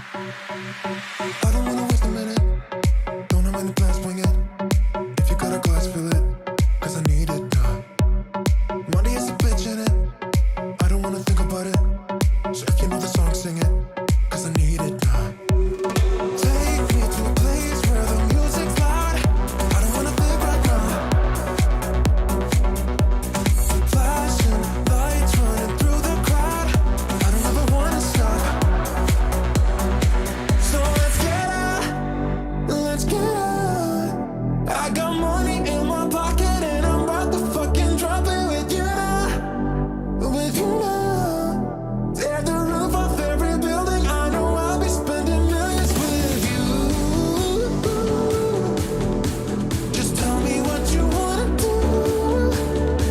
I don't wanna waste a minute. Don't have any plans, wing it. If you got a glass, fill it. Cause I need it now. Money is a bitch in it. I don't wanna think about it. So if you know the song, sing it. Cause I need it now. Take me to a place where the music's loud. I don't wanna think right now. Flashing lights running through the crowd. I don't ever wanna stop. So let's get out. Let's get out. I got money in my pocket and I'm about to fucking drop it with you now. With you now. Tear the roof off every building. I know I'll be spending millions with you. Just tell me what you wanna do.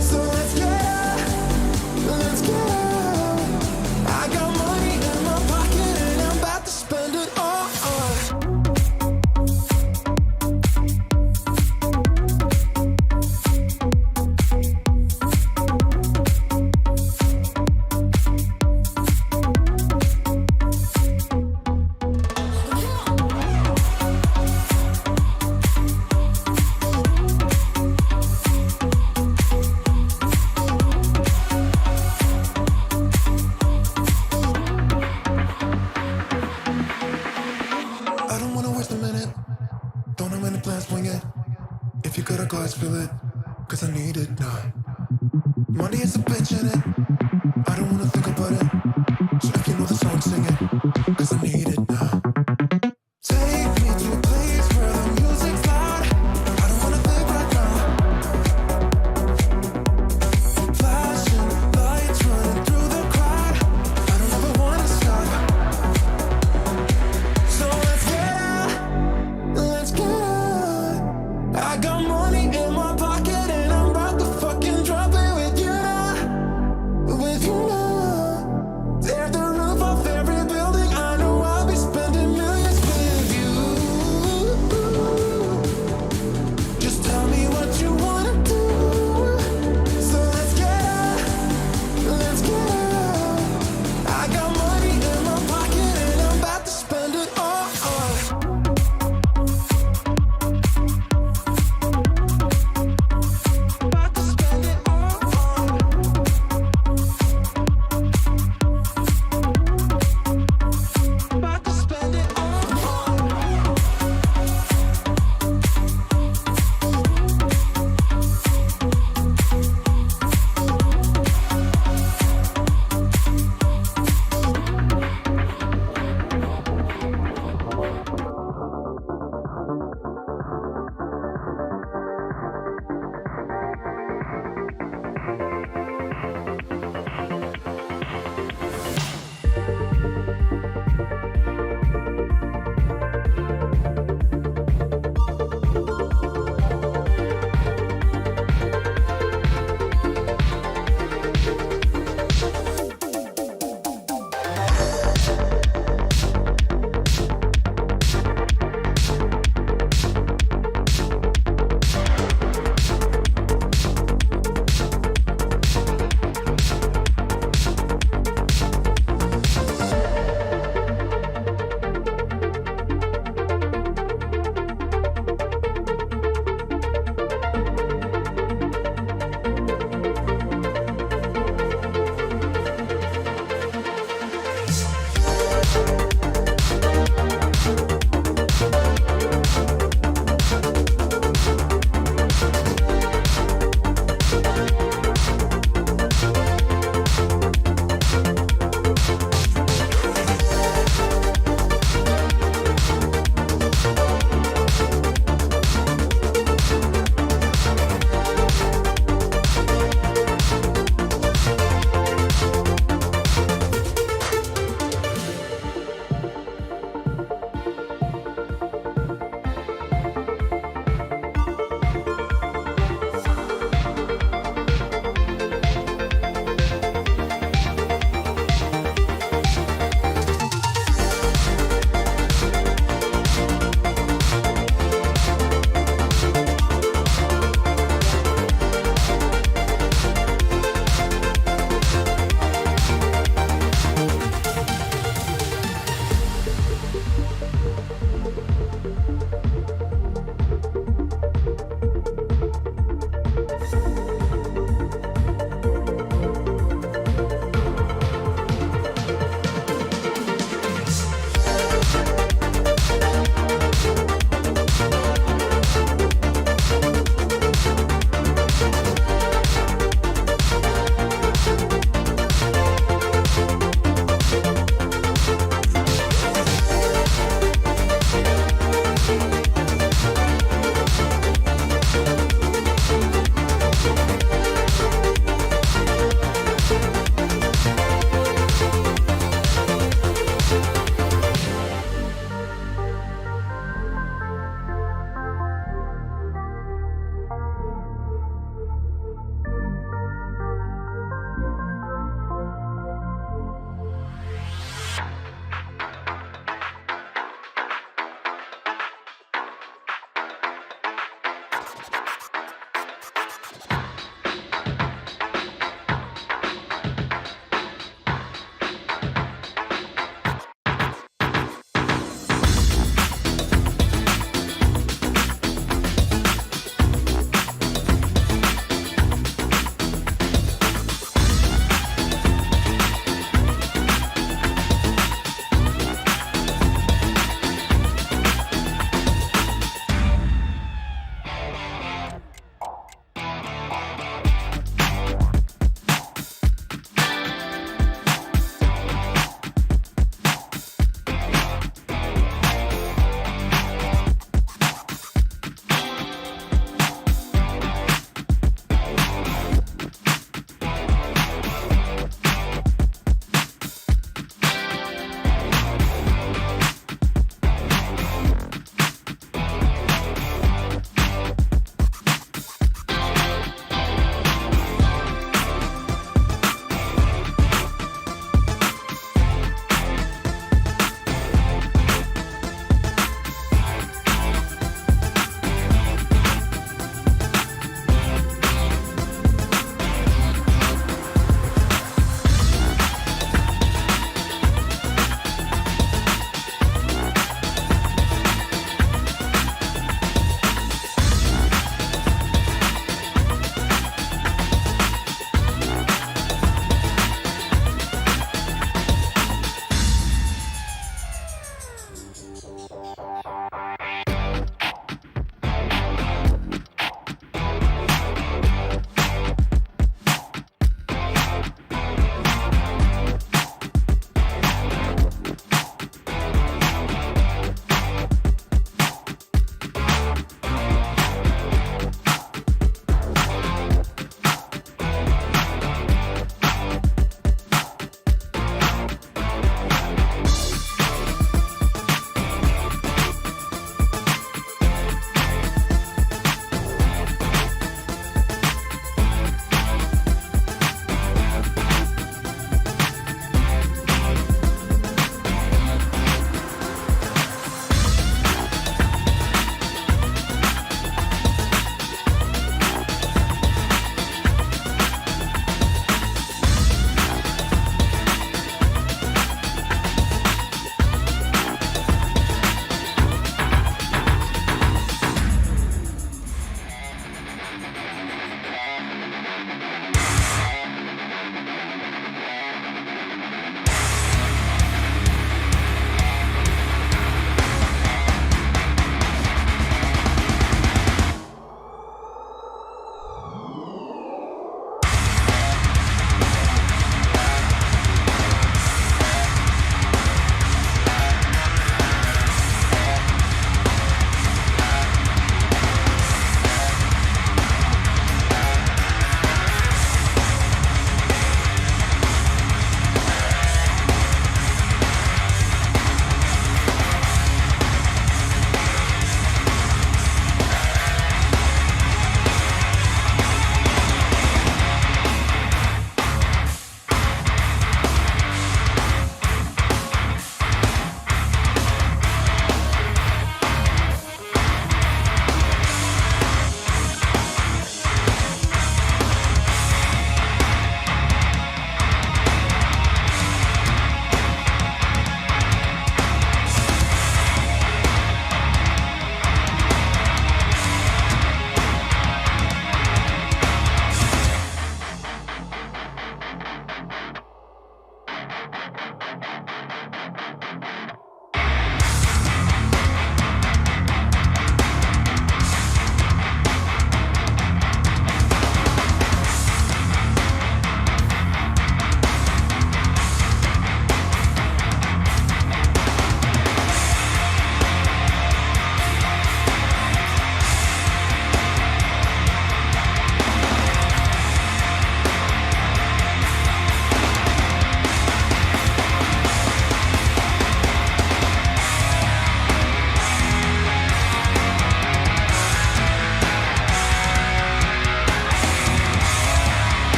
So let's get out. Let's get out. I got money in my pocket and I'm about to spend it all. I don't wanna waste a minute. Don't have any plans, wing it. If you got a glass, fill it. Cause I need it now. Money is a bitch in it. I don't wanna think about it. So if you know the song, sing it. Cause I need it now. Take me to a place where the music's loud. I don't wanna think right now. Flashing lights running through the crowd. I don't ever wanna stop. So let's get out. Let's get out. I got money in my pocket and I'm about to fucking drop it with you now. With you now. Tear the roof off every building. I know I'll be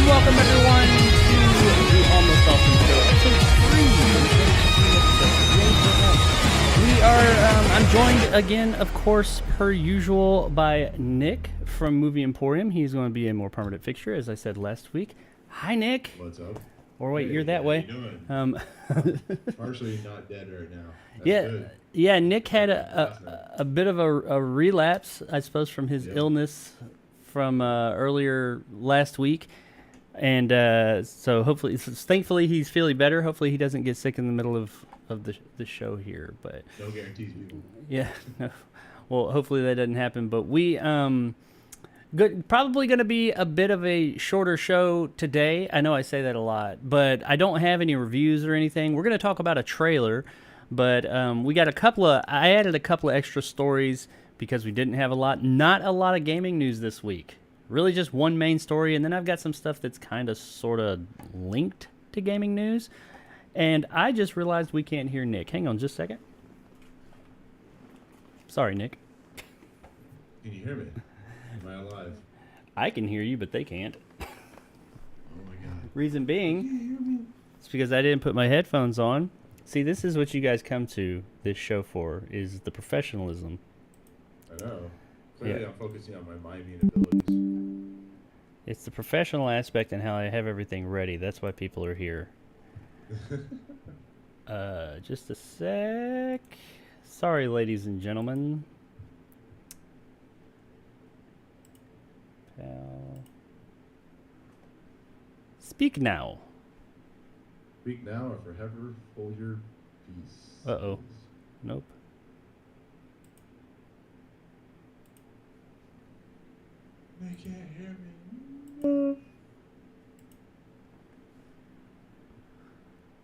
welcome everyone to the Almost Awesome Show, episode 3. We are, I'm joined again, of course, per usual, by Nick from Movie Emporium. He's going to be a more permanent fixture, as I said last week. Hi, Nick. What's up? Or wait, you're that way. How you doing? Partially not dead right now. That's good. Yeah. Nick had a bit of a relapse, I suppose, from his illness from earlier last week, and so thankfully he's feeling better. Hopefully he doesn't get sick in the middle of the show here, but no guarantees, people. Yeah, no. Well, hopefully that doesn't happen. But we probably going to be a bit of a shorter show today. I know I say that a lot, but I don't have any reviews or anything. We're going to talk about a trailer, but I added a couple of extra stories because we didn't have not a lot of gaming news this week. Really just one main story, and then I've got some stuff that's kind of sort of linked to gaming news. And I just realized we can't hear Nick. Hang on just a second. Sorry, Nick. Can you hear me? Am I alive? I can hear you, but they can't. Oh my god. Reason being, it's because I didn't put my headphones on. See, this is what you guys come to this show for, is the professionalism. I know. Clearly I'm focusing on my miming abilities. It's the professional aspect and how I have everything ready. That's why people are here. Just a sec. Sorry, ladies and gentlemen. Speak now. Speak now or forever hold your peace. Uh-oh. Nope. They can't hear me.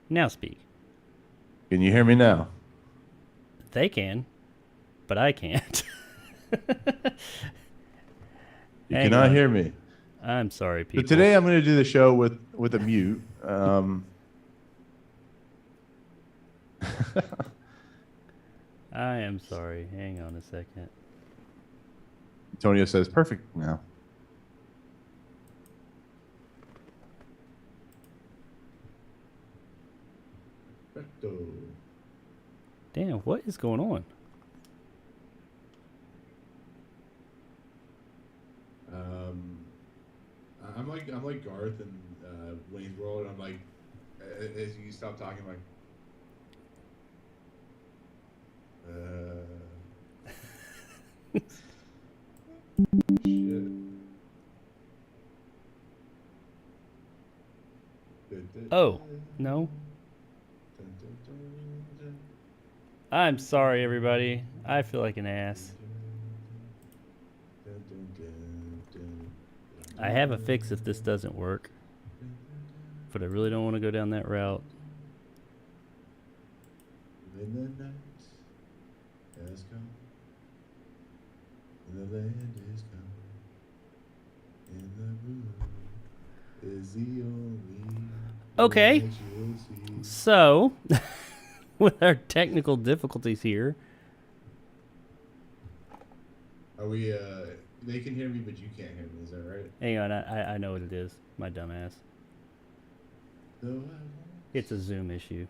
Now speak. Can you hear me now? They can, but I can't. You cannot hear me. I'm sorry, people. So today I'm going to do the show with a mute. I am sorry. Hang on a second. Antonio says perfect now. Perfecto. Damn, what is going on? I'm like Garth in Wayne's World. I'm like, as you stop talking, I'm like, shit. Oh, no. I'm sorry, everybody. I feel like an ass. I have a fix if this doesn't work, but I really don't want to go down that route. When the night has come, and the land is come, and the moon is the only Okay, that you'll see. so with our technical difficulties here, Are we? They can hear me, but you can't hear me. Is that right? hang on, I know what it is. My dumb ass. It's a Zoom issue.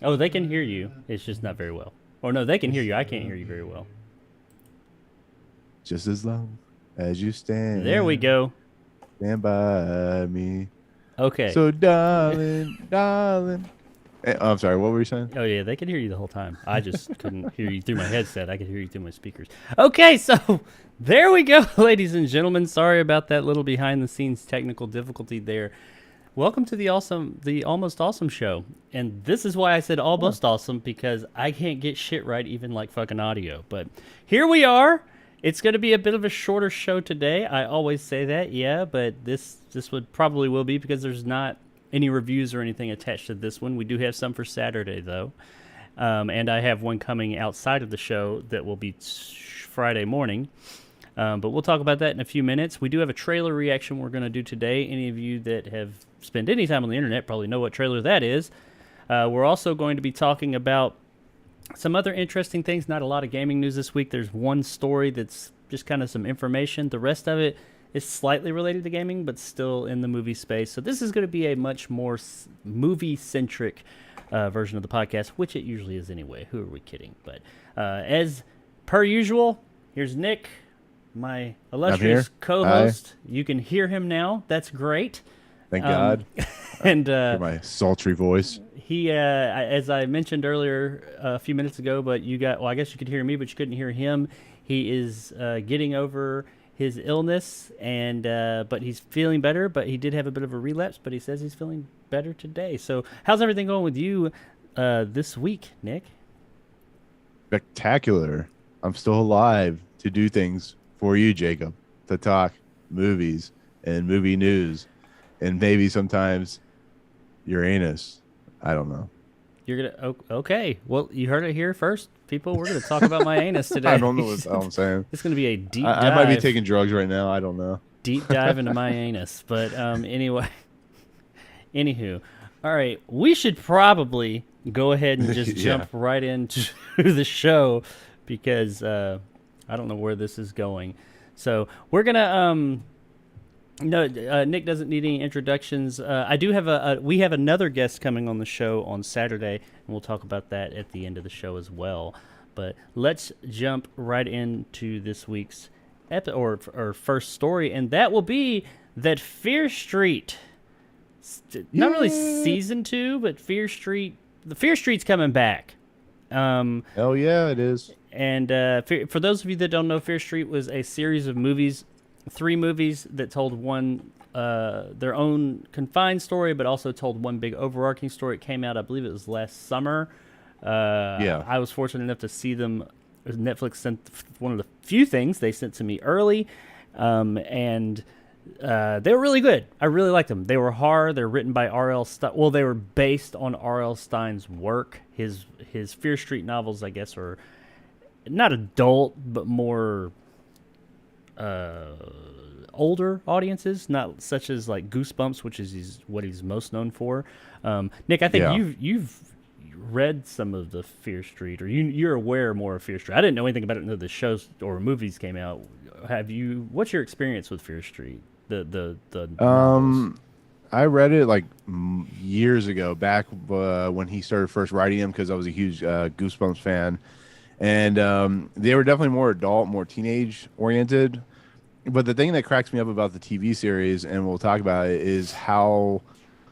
Oh, they can hear you. It's just not very well. Or no, they can hear you. I can't hear you very well. Just as long as you stand. There we go. Stand by me. Okay. So, darling, darling. Oh, I'm sorry. What were you saying? Oh, yeah, they could hear you the whole time. I just couldn't hear you through my headset. I could hear you through my speakers. Okay, so there we go, ladies and gentlemen. Sorry about that little behind-the-scenes technical difficulty there. Welcome to the Almost Awesome Show. And this is why I said almost awesome, because I can't get shit right, even like fucking audio. But here we are. It's going to be a bit of a shorter show today. I always say that, yeah, but this probably will be because there's not any reviews or anything attached to this one. We do have some for Saturday, though. And I have one coming outside of the show that will be Friday morning. But we'll talk about that in a few minutes. We do have a trailer reaction we're going to do today. Any of you that have spent any time on the internet probably know what trailer that is. We're also going to be talking about some other interesting things. Not a lot of gaming news this week. There's one story that's just kind of some information. The rest of it is slightly related to gaming, but still in the movie space. So this is going to be a much more movie-centric version of the podcast, which it usually is anyway. Who are we kidding? But as per usual, here's Nick, my illustrious co-host. Hi. You can hear him now. That's great. Thank God. And Hear my sultry voice. he, as I mentioned earlier a few minutes ago, but I guess you could hear me, but you couldn't hear him. He is getting over his illness, and but he's feeling better. But he did have a bit of a relapse, but he says he's feeling better today. So how's everything going with you this week, Nick? Spectacular. I'm still alive to do things for you, Jacob, to talk movies and movie news, and maybe sometimes Uranus. I don't know. You're gonna okay. Well, you heard it here first, people. We're gonna talk about my anus today. I don't know what I'm saying. It's gonna be a deep dive. I might be taking drugs right now. I don't know. Deep dive into my anus. But anyway, anywho, all right. We should probably go ahead and just jump right into the show because I don't know where this is going. So we're gonna No, Nick doesn't need any introductions. I do have we have another guest coming on the show on Saturday, and we'll talk about that at the end of the show as well. But let's jump right into this week's or first story, and that will be that Fear Street, not really season 2, but Fear Street. The Fear Street's coming back. Hell yeah, it is. And for those of you that don't know, Fear Street was a series of movies. 3 movies that told one their own confined story, but also told one big overarching story. It came out, I believe it was last summer. I was fortunate enough to see them. Netflix sent one of the few things they sent to me early, and they were really good. I really liked them. They were horror. They're written by R.L. Stein. Well, they were based on R.L. Stein's work. His Fear Street novels, I guess, are not adult, but more older audiences, not such as like Goosebumps, which is what he's most known for. Nick, I think you've read some of the Fear Street, or you're aware more of Fear Street. I didn't know anything about it until the shows or movies came out. Have you? What's your experience with Fear Street? The novels? I read it like years ago, back when he started first writing them, because I was a huge Goosebumps fan. And they were definitely more adult, more teenage oriented. But the thing that cracks me up about the TV series, and we'll talk about it, is how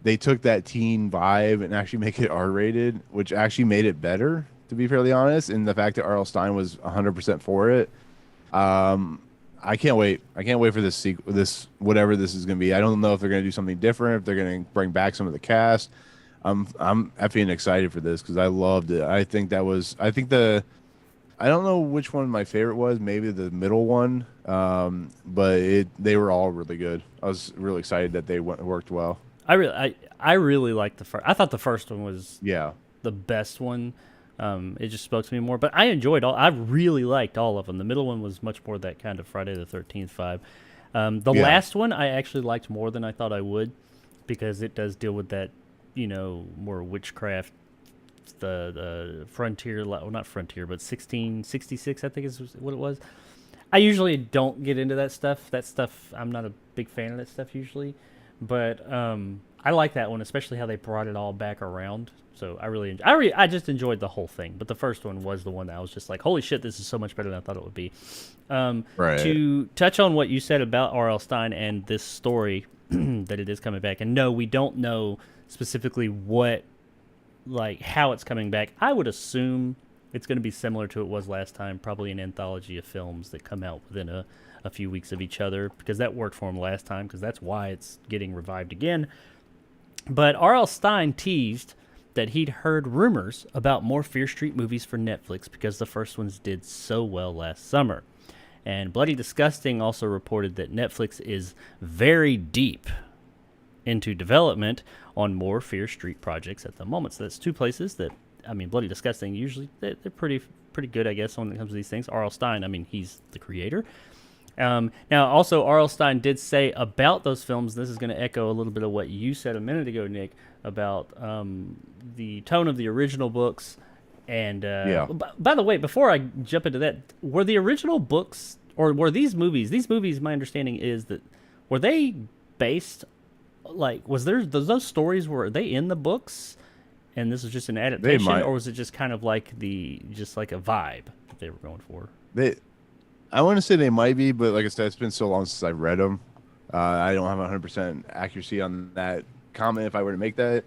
they took that teen vibe and actually make it R-rated, which actually made it better, to be fairly honest. And the fact that R.L. Stein was 100% for it. I can't wait. I can't wait for this sequel, this whatever this is going to be. I don't know if they're going to do something different, if they're going to bring back some of the cast. I'm effing excited for this because I loved it. I don't know which one my favorite was, maybe the middle one, but they were all really good. I was really excited that they worked well. I really liked the first. I thought the first one was the best one. It just spoke to me more, but I enjoyed all. I really liked all of them. The middle one was much more that kind of Friday the 13th vibe. The last one I actually liked more than I thought I would, because it does deal with that, more witchcraft. The frontier, well, not frontier, but 1666, I think is what it was. I usually don't get into that stuff. I'm not a big fan of that stuff usually, but I like that one, especially how they brought it all back around. So I just enjoyed the whole thing. But the first one was the one that I was just like, holy shit, this is so much better than I thought it would be. Right. To touch on what you said about R.L. Stein and this story, that it is coming back, and no, we don't know specifically how it's coming back. I would assume it's going to be similar to it was last time, probably an anthology of films that come out within a few weeks of each other, because that worked for him last time, because that's why it's getting revived again. But R.L. Stein teased that he'd heard rumors about more Fear Street movies for Netflix because the first ones did so well last summer. And Bloody Disgusting also reported that Netflix is very deep into development on more Fear Street projects at the moment. So that's 2 places that, Bloody Disgusting, usually they're pretty good, I guess, when it comes to these things. R.L. Stein, he's the creator. Now, also, R.L. Stein did say about those films, this is going to echo a little bit of what you said a minute ago, Nick, about the tone of the original books. And by the way, before I jump into that, were the original books or were these movies? These movies, my understanding is that were they based like was there those stories were they in the books, and this was just an adaptation, might. or was it just kind of like just like a vibe that they were going for? They, I want to say they might be, but like I said, it's been so long since I've read them. I don't have 100% accuracy on that comment if I were to make that.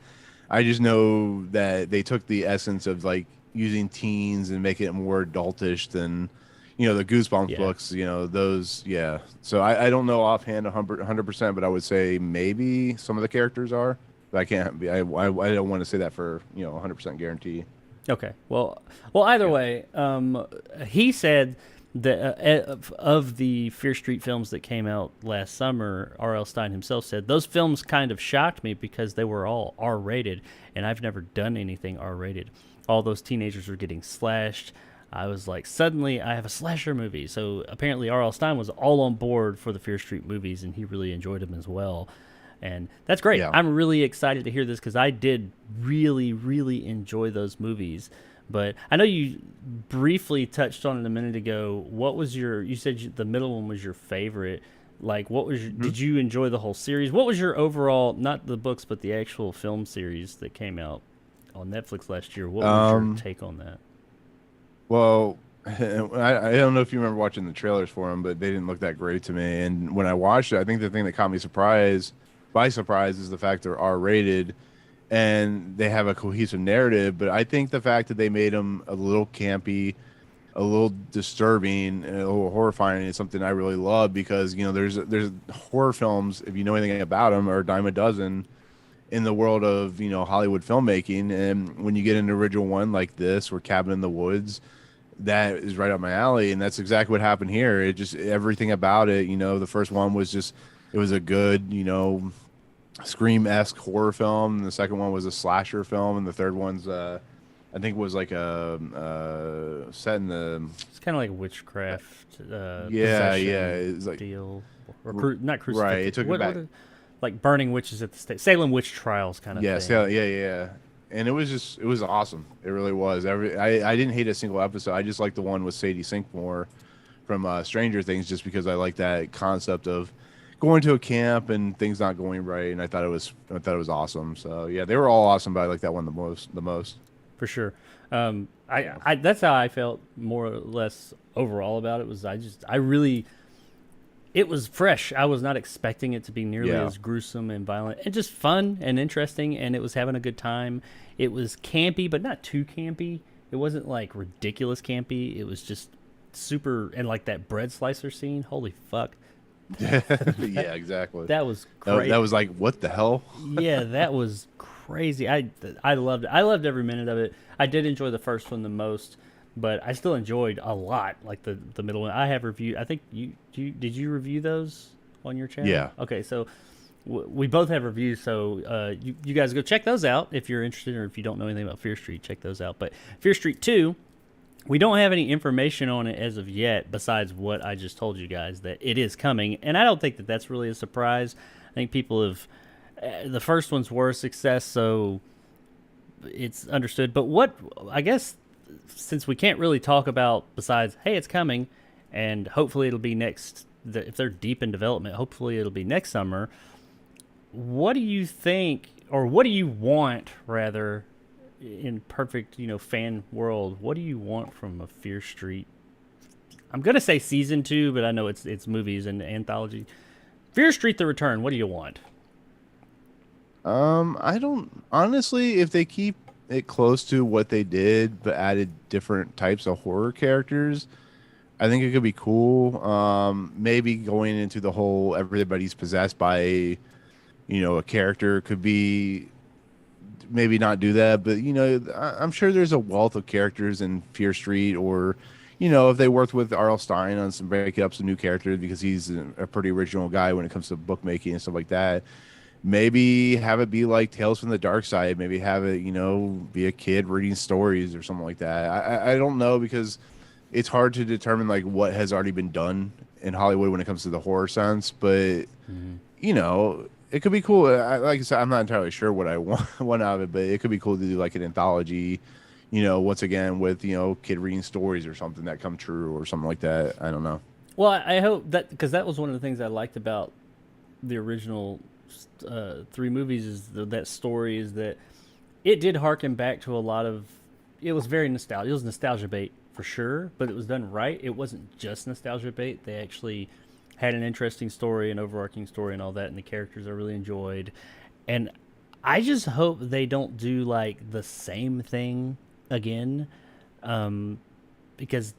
I just know that they took the essence of like using teens and making it more adultish than, the Goosebumps books, those, yeah. So I don't know offhand 100%, but I would say maybe some of the characters are. But I can't be, I don't want to say that for, 100% guarantee. Okay. Well, either way, he said that of the Fear Street films that came out last summer, R.L. Stine himself said those films kind of shocked me because they were all R-rated, and I've never done anything R-rated. All those teenagers were getting slashed. I was like, suddenly I have a slasher movie. So apparently R.L. Stine was all on board for the Fear Street movies, and he really enjoyed them as well. And that's great. Yeah. I'm really excited to hear this because I did really, really enjoy those movies. But I know you briefly touched on it a minute ago. What was you said the middle one was your favorite. Like, what was did you enjoy the whole series? What was your overall, not the books, but the actual film series that came out on Netflix last year? What was your take on that? Well, I don't know if you remember watching the trailers for them, but they didn't look that great to me. And when I watched it, I think the thing that caught me by surprise is the fact they're R-rated and they have a cohesive narrative. But I think the fact that they made them a little campy, a little disturbing, and a little horrifying is something I really love because, there's horror films, if you know anything about them, are a dime a dozen in the world of, Hollywood filmmaking. And when you get an original one like this or Cabin in the Woods, that is right up my alley. And that's exactly what happened here. It just, everything about it, the first one was just, it was a good, Scream-esque horror film. And the second one was a slasher film. And the third one's, I think was like a set in the... It's kind of like witchcraft. Yeah. It's like... Deal. Or not crucifix. Right, it took it back. Like burning witches at the stake. Salem witch trials kind of thing. Yeah. And it was awesome. It really was. I didn't hate a single episode. I just liked the one with Sadie Sink more from Stranger Things, just because I like that concept of going to a camp and things not going right. And I thought it was awesome. So yeah, they were all awesome, but I like that one the most. For sure. I that's how I felt more or less overall about it. It was fresh. I was not expecting it to be nearly as gruesome and violent, and just fun and interesting, and it was having a good time. It was campy, but not too campy. It wasn't like ridiculous campy. It was just super, and like that bread slicer scene. Holy fuck. Yeah, exactly. That was great. That was like, what the hell? Yeah, that was crazy. I loved it. I loved every minute of it. I did enjoy the first one the most, but I still enjoyed a lot like the middle one. I have reviewed. I think did you review those on your channel? Yeah. Okay, so we both have reviews. So you guys go check those out if you're interested, or if you don't know anything about Fear Street, check those out. But Fear Street 2. We don't have any information on it as of yet, besides what I just told you guys, that it is coming. And I don't think that that's really a surprise. I think people have... the first ones were a success, so it's understood. But I guess, since we can't really talk about, besides, hey, it's coming, and hopefully it'll be if they're deep in development, hopefully it'll be next summer. What do you think, or what do you want, rather, in perfect, fan world, what do you want from a Fear Street? I'm gonna say season 2, but I know it's movies and anthology. Fear Street: The Return. What do you want? I don't honestly. If they keep it close to what they did, but added different types of horror characters, I think it could be cool. Maybe going into the whole everybody's possessed by a character could be. Maybe not do that, but I'm sure there's a wealth of characters in Fear Street, or if they worked with R.L. Stine on breaking up some new characters, because he's a pretty original guy when it comes to bookmaking and stuff like that. Maybe have it be like Tales from the Dark Side. Maybe have it be a kid reading stories or something like that. I don't know, because it's hard to determine like what has already been done in Hollywood when it comes to the horror sense, but it could be cool. Like I said, I'm not entirely sure what I want out of it, but it could be cool to do like an anthology, once again with, kid reading stories or something that come true or something like that. I don't know. Well, I hope that, because that was one of the things I liked about the original three movies, is that story, is that it did harken back to a lot of. It was very nostalgic. It was nostalgia bait for sure, but it was done right. It wasn't just nostalgia bait. They actually had an interesting story, an overarching story, and all that, and the characters I really enjoyed. And I just hope they don't do like the same thing again, because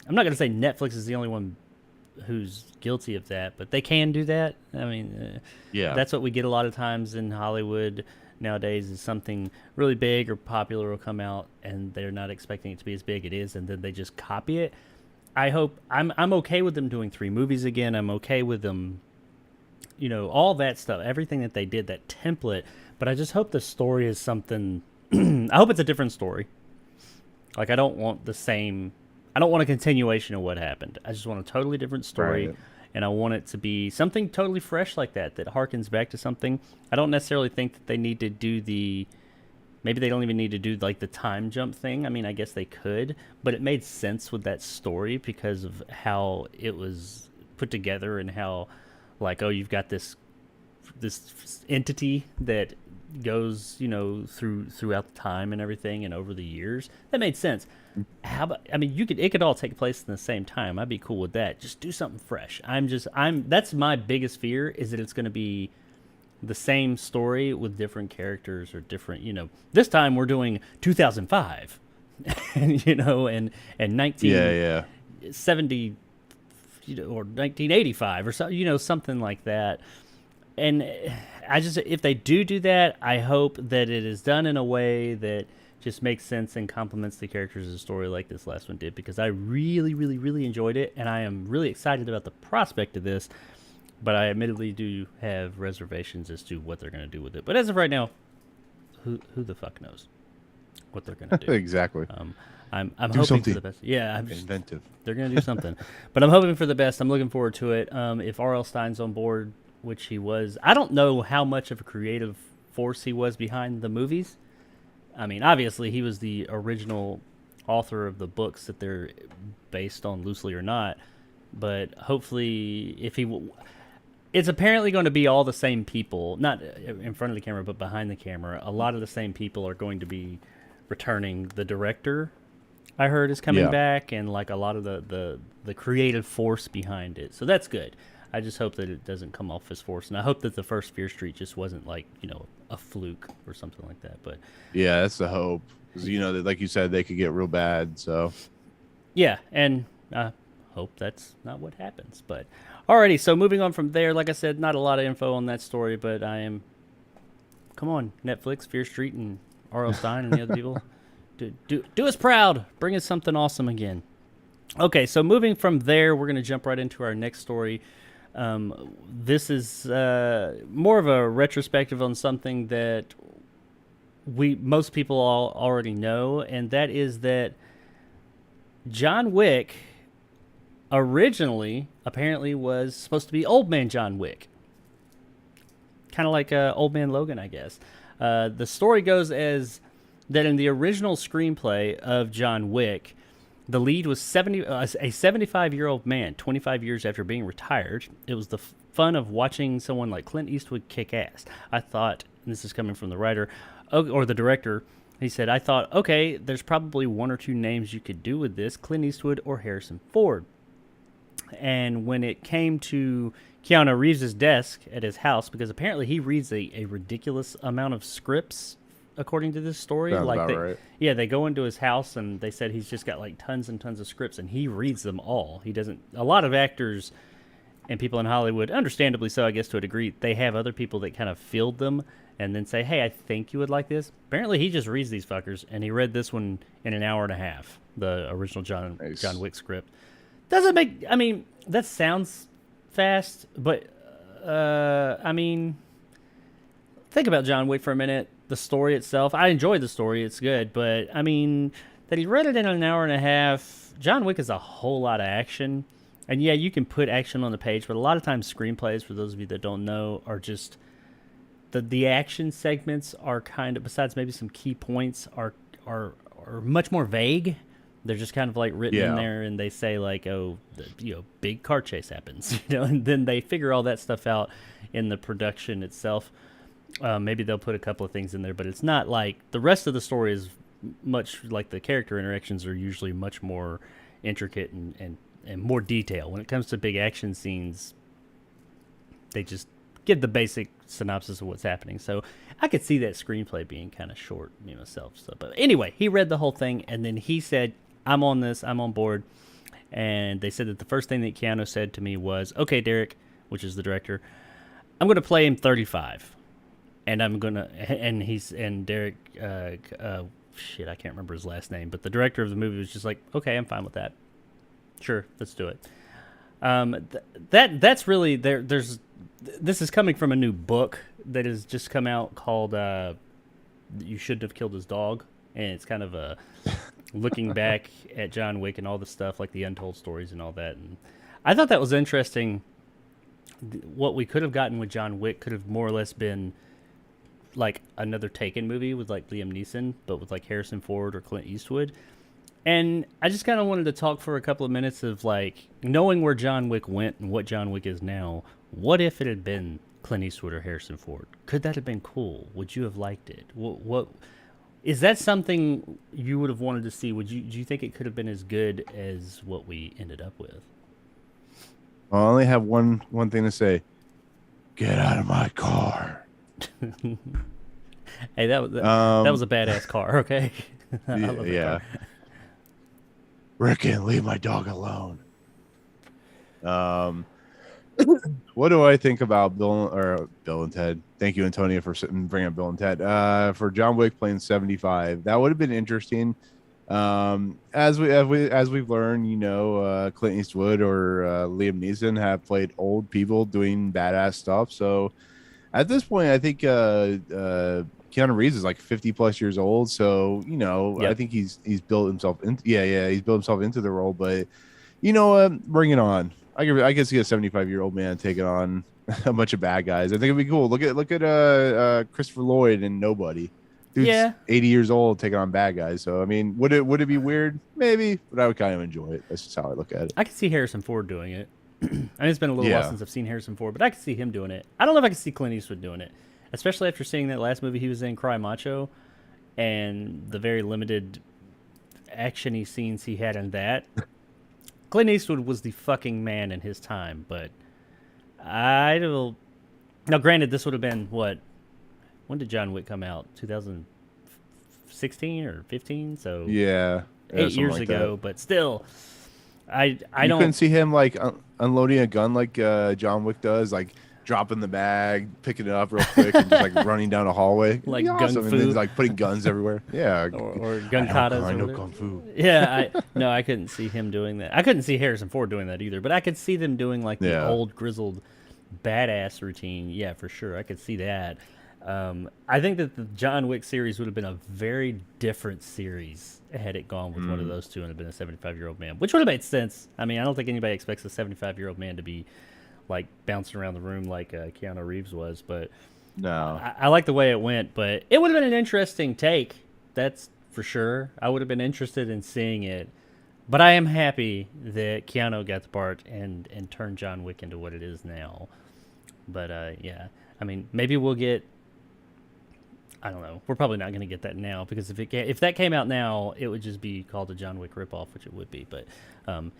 I'm not going to say Netflix is the only one who's guilty of that, but they can do that. I mean, Yeah. that's what we get a lot of times in Hollywood nowadays, is something really big or popular will come out and they're not expecting it to be as big it is, and then they just copy it. I hope I'm okay with them doing 3 movies again. I'm okay with them, all that stuff, everything that they did, that template. But I just hope the story is something. I hope it's a different story. Like, I don't want a continuation of what happened. I just want a totally different story. Right. And I want it to be something totally fresh like that harkens back to something. I don't necessarily think that they need to do maybe they don't even need to do like the time jump thing. I mean, I guess they could, but it made sense with that story because of how it was put together, and how, like, oh, you've got this entity that goes, throughout the time and everything and over the years. That made sense. How about, I mean, it could all take place in the same time. I'd be cool with that. Just do something fresh. That's my biggest fear, is that it's going to be the same story with different characters, or different, this time we're doing 2005, and 1970, or 1985 or so, something like that. And if they do that, I hope that it is done in a way that just makes sense and complements the characters of the story, like this last one did, because I really, really, really enjoyed it, and I am really excited about the prospect of this, but I admittedly do have reservations as to what they're going to do with it. But as of right now, who the fuck knows what they're going to do? Exactly. I'm Do hoping something for the best. Yeah, inventive. they're going to do something. But I'm hoping for the best. I'm looking forward to it. If R.L. Stein's on board, which he was, I don't know how much of a creative force he was behind the movies. I mean, obviously, he was the original author of the books that they're based on, loosely or not. But hopefully, it's apparently going to be all the same people, not in front of the camera, but behind the camera. A lot of the same people are going to be returning. The director, I heard, is coming back, and like a lot of the creative force behind it. So that's good. I just hope that it doesn't come off as forced, and I hope that the first Fear Street just wasn't like, a fluke or something like that. But Yeah, that's the hope. 'Cause, that, like you said, they could get real bad. So yeah, and I hope that's not what happens. But alrighty, so moving on from there, like I said, not a lot of info on that story, but come on, Netflix, Fear Street, and R.L. Stein and the other people, do us proud, bring us something awesome again. Okay, so moving from there, we're going to jump right into our next story. This is more of a retrospective on something that most people all already know, and that is that John Wick originally apparently was supposed to be Old Man John Wick. Kind of like Old Man Logan, I guess. The story goes as that in the original screenplay of John Wick, the lead was a 75-year-old man, 25 years after being retired. It was the fun of watching someone like Clint Eastwood kick ass. I thought, and this is coming from the writer, or the director, he said, I thought, okay, there's probably 1 or 2 names you could do with this, Clint Eastwood or Harrison Ford. And when it came to Keanu Reeves' desk at his house, because apparently he reads a ridiculous amount of scripts, according to this story. Sounds like about right. Yeah, they go into his house and they said he's just got like tons and tons of scripts, and he reads them all. He doesn't. A lot of actors and people in Hollywood, understandably so, I guess, to a degree, they have other people that kind of field them and then say, hey, I think you would like this. Apparently, he just reads these fuckers, and he read this one in an hour and a half, the original John Wick script. Doesn't make... I mean, that sounds fast, but, I mean, think about John Wick for a minute. The story itself, I enjoyed the story, it's good, but, I mean, that he read it in an hour and a half, John Wick is a whole lot of action. And yeah, you can put action on the page, but a lot of times screenplays, for those of you that don't know, are just... The action segments are kind of, besides maybe some key points, are much more vague They're just kind of like written in Yeah. there, and they say like, "Oh, big car chase happens," and then they figure all that stuff out in the production itself. Maybe they'll put a couple of things in there, but it's not like the rest of the story is much like the character interactions are usually much more intricate and more detail. When it comes to big action scenes, they just give the basic synopsis of what's happening. So I could see that screenplay being kind of short, myself. So, but anyway, he read the whole thing, and then he said, "I'm on this. I'm on board." And they said that the first thing that Keanu said to me was, "Okay, Derek," which is the director, "I'm going to play him 35." And I'm going to, and Derek, shit, I can't remember his last name, but the director of the movie was just like, "Okay, I'm fine with that. Sure, let's do it." That's really this is coming from a new book that has just come out called "You Shouldn't Have Killed His Dog," and it's kind of a looking back at John Wick and all the stuff like the untold stories and all that. And I thought that was interesting. What we could have gotten with John Wick could have more or less been like another Taken movie with like Liam Neeson, but with like Harrison Ford or Clint Eastwood. And I just kind of wanted to talk for a couple of minutes of like knowing where John Wick went and what John Wick is now. What if it had been Clint Eastwood or Harrison Ford? Could that have been cool? Would you have liked it? What is that something you would have wanted to see? Do you think it could have been as good as what we ended up with? I only have one thing to say. Get out of my car. Hey, that was a badass car. Okay. I love that Yeah. car. Rickon, leave my dog alone. What do I think about Bill and Ted? Thank you, Antonia, for bringing up Bill and Ted. For John Wick playing 75, that would have been interesting. As we've learned, Clint Eastwood or Liam Neeson have played old people doing badass stuff. So at this point, I think Keanu Reeves is like 50 plus years old. So Yep. I think he's built himself into he's built himself into the role. But bring it on. I can see a 75-year-old man taking on a bunch of bad guys. I think it'd be cool. Look at Christopher Lloyd and Nobody. Dude's 80 years old taking on bad guys. So I mean, would it be weird? Maybe, but I would kind of enjoy it. That's just how I look at it. I could see Harrison Ford doing it. I mean, it's been a little while Yeah. since I've seen Harrison Ford, but I could see him doing it. I don't know if I could see Clint Eastwood doing it, especially after seeing that last movie he was in, Cry Macho, and the very limited action-y scenes he had in that. Clint Eastwood was the fucking man in his time, but I don't. Now, granted, this would have been what? When did John Wick come out? 2016 or 15? So Yeah, 8 years like ago, that. but still, I You don't. couldn't see him like unloading a gun like John Wick does, like dropping the bag, picking it up real quick, and just like running down a hallway. Like It'd be gung awesome. And fu. then, like putting guns everywhere. Yeah, or gun katas. I or know whatever. kung fu. Yeah, I couldn't see him doing that. I couldn't see Harrison Ford doing that either, but I could see them doing like the Yeah. old grizzled badass routine. Yeah, for sure. I could see that. I think that the John Wick series would have been a very different series had it gone with one of those two and have been a 75-year-old man, which would have made sense. I mean, I don't think anybody expects a 75-year-old man to be like bouncing around the room like Keanu Reeves was, but No, I like the way it went, but it would have been an interesting take. That's for sure. I would have been interested in seeing it, but I am happy that Keanu got the part and turned John Wick into what it is now. But yeah, I mean, maybe we'll get. I don't know. We're probably not going to get that now because if that came out now, it would just be called a John Wick ripoff, which it would be. But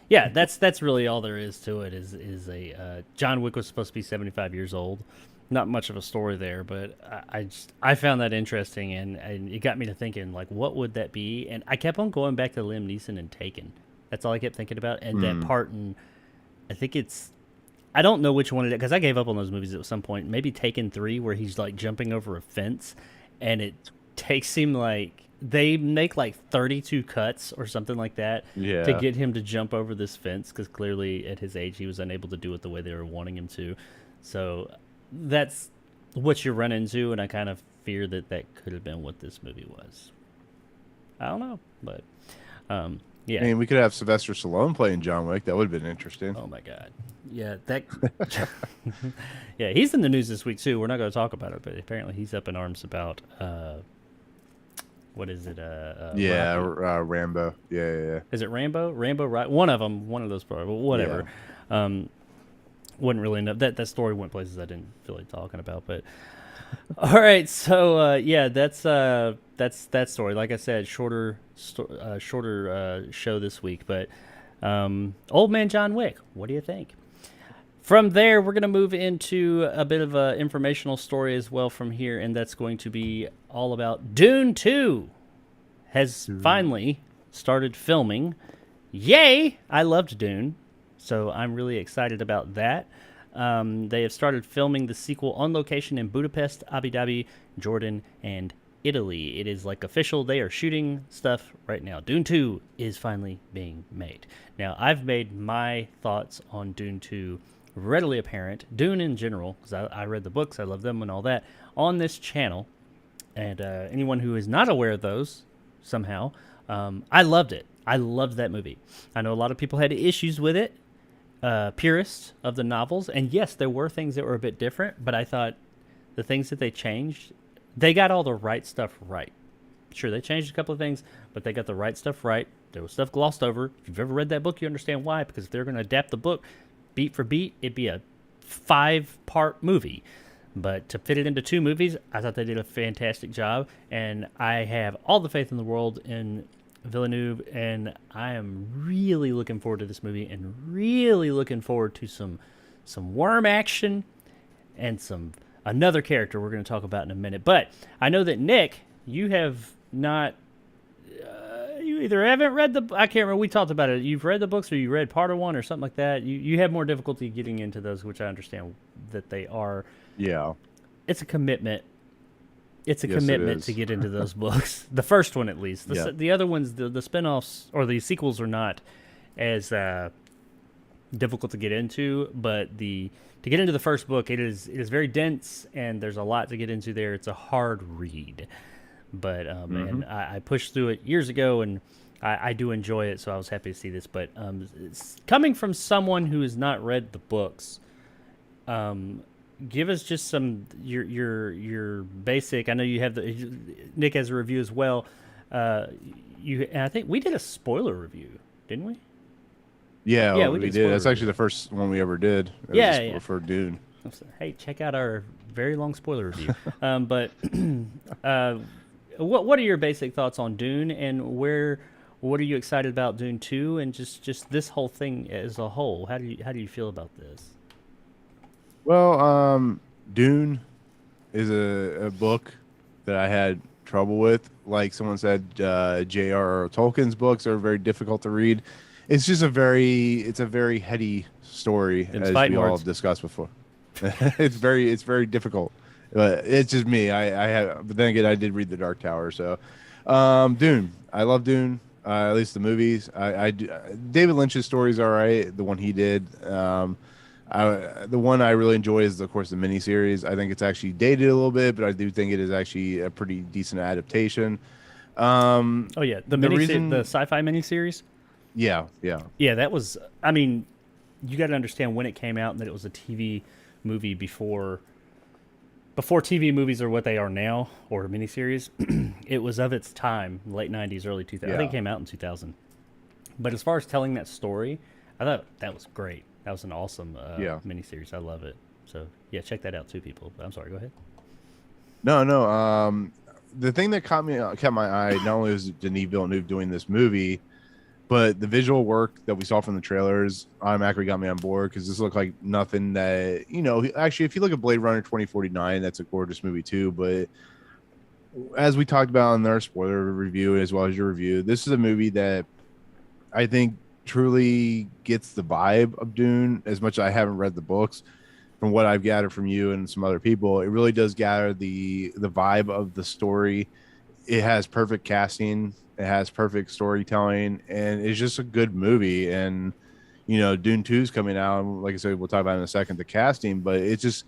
yeah, that's really all there is to it. Is a John Wick was supposed to be 75 years old. Not much of a story there, but I found that interesting and it got me to thinking like, what would that be? And I kept on going back to Liam Neeson and Taken. That's all I kept thinking about. And that part, and I think I don't know which one it is because I gave up on those movies at some point. Maybe Taken 3, where he's like jumping over a fence. And it takes him like they make like 32 cuts or something like that to get him to jump over this fence because clearly at his age he was unable to do it the way they were wanting him to. So that's what you run into, and I kind of fear that could have been what this movie was. I don't know, but yeah. I mean, we could have Sylvester Stallone playing John Wick. That would have been interesting. Oh my God. Yeah, yeah, he's in the news this week too. We're not going to talk about it, but apparently he's up in arms about what is it? Yeah, Rocky. Rambo. Yeah. Is it Rambo? Rambo, right? One of them. One of those, probably. But whatever. Wouldn't really know that story went places I didn't feel like talking about. But all right, so yeah, that's that story. Like I said, shorter show this week. But Old Man John Wick. What do you think? From there, we're going to move into a bit of an informational story as well from here, and that's going to be all about Dune 2 has finally started filming. Yay! I loved Dune, so I'm really excited about that. They have started filming the sequel on location in Budapest, Abu Dhabi, Jordan, and Italy. It is like official. They are shooting stuff right now. Dune 2 is finally being made. Now, I've made my thoughts on Dune 2 readily apparent. Dune in general, because I read the books, I love them and all that, on this channel. And anyone who is not aware of those, somehow, I loved it. I loved that movie. I know a lot of people had issues with it, purists of the novels. And yes, there were things that were a bit different, but I thought the things that they changed, they got all the right stuff right. Sure, they changed a couple of things, but they got the right stuff right. There was stuff glossed over. If you've ever read that book, you understand why. Because if they're going to adapt the book beat for beat, it'd be a 5-part movie. But to fit it into 2 movies, I thought they did a fantastic job. And I have all the faith in the world in Villeneuve. And I am really looking forward to this movie and really looking forward to some worm action and another character we're going to talk about in a minute. But I know that, Nick, you have not... you either haven't read I can't remember, we talked about it. You've read the books or you read part of one or something like that. You have more difficulty getting into those, which I understand that they are. Yeah. It's a commitment. It's a Yes, it commitment is. to get into those books. The first one, at least. The other ones, the spin-offs or the sequels are not as difficult to get into, but to get into the first book, it is very dense and there's a lot to get into there. It's a hard read. But and I pushed through it years ago, and I do enjoy it, so I was happy to see this. But it's coming from someone who has not read the books, give us just your basic. I know you have Nick has a review as well. And I think we did a spoiler review, didn't we? Yeah, we we did did. That's spoiler actually the first one we ever did. It was Yeah. for Dune. Hey, check out our very long spoiler review. But what are your basic thoughts on Dune, and what are you excited about Dune 2, and just this whole thing as a whole? How do you feel about this? Well, Dune is a book that I had trouble with. Like someone said, J.R.R. Tolkien's books are very difficult to read. It's just a very heady story, as we all have discussed before. it's very difficult. But it's just me. But then again, I did read The Dark Tower. So, Dune. I love Dune. At least the movies. David Lynch's stories are all right. The one he did. The one I really enjoy is, of course, the miniseries. I think it's actually dated a little bit, but I do think it is actually a pretty decent adaptation. Oh yeah, the sci-fi miniseries. Yeah. That was. I mean, you got to understand when it came out and that it was a TV movie before TV movies are what they are now, or miniseries. It was of its time, late 90s, early 2000s. Yeah. I think it came out in 2000. But as far as telling that story, I thought that was great. That was an awesome miniseries. I love it. So, yeah, check that out too, people. I'm sorry, go ahead. No. The thing that caught my eye, not only was Denis Villeneuve doing this movie, but the visual work that we saw from the trailers automatically got me on board, because this looked like nothing that, actually, if you look at Blade Runner 2049, that's a gorgeous movie too. But as we talked about in our spoiler review, as well as your review, this is a movie that I think truly gets the vibe of Dune. As much as I haven't read the books, from what I've gathered from you and some other people, it really does gather the vibe of the story. It has perfect casting. It has perfect storytelling, and it's just a good movie. And, Dune 2 is coming out. Like I said, we'll talk about it in a second, the casting, but it's just,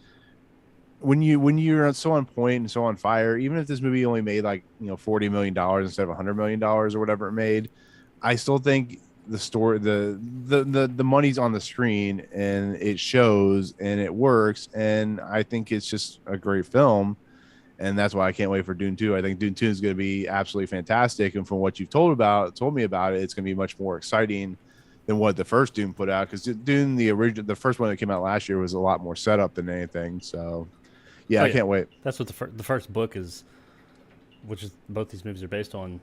when you're so on point and so on fire, even if this movie only made $40 million instead of $100 million or whatever it made, I still think the story, the money's on the screen, and it shows and it works. And I think it's just a great film. and that's why I can't wait for Dune 2. I think Dune 2 is going to be absolutely fantastic, and from what you've told me about it, it's going to be much more exciting than what the first Dune put out. Because Dune, the first one that came out last year, was a lot more setup than anything. So, yeah, I can't wait. That's what the first book is, which is both these movies are based on.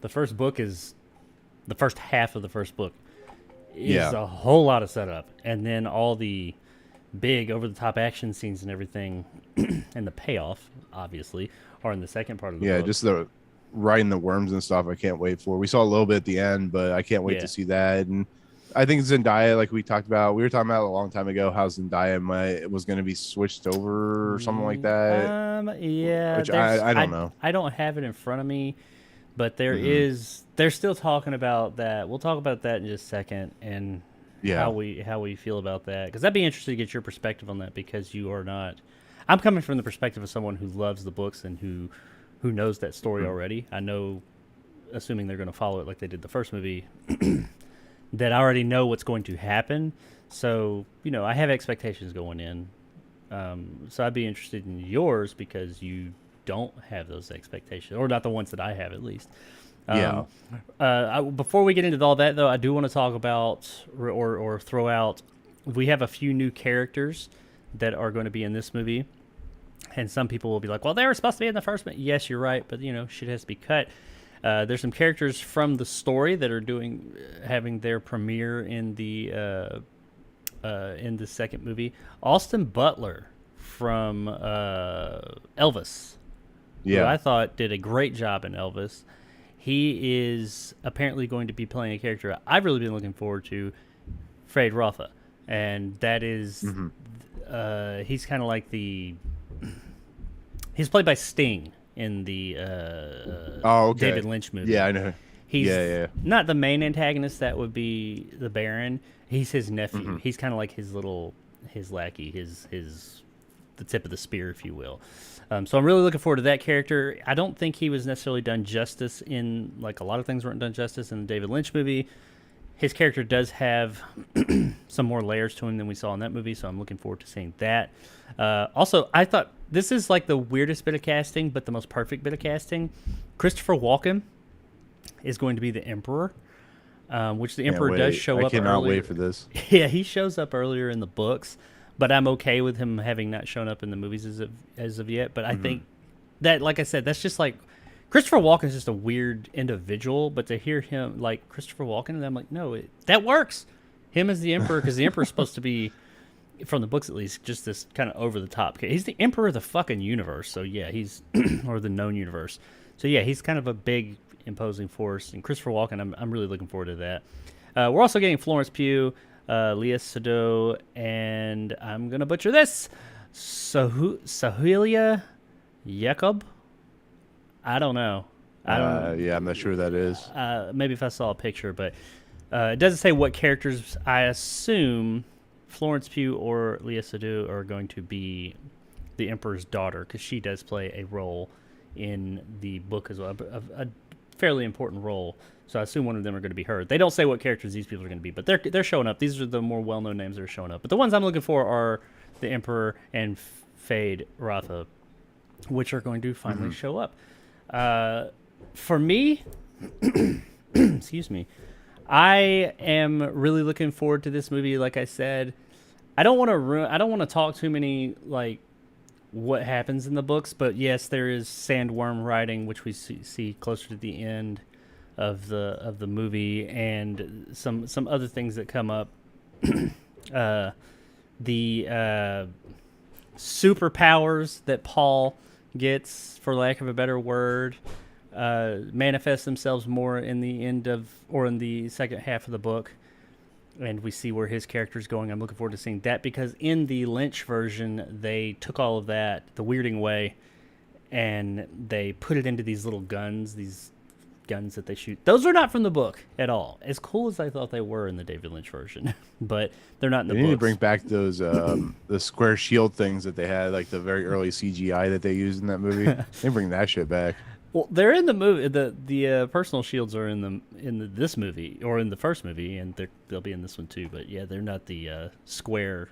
The first book is the first half of the first book is a whole lot of setup, and then all the big over-the-top action scenes and everything, and the payoff, obviously, are in the second part of the book. Just the riding the worms and stuff. I can't wait for. We saw a little bit at the end, but I can't wait to see that. And I think Zendaya, like we talked about, we were talking about a long time ago, how Zendaya was going to be switched over or something like that. Yeah, which I don't know. I don't have it in front of me, but there is. They're still talking about that. We'll talk about that in just a second, and how we feel about that, because I'd be interested to get your perspective on that, because you are not. I'm coming from the perspective of someone who loves the books and who knows that story already. I know, assuming they're going to follow it like they did the first movie, that I already know what's going to happen. So, I have expectations going in. So I'd be interested in yours, because you don't have those expectations, or not the ones that I have, at least. Before we get into all that, though, I do want to talk about or throw out, we have a few new characters that are going to be in this movie. And some people will be like, well, they were supposed to be in the first one. Yes, you're right, but, shit has to be cut. There's some characters from the story that are having their premiere in the second movie. Austin Butler from Elvis, who I thought did a great job in Elvis. He is apparently going to be playing a character I've really been looking forward to, Fade Rotha. And that is, he's kind of like he's played by Sting in the David Lynch movie. Yeah, I know. He's not the main antagonist. That would be the Baron. He's his nephew. He's kind of like his lackey, the tip of the spear, if you will. So I'm really looking forward to that character. I don't think he was necessarily done justice in, like, a lot of things weren't done justice in the David Lynch movie. His character does have some more layers to him than we saw in that movie, so I'm looking forward to seeing that. Also, I thought this is like the weirdest bit of casting, but the most perfect bit of casting. Christopher Walken is going to be the Emperor, which the Emperor does show up earlier. I cannot wait for this. Yeah, he shows up earlier in the books, but I'm okay with him having not shown up in the movies as of yet. But I think that, like I said, that's just like, Christopher Walken is just a weird individual, but to hear him, like, Christopher Walken, and I'm like, no, that works. Him as the Emperor, because the Emperor is supposed to be, from the books at least, just this kind of over-the-top kid. He's the Emperor of the fucking universe, so yeah, he's, or the known universe. So yeah, he's kind of a big, imposing force, and Christopher Walken, I'm really looking forward to that. We're also getting Florence Pugh, Leah Sado, and I'm going to butcher this, Sahulia Jacob? I don't know. I'm not sure who that is. Maybe if I saw a picture, but it doesn't say what characters. I assume Florence Pugh or Leah Sado are going to be the Emperor's daughter, because she does play a role in the book as well, a fairly important role. So I assume one of them are going to be her. They don't say what characters these people are going to be, but they're showing up. These are the more well-known names that are showing up. But the ones I'm looking for are the Emperor and Fade Rotha, which are going to finally show up. For me, excuse me, I am really looking forward to this movie. Like I said, I don't want to talk too many, like, what happens in the books, but yes, there is sandworm riding, which we see closer to the end of the movie, and some other things that come up. The superpowers that Paul gets, for lack of a better word, manifest themselves more in the end of, or in the second half of the book, and we see where his character's going. I'm looking forward to seeing that, because in the Lynch version, they took all of that the weirding way, and they put it into these little guns, that they shoot. Those are not from the book at all. As cool as I thought they were in the David Lynch version, but they're not in the books. They need to bring back those the square shield things that they had, like the very early CGI that they used in that movie. They bring that shit back. Well, they're in the movie. The personal shields are in this movie, or in the first movie, and they'll be in this one too. But yeah, they're not the square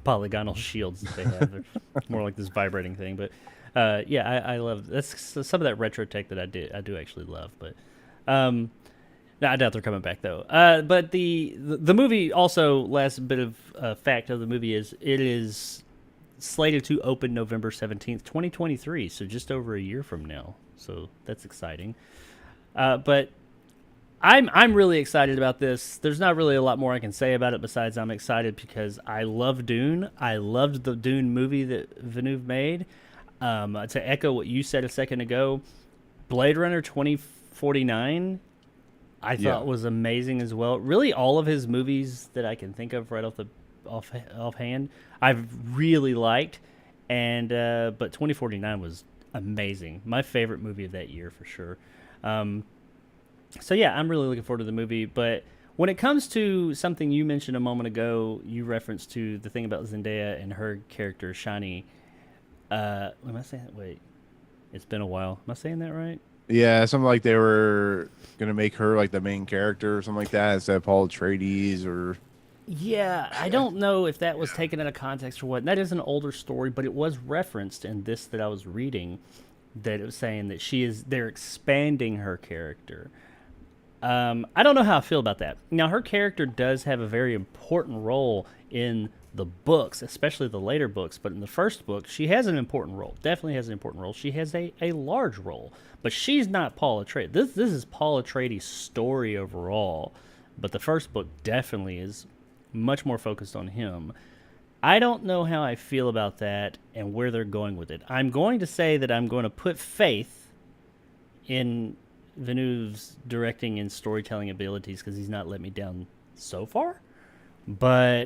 polygonal shields that they have. They're more like this vibrating thing. But Yeah, I love that's some of that retro tech that I do actually love, but no, I doubt they're coming back though. But the movie also, last bit of fact of the movie is it is slated to open November 17th, 2023, so just over a year from now. So that's exciting. But I'm really excited about this. There's not really a lot more I can say about it besides I'm excited because I love Dune. I loved the Dune movie that Villeneuve made. To echo what you said a second ago, Blade Runner 2049 I thought was amazing as well. Really, all of his movies that I can think of right offhand, I've really liked. And but 2049 was amazing. My favorite movie of that year for sure. So yeah, I'm really looking forward to the movie. But when it comes to something you mentioned a moment ago, you referenced to the thing about Zendaya and her character Shani. Am I saying that? Wait, it's been a while. Am I saying that right? Yeah, something like they were gonna make her like the main character or something like that instead of Paul Atreides or. Yeah, I don't know if that was taken out of context or what. And that is an older story, but it was referenced in this that I was reading, that it was saying that they're expanding her character. I don't know how I feel about that. Now, her character does have a very important role in the books, especially the later books. But in the first book, she has an important role. Definitely has an important role. She has a large role. But she's not Paul Atreides. This is Paul Atreides' story overall. But the first book definitely is much more focused on him. I don't know how I feel about that and where they're going with it. I'm going to say that I'm going to put faith in Villeneuve's directing and storytelling abilities because he's not let me down so far. But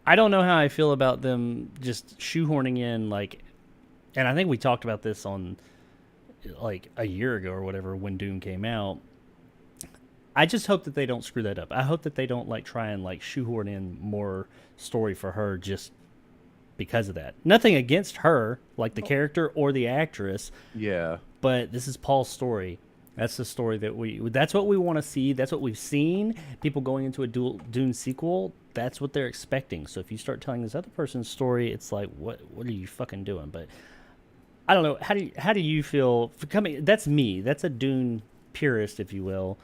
I don't know how I feel about them just shoehorning in, like, and I think we talked about this on like a year ago or whatever when Dune came out. I just hope that they don't screw that up. I hope that they don't like try and like shoehorn in more story for her just because of that. Nothing against her, like the character or the actress. Yeah. But this is Paul's story. That's the story that's what we want to see. That's what we've seen. People going into a Dune sequel, that's what they're expecting. So if you start telling this other person's story, it's like, what are you fucking doing? But I don't know. How do you feel for coming? That's me. That's a Dune purist, if you will.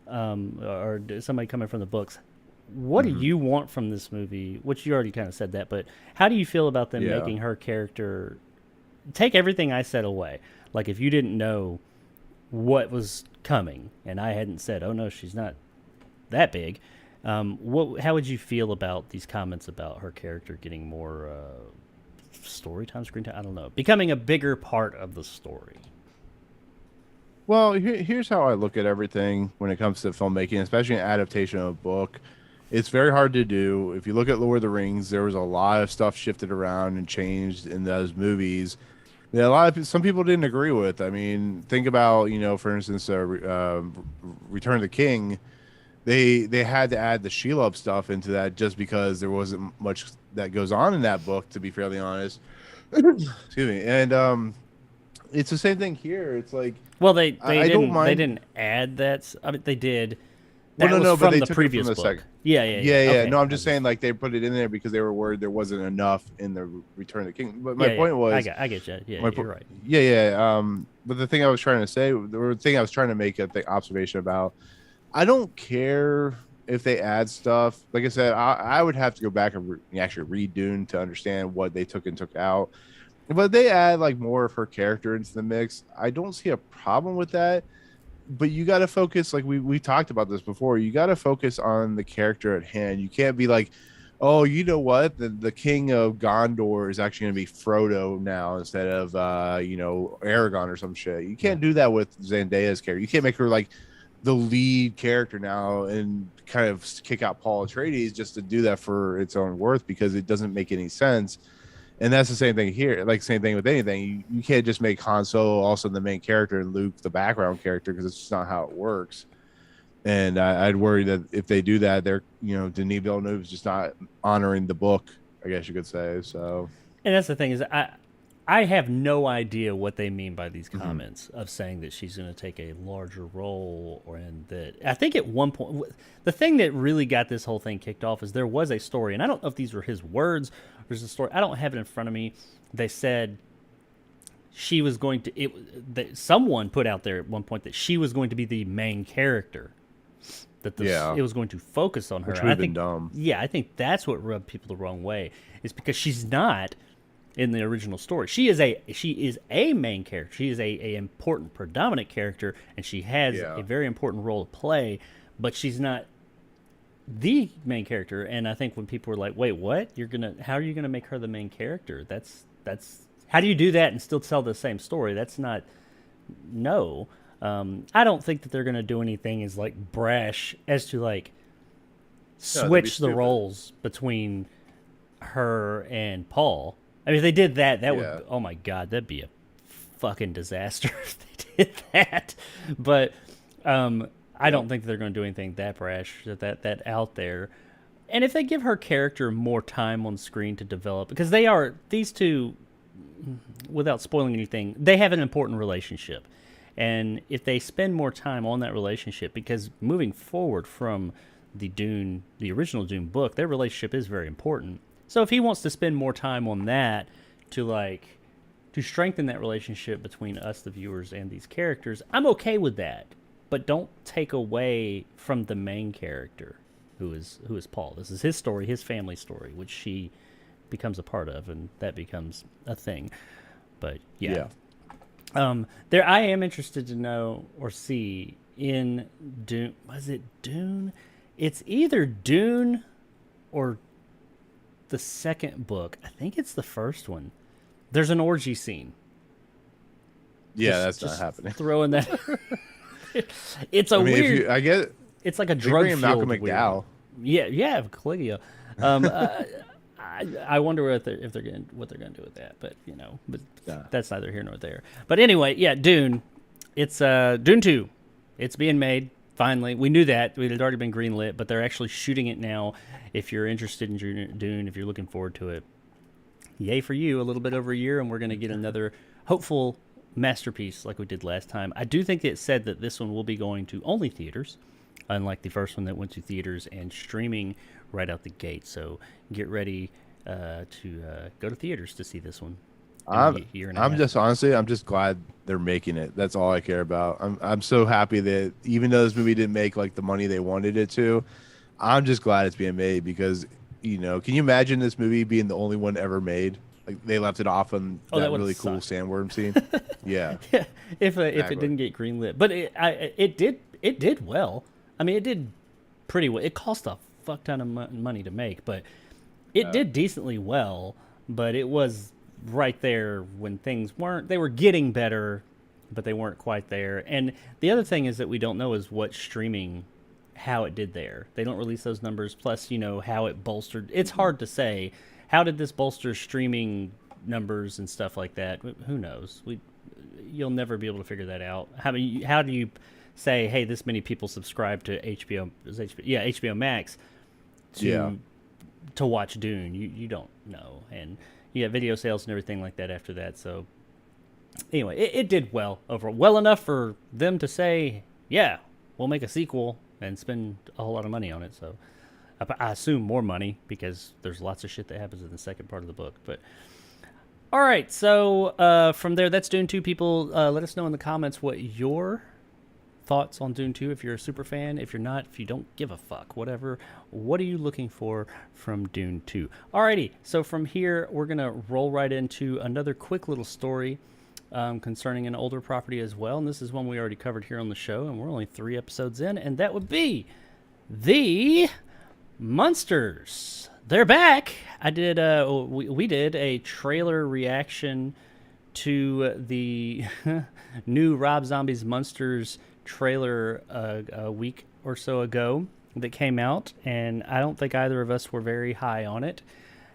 Or somebody coming from the books. What do you want from this movie? Which you already kind of said that, but how do you feel about them making her character take everything I said away? Like if you didn't know what was coming and I hadn't said, oh no, she's not that big. How would you feel about these comments about her character getting more story time, screen time? I don't know, becoming a bigger part of the story. Well, here's how I look at everything when it comes to filmmaking, especially an adaptation of a book. It's very hard to do. If you look at Lord of the Rings, there was a lot of stuff shifted around and changed in those movies that some people didn't agree with. I mean, think about, for instance, Return of the King. They had to add the Shelob stuff into that just because there wasn't much that goes on in that book, to be fairly honest. Excuse me. And it's the same thing here. It's like, well, they don't mind. They didn't add that. I mean, they did. That was but from they the took previous it from book. the Yeah. Okay. No, I'm just saying, like, they put it in there because they were worried there wasn't enough in the Return of the King. But my point was, I get you. Yeah, you're right. Yeah. But the thing I was trying to say, the thing I was trying to make the observation about, I don't care if they add stuff. Like I said, I would have to go back and actually read Dune to understand what they took and took out. But they add like more of her character into the mix. I don't see a problem with that. But you got to focus, like we talked about this before. You got to focus on the character at hand. You can't be like, oh, you know what? The king of Gondor is actually going to be Frodo now instead of Aragorn or some shit. You can't do that with Zendaya's character. You can't make her like the lead character now and kind of kick out Paul Atreides just to do that for its own worth, because it doesn't make any sense. And that's the same thing here. Like, same thing with anything. You can't just make Han Solo also the main character and Luke the background character, because it's just not how it works. And I'd worry that if they do that, they're, Denis Villeneuve is just not honoring the book, I guess you could say. So, and that's the thing is, I have no idea what they mean by these comments of saying that she's going to take a larger role, and that I think at one point, the thing that really got this whole thing kicked off is there was a story, and I don't know if these were his words or his story. I don't have it in front of me. They said she was going to that someone put out there at one point that she was going to be the main character, that it was going to focus on her. Which would have been dumb. Yeah, I think that's what rubbed people the wrong way, is because she's not in the original story. She is a main character. She is a important, predominant character, and she has a very important role to play, but she's not the main character. And I think when people were like, wait, what? How are you gonna make her the main character? That's how do you do that and still tell the same story? That's not, no. I don't think that they're gonna do anything as like brash as to like switch the roles between her and Paul. I mean, if they did that, would, oh my God, that'd be a fucking disaster if they did that. But I don't think they're going to do anything that brash, that out there. And if they give her character more time on screen to develop, because these two, without spoiling anything, they have an important relationship. And if they spend more time on that relationship, because moving forward from the original Dune book, their relationship is very important. So if he wants to spend more time on that to strengthen that relationship between us, the viewers, and these characters, I'm okay with that. But don't take away from the main character, who is Paul. This is his story, his family story, which she becomes a part of, and that becomes a thing. But yeah. I am interested to know or see in Dune. Was it Dune? It's either Dune or the second book. I think it's the first one. There's an orgy scene. Yeah, that's not happening. Throwing that. It's a weird. I get it. It's like a drug fueled Malcolm McDowell. Yeah, Caligula. I wonder what they're going to do with that, but that's neither here nor there. But anyway, yeah, Dune. It's Dune 2. It's being made finally. We knew that it had already been greenlit, but they're actually shooting it now. If you're interested in Dune, if you're looking forward to it, yay for you! A little bit over a year, and we're going to get another hopeful masterpiece like we did last time. I do think it said that this one will be going to only theaters, unlike the first one that went to theaters and streaming right out the gate. So get ready to go to theaters to see this one. I'm just glad they're making it. That's all I care about. I'm so happy that even though this movie didn't make like the money they wanted it to, I'm just glad it's being made because, can you imagine this movie being the only one ever made? Like they left it off on that really cool sandworm scene. Yeah. Yeah. If it didn't get greenlit, but it did well. I mean, it did pretty well. It cost a fuck ton of money to make, but it did decently well. But it was right there when things weren't. They were getting better, but they weren't quite there. And the other thing is that we don't know is what streaming, how it did there. They don't release those numbers. Plus, how it bolstered. It's hard to say. How did this bolster streaming numbers and stuff like that? Who knows? You'll never be able to figure that out. How do you say, hey, this many people subscribe to HBO Max to watch Dune? You don't know. And you got video sales and everything like that after that. So anyway, it did well overall. Well enough for them to say, yeah, we'll make a sequel and spend a whole lot of money on it. So I assume more money because there's lots of shit that happens in the second part of the book. But all right, so from there, that's Dune 2. People, let us know in the comments what your thoughts on Dune 2. If you're a super fan, if you're not, if you don't give a fuck, whatever. What are you looking for from Dune 2? Alrighty, so from here, we're going to roll right into another quick little story concerning an older property as well. And this is one we already covered here on the show, and we're only 3 episodes in, and that would be the Munsters. They're back. We did a trailer reaction to the new Rob Zombie's Munsters trailer a week or so ago that came out, and I don't think either of us were very high on it.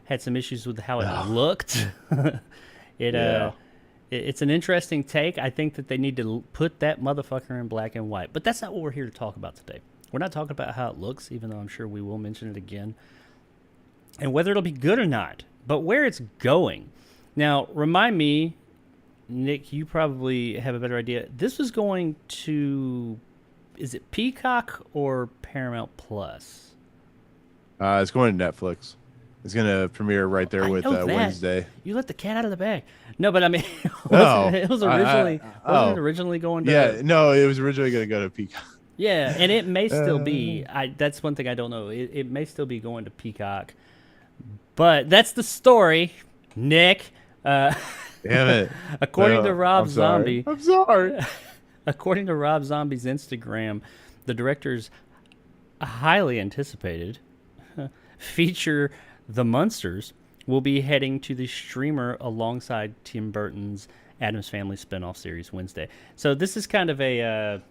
Had some issues with how it looked. It's an interesting take. I think that they need to put that motherfucker in black and white, but that's not what we're here to talk about today. We're not talking about how it looks, even though I'm sure we will mention it again, and whether it'll be good or not, but where it's going. Now, remind me, Nick, you probably have a better idea. This was going to, is it Peacock or Paramount Plus? It's going to Netflix. It's gonna premiere right there I with know that. Wednesday. You let the cat out of the bag. No, but I mean, Oh, it was I- originally wasn't oh. it originally going to Yeah, no, it was originally gonna go to Peacock. yeah, and it may still be. Uh. That's one thing I don't know. It may still be going to Peacock, but that's the story, Nick. Damn it! According to No, Rob I'm sorry. Zombie, I'm sorry. according to Rob Zombie's Instagram, the director's highly anticipated feature, The Munsters, will be heading to the streamer alongside Tim Burton's Addams Family spinoff series Wednesday. So this is kind of a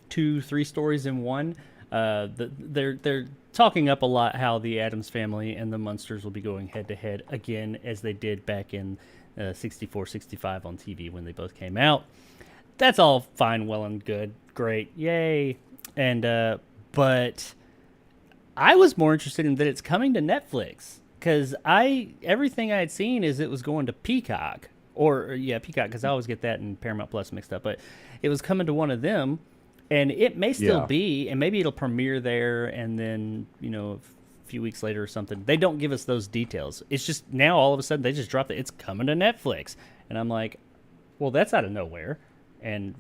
2-3 stories in one. They're talking up a lot how the Addams Family and the Munsters will be going head to head again as they did back in 64, 65 on TV when they both came out. That's all fine, well and good, great, yay. And but I was more interested in that it's coming to Netflix because everything I had seen is it was going to Peacock Peacock, because I always get that and Paramount Plus mixed up, but it was coming to one of them, and it may still be, and maybe it'll premiere there, and then a few weeks later or something. They don't give us those details. It's just now all of a sudden they just dropped it. It's coming to Netflix, and I'm like, well, that's out of nowhere, and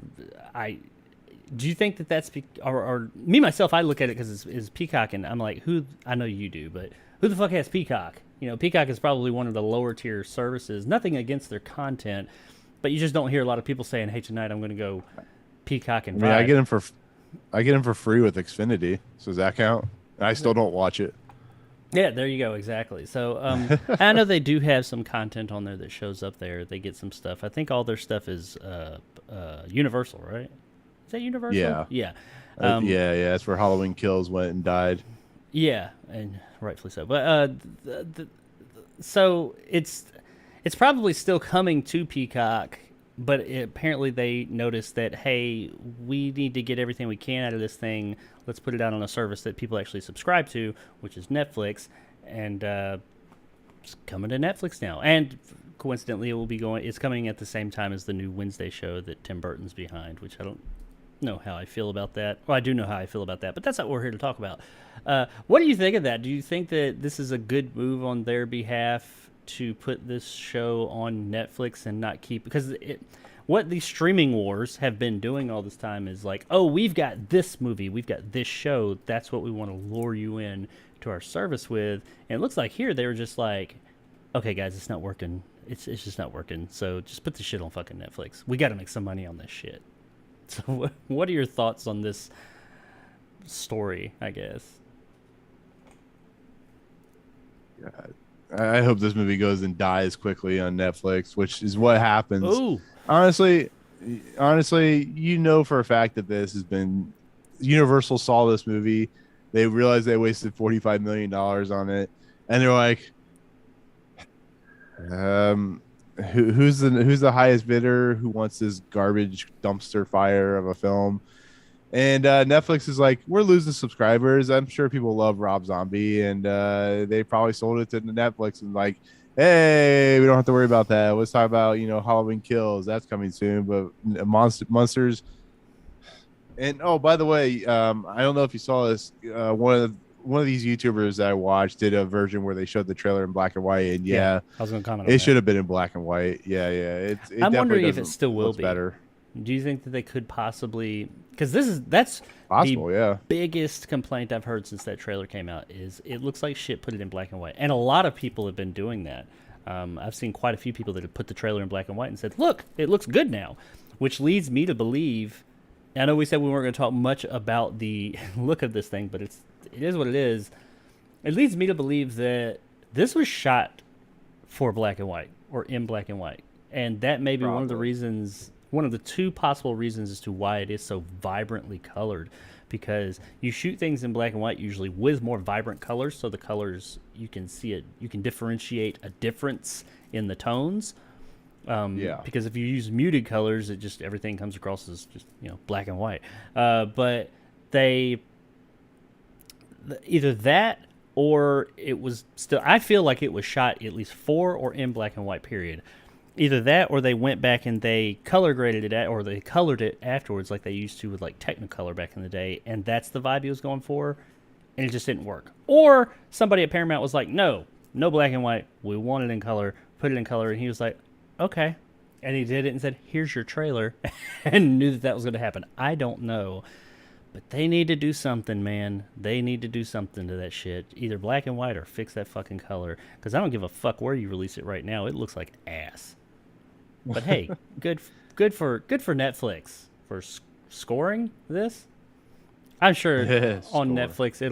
do you think that that's or me myself? I look at it because it's Peacock, and I'm like, who? I know you do, but who the fuck has Peacock? Peacock is probably one of the lower tier services. Nothing against their content, but you just don't hear a lot of people saying, "Hey, tonight I'm going to go Peacock and." I get them for free with Xfinity. So does that count? I still don't watch it. Yeah, there you go. Exactly. So I know they do have some content on there that shows up there. They get some stuff. I think all their stuff is Universal, right? Is that Universal? Yeah. Yeah. Yeah. That's where Halloween Kills went and died. Yeah, and rightfully so. But so it's probably still coming to Peacock, but apparently they noticed that, hey, we need to get everything we can out of this thing. Let's put it out on a service that people actually subscribe to, which is Netflix, and it's coming to Netflix now. And coincidentally, it's coming at the same time as the new Wednesday show that Tim Burton's behind, which I don't know how I feel about that. Well, I do know how I feel about that, but that's not what we're here to talk about. What do you think of that? Do you think that this is a good move on their behalf to put this show on Netflix and not keep, because what these streaming wars have been doing all this time is like, oh, we've got this movie, we've got this show, that's what we want to lure you in to our service with. And it looks like here they were just like, okay, guys, it's not working. It's just not working. So just put the shit on fucking Netflix. We got to make some money on this shit. So what are your thoughts on this story, I guess? God. I hope this movie goes and dies quickly on Netflix, which is what happens. Ooh. Honestly, for a fact that this has been Universal saw this movie. They realized they wasted $45 million on it, and they're like, who's the highest bidder? Who wants this garbage dumpster fire of a film? And Netflix is like, we're losing subscribers. I'm sure people love Rob Zombie, and they probably sold it to Netflix and like, hey, we don't have to worry about that. Let's talk about Halloween Kills. That's coming soon, but Monsters. And oh, by the way, I don't know if you saw this. One of these YouTubers that I watched did a version where they showed the trailer in black and white, and I was going to comment on it that. should have been in black and white. I'm wondering if it still will be better. Do you think that they could possibly, because that's possible, the biggest complaint I've heard since that trailer came out is it looks like shit put it in black and white, and a lot of people have been doing that. I've seen quite a few people that have put the trailer in black and white and said, look, it looks good now, which leads me to believe, I know we said we weren't going to talk much about the look of this thing, but it is what it is. It leads me to believe that this was shot for black and white or in black and white, and that may be one of the reasons, one of the two possible reasons as to why it is so vibrantly colored, because you shoot things in black and white usually with more vibrant colors, so the colors, you can see it, you can differentiate a difference in the tones. Because if you use muted colors, it just, everything comes across as just black and white. But either that or it was still, I feel like it was shot at least for or in black and white, period. Either that or they went back and they color graded it or they colored it afterwards like they used to with like Technicolor back in the day, and that's the vibe he was going for. and it just didn't work. Or somebody at Paramount was like, no black and white. We want it in color. Put it in color. And he was like, okay. And he did it and said, here's your trailer, and knew that was going to happen. I don't know. But they need to do something, man. They need to do something to that shit. Either black and white or fix that fucking color. Because I don't give a fuck where you release it right now. It looks like ass. But hey, good for Netflix for scoring this. I'm sure on Netflix it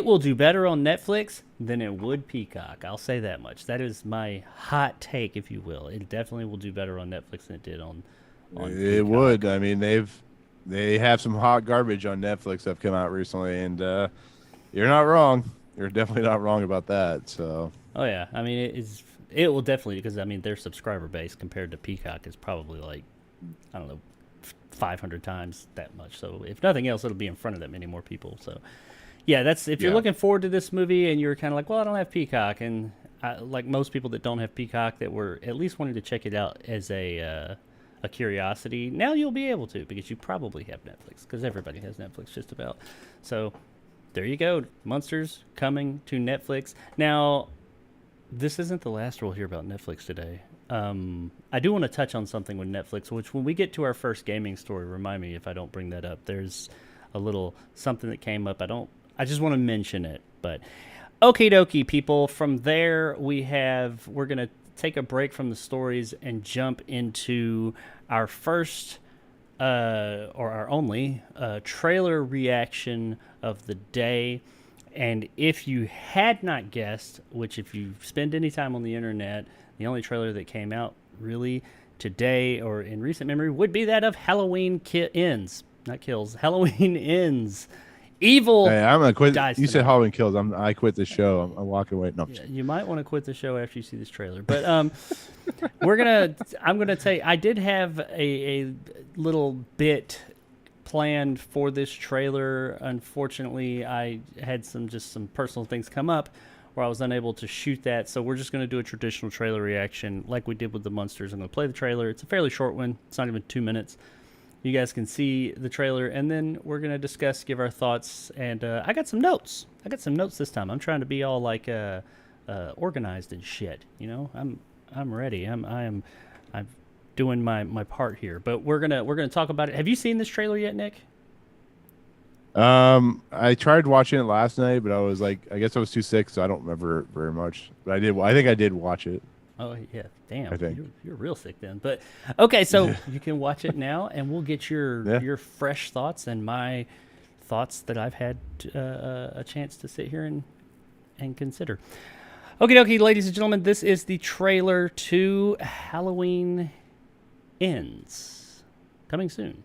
will do better on Netflix than it would Peacock. I'll say that much. That is my hot take, if you will. It definitely will do better on Netflix than it did on Peacock. It would. I mean, they have some hot garbage on Netflix that have come out recently, and you're not wrong. You're definitely not wrong about that. So. Oh yeah, I mean it will definitely, because I mean their subscriber base compared to Peacock is probably like, I don't know, 500 times that much. So if nothing else, it'll be in front of that many more people. So yeah, that's if you're looking forward to this movie and you're kind of like, well, I don't have Peacock, and like most people that don't have Peacock that were at least wanting to check it out as a curiosity, now you'll be able to, because you probably have Netflix, because everybody has Netflix just about. So there you go, Monsters coming to Netflix. Now, this isn't the last we'll hear about Netflix today. I do want to touch on something with Netflix, which when we get to our first gaming story, remind me if I don't bring that up. There's a little something that came up. I just want to mention it. But okie dokie, people. From there, we're going to take a break from the stories and jump into our first or our only trailer reaction of the day. And if you had not guessed, which if you spend any time on the internet, the only trailer that came out really today or in recent memory would be that of Halloween Ends. Not Kills. Halloween Ends. Evil. Hey, I'm gonna quit. Dies You said tonight. Halloween Kills. I quit the show. I'm walking away. No. Yeah, you might want to quit the show after you see this trailer. But I'm gonna tell you, I did have a little bit planned for this trailer. Unfortunately, I had some personal things come up where I was unable to shoot that. So we're just gonna do a traditional trailer reaction like we did with the Monsters. I'm gonna play the trailer. It's a fairly short one. It's not even 2 minutes. You guys can see the trailer, and then we're going to discuss, give our thoughts, and I got some notes. This time. I'm trying to be all like organized and shit. You know, I'm ready. I'm doing my part here. But we're gonna talk about it. Have you seen this trailer yet, Nick? I tried watching it last night, but I guess I was too sick, so I don't remember very much. But I think I did watch it. Oh yeah, damn! I think. You're real sick then. But okay, so you can watch it now, and we'll get your fresh thoughts and my thoughts that I've had a chance to sit here and consider. Okie dokie, ladies and gentlemen, this is the trailer to Halloween Ends, coming soon.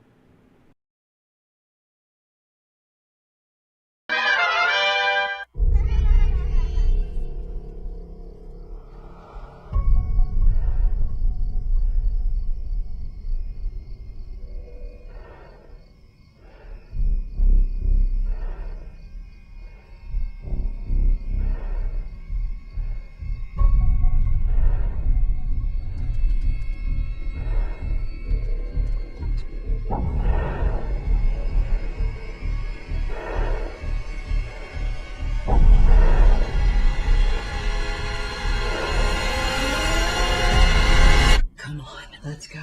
Come on, let's go.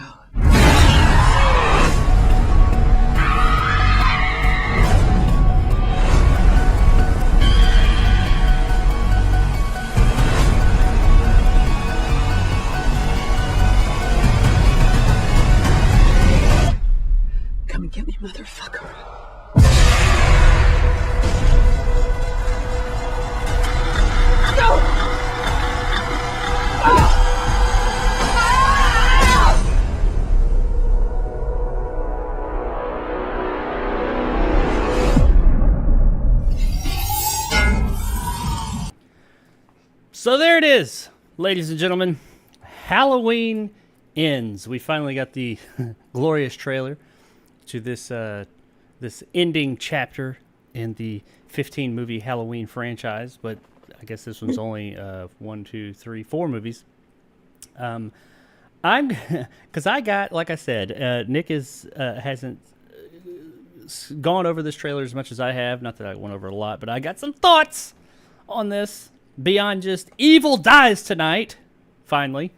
Come and get me, motherfucker. So there it is, ladies and gentlemen. Halloween Ends. We finally got the glorious trailer to this ending chapter in the 15 movie Halloween franchise, but I guess this one's only 1, 2, 3, 4 movies. I'm because I got, like I said, Nick hasn't gone over this trailer as much as I have. Not that I went over a lot, but I got some thoughts on this beyond just evil dies tonight. Finally,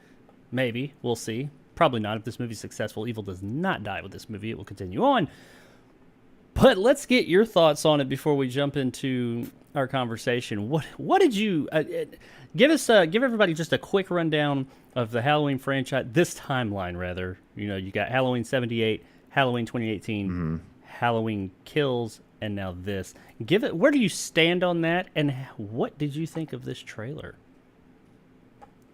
maybe we'll see. Probably not. If this movie's successful, evil does not die with this movie. It will continue on. But let's get your thoughts on it before we jump into our conversation. What did you give everybody just a quick rundown of the Halloween franchise, this timeline rather. You know, you got Halloween 78, Halloween 2018, Halloween Kills, and now this. Where do you stand on that, and what did you think of this trailer?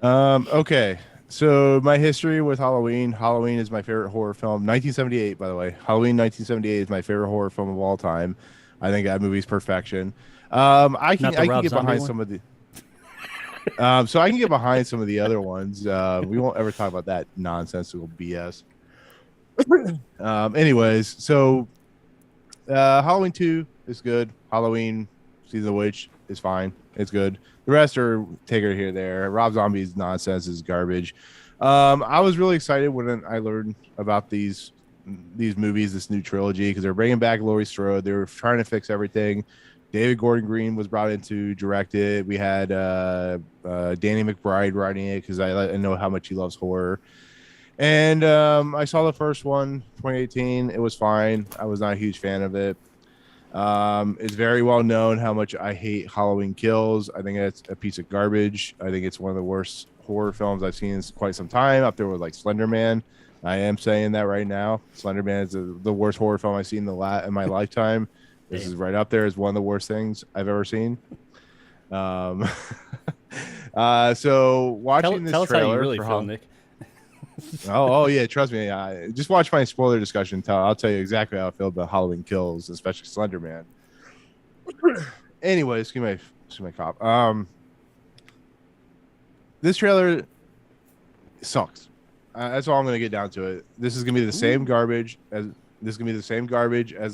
Okay. So my history with Halloween. Halloween is my favorite horror film. 1978, by the way. Halloween 1978 is my favorite horror film of all time. I think that movie's perfection. I can get behind some of the. So I can get behind some of the other ones. We won't ever talk about that nonsensical BS. Anyways, so Halloween 2 is good. Halloween Season of the Witch is fine. It's good. The rest are take it here there. Rob Zombie's nonsense is garbage. I was really excited when I learned about these movies, this new trilogy, because they're bringing back Laurie Strode. They were trying to fix everything. David Gordon Green was brought in to direct it. We had Danny McBride writing it because I know how much he loves horror. And I saw the first one, 2018. It was fine. I was not a huge fan of it. It's very well known how much I hate Halloween Kills. I think it's a piece of garbage. I think it's one of the worst horror films I've seen in quite some time, up there with like Slender Man. I am saying that right now. Slender Man is the worst horror film I've seen in my lifetime. This is right up there as one of the worst things I've ever seen. So watching this tell us trailer how you really for feel, Nick. oh yeah, trust me. Just watch my spoiler discussion. I'll tell you exactly how I feel about Halloween Kills, especially Slender Man. Anyways, excuse my cop. This trailer sucks. That's all I'm gonna get down to it. This is gonna be the same garbage as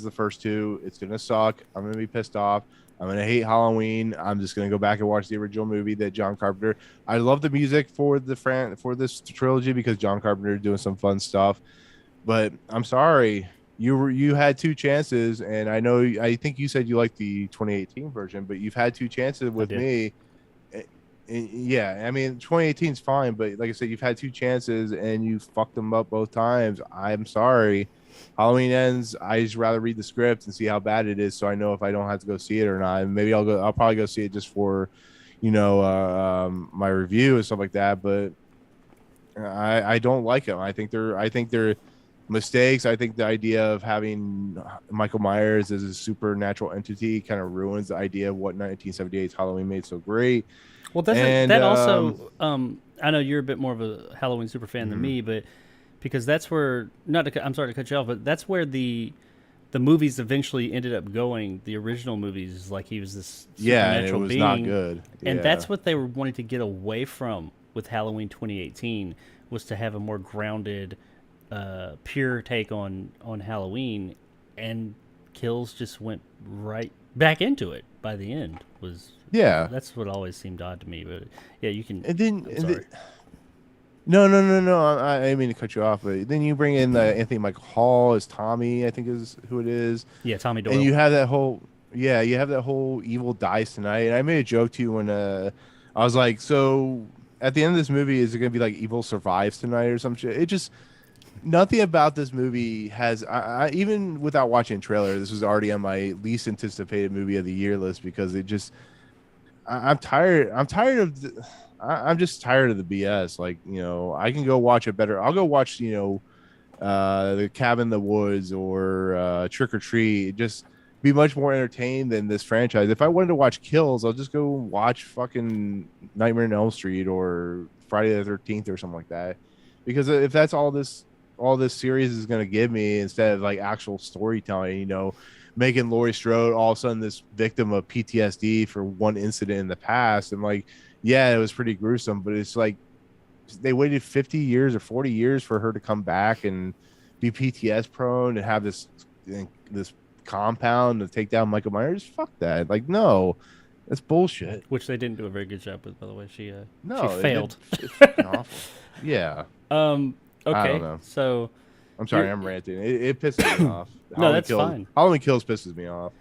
the first two. It's gonna suck. I'm gonna be pissed off. I'm gonna hate Halloween. I'm just gonna go back and watch the original movie that John Carpenter. I love the music for this trilogy because John Carpenter is doing some fun stuff. But I'm sorry, you had two chances, and I think you said you liked the 2018 version, but you've had two chances with me. Yeah, I mean 2018 is fine, but like I said, you've had two chances and you fucked them up both times. I'm sorry. Halloween Ends. I just rather read the script and see how bad it is, so I know if I don't have to go see it or not. And maybe I'll probably go see it just for, my review and stuff like that. But I don't like them. I think they're mistakes. I think the idea of having Michael Myers as a supernatural entity kind of ruins the idea of what 1978's Halloween made so great. Well, that also? I know you're a bit more of a Halloween super fan than me, but because that's where I'm sorry to cut you off, but that's where the movies eventually ended up going. The original movies is like he was this supernatural it was being, not good, and that's what they were wanting to get away from with Halloween 2018 was to have a more grounded, pure take on Halloween, and Kills just went right back into it by the end. That's what always seemed odd to me. But yeah, you can. And then no. I didn't mean to cut you off, but then you bring in Anthony Michael Hall as Tommy. I think is who it is. Yeah, Tommy Doyle. And you have that whole evil dies tonight. And I made a joke to you when I was like, so at the end of this movie, is it going to be like evil survives tonight or some shit? It just nothing about this movie has. I even without watching a trailer, this was already on my least anticipated movie of the year list because it just. I'm tired. I'm just tired of the BS. Like, I can go watch I'll go watch, the Cabin in the Woods or Trick or Treat. Just be much more entertained than this franchise. If I wanted to watch Kills, I'll just go watch fucking Nightmare on Elm Street or Friday the 13th or something like that. Because if that's all this series is going to give me instead of like actual storytelling, making Laurie Strode all of a sudden this victim of PTSD for one incident in the past. And like, yeah, it was pretty gruesome, but it's like they waited 50 years or 40 years for her to come back and be PTS prone and have this compound to take down Michael Myers. Fuck that. Like, no, that's bullshit. Which they didn't do a very good job with, by the way. She failed. failed. It's awful. Yeah. Okay. I don't know. So I'm sorry, You're- I'm ranting. It pisses me off. No, that's Kills, fine. Halloween Kills pisses me off.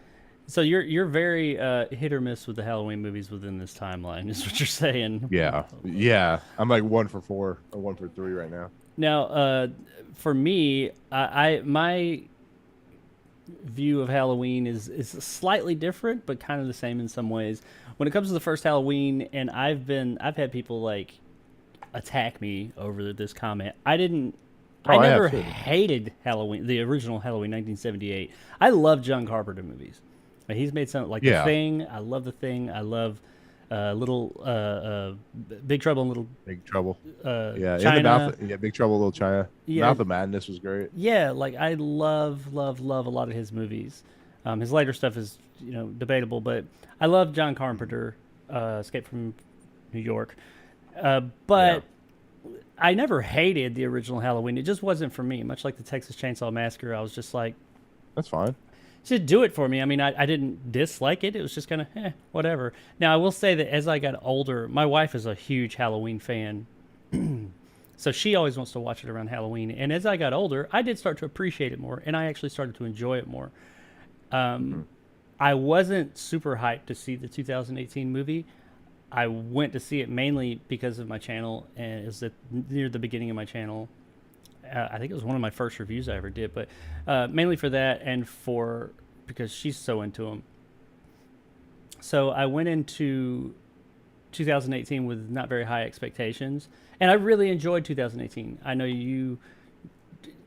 So you're very hit or miss with the Halloween movies within this timeline, is what you're saying. Yeah. I'm like 1 for 4 or 1 for 3 right now. Now, for me, my view of Halloween is slightly different, but kind of the same in some ways. When it comes to the first Halloween, and I've had people like attack me over this comment. I never hated Halloween, the original Halloween, 1978. I love John Carpenter movies. He's made some like The Thing. I love The Thing. I love Big Trouble in Little Big Trouble. China. In the mouth, Big Trouble, Little China. Yeah. Mouth of Madness was great. Yeah, like I love a lot of his movies. His later stuff is debatable, but I love John Carpenter, Escape from New York. But I never hated the original Halloween. It just wasn't for me. Much like the Texas Chainsaw Massacre, I was just like, that's fine. Just do it for me. I mean, I didn't dislike it. It was just kind of, whatever. Now, I will say that as I got older, my wife is a huge Halloween fan. So she always wants to watch it around Halloween. And as I got older, I did start to appreciate it more. And I actually started to enjoy it more. I wasn't super hyped to see the 2018 movie. I went to see it mainly because of my channel. And it was near the beginning of my channel. I think it was one of my first reviews I ever did, but mainly for that and because she's so into them. So I went into 2018 with not very high expectations, and I really enjoyed 2018. I know you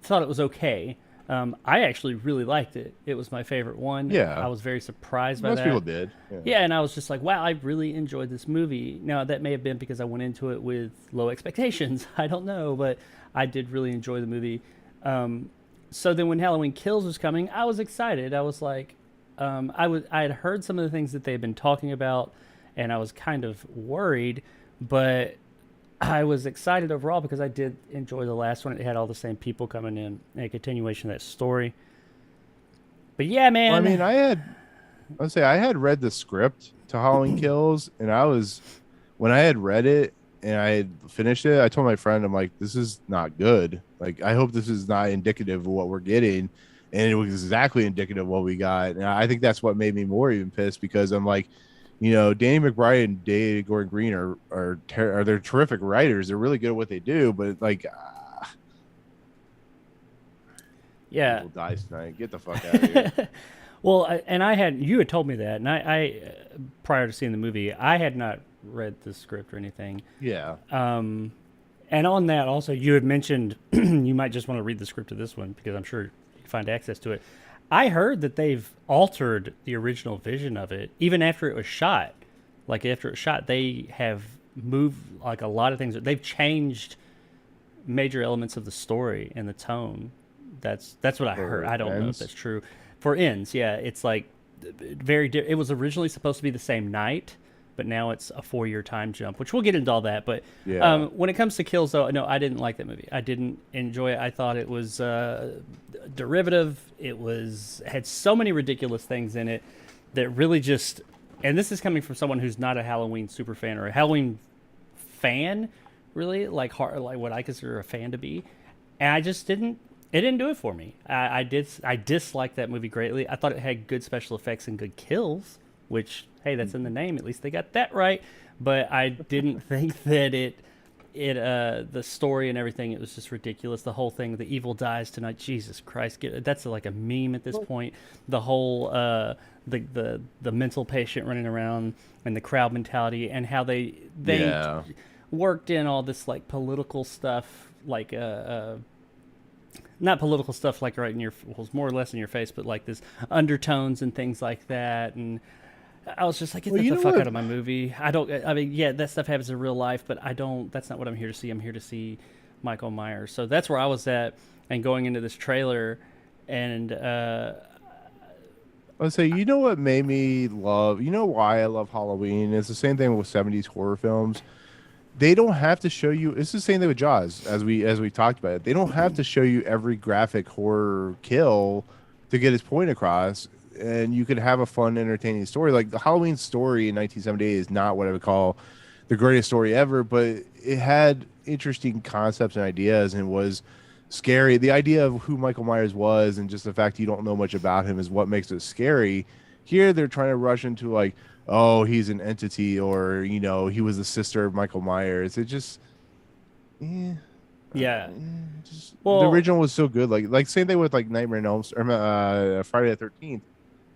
thought it was okay. I actually really liked it. It was my favorite one. Yeah. I was very surprised by Most that. people did. Yeah, and I was just like, wow, I really enjoyed this movie. Now, that may have been because I went into it with low expectations. I don't know, but I did really enjoy the movie. So then when Halloween Kills was coming, I was excited. I was like, I had heard some of the things that they had been talking about, and I was kind of worried, but I was excited overall because I did enjoy the last one. It had all the same people coming in, and a continuation of that story. But yeah, man. Well, I mean, I had read the script to Halloween Kills, and when I had read it and I had finished it, I told my friend, I'm like, this is not good. Like, I hope this is not indicative of what we're getting. And it was exactly indicative of what we got. And I think that's what made me more even pissed, because I'm like, Danny McBride and David Gordon Green are they're terrific writers. They're really good at what they do, but like, yeah, people dies tonight. Get the fuck out of here. Well, you had told me that, and I prior to seeing the movie, I had not read the script or anything. Yeah. And on that, also, you had mentioned you might just want to read the script of this one because I'm sure you can find access to it. I heard that they've altered the original vision of it, even after it was shot. Like, after it was shot, they have moved, like, a lot of things. They've changed major elements of the story and the tone. That's what I heard. I don't know if that's true. For ends, yeah. It's, like, it was originally supposed to be the same night, but now it's a 4-year time jump, which we'll get into all that. But when it comes to Kills, though, no, I didn't like that movie. I didn't enjoy it. I thought it was derivative. It had so many ridiculous things in it that really just, and this is coming from someone who's not a Halloween super fan or a Halloween fan, really, like what I consider a fan to be. And I just didn't. It didn't do it for me. I disliked that movie greatly. I thought it had good special effects and good kills, which, hey, that's in the name. At least they got that right. But I didn't think that the story and everything, it was just ridiculous. The whole thing, the evil dies tonight. Jesus Christ, that's like a meme at this point. The whole the mental patient running around and the crowd mentality and how they worked in all this like political stuff, like not political stuff like right in your, well, it's more or less in your face, but like this undertones and things like that. And I was just like, get the fuck out of my movie. I mean, yeah, that stuff happens in real life, but that's not what I'm here to see. I'm here to see Michael Myers. So that's where I was at, and going into this trailer, and I'll say, what made me love, why I love Halloween? It's the same thing with 70s horror films. They don't have to show you, it's the same thing with Jaws, as we talked about it. They don't have to show you every graphic horror kill to get his point across, and you could have a fun, entertaining story. Like, the Halloween story in 1978 is not what I would call the greatest story ever, but it had interesting concepts and ideas, and was scary. The idea of who Michael Myers was and just the fact you don't know much about him is what makes it scary. Here they're trying to rush into like, oh, he's an entity, or he was the sister of Michael Myers. It just, eh, Yeah. just the Well, original was so good. Like same thing with like Nightmare on Elm Street, Friday the 13th.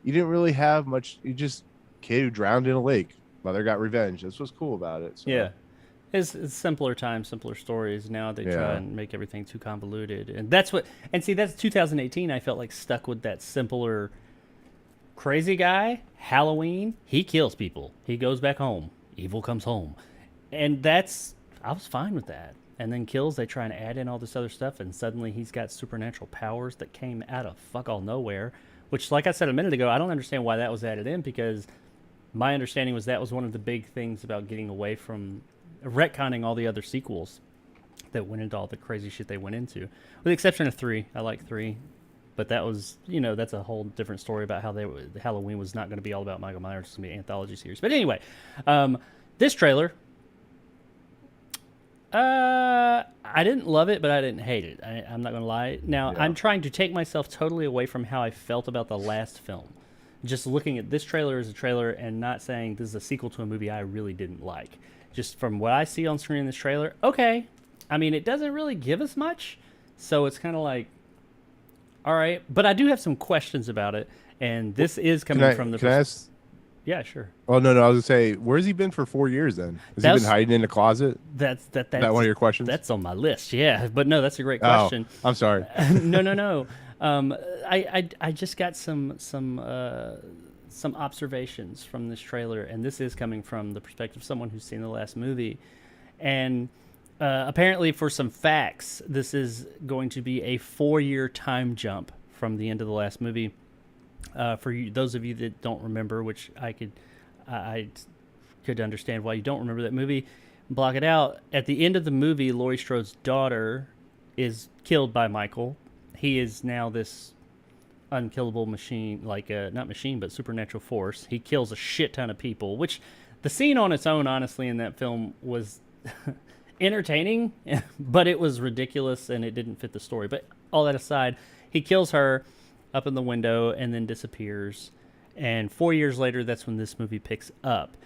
You didn't really have much. You just kid who drowned in a lake. Mother got revenge. That's what's cool about it. So. yeah. It's simpler times, simpler stories. Now they try Yeah. and make everything too convoluted. And that's what, and see, that's 2018. I felt like stuck with that simpler, crazy guy. Halloween, he kills people. He goes back home. Evil comes home. And I was fine with that. And then Kills, they try and add in all this other stuff. And suddenly he's got supernatural powers that came out of fuck all nowhere. Which, like I said a minute ago, I don't understand why that was added in, because my understanding was that was one of the big things about getting away from retconning all the other sequels that went into all the crazy shit they went into, with the exception of 3. I like 3, but that was, that's a whole different story about how Halloween was not going to be all about Michael Myers. It's going to be an anthology series. But anyway, this trailer, I didn't love it, but I didn't hate it. I'm not going to lie. Now, Yeah. I'm trying to take myself totally away from how I felt about the last film. Just looking at this trailer as a trailer and not saying this is a sequel to a movie I really didn't like. Just from what I see on screen in this trailer, okay. I mean, it doesn't really give us much, so it's kind of like, all right. But I do have some questions about it, and this is coming from the... Can I ask? Yeah, sure. Oh no, I was gonna say, where's he been for 4 years then? Has he been hiding in a closet? That's Is that one of your questions? That's on my list, yeah. But no, that's a great question. Oh, I'm sorry. No. I just got some observations from this trailer, and this is coming from the perspective of someone who's seen the last movie. And apparently, for some facts, this is going to be a 4-year time jump from the end of the last movie. For you, those of you that don't remember, which I could understand why you don't remember that movie, block it out. At the end of the movie, Laurie Strode's daughter is killed by Michael. He is now this unkillable machine, like not machine, but supernatural force. He kills a shit ton of people, which the scene on its own, honestly, in that film was entertaining, but it was ridiculous and it didn't fit the story. But all that aside, he kills her up in the window and then disappears. And 4 years later, that's when this movie picks up.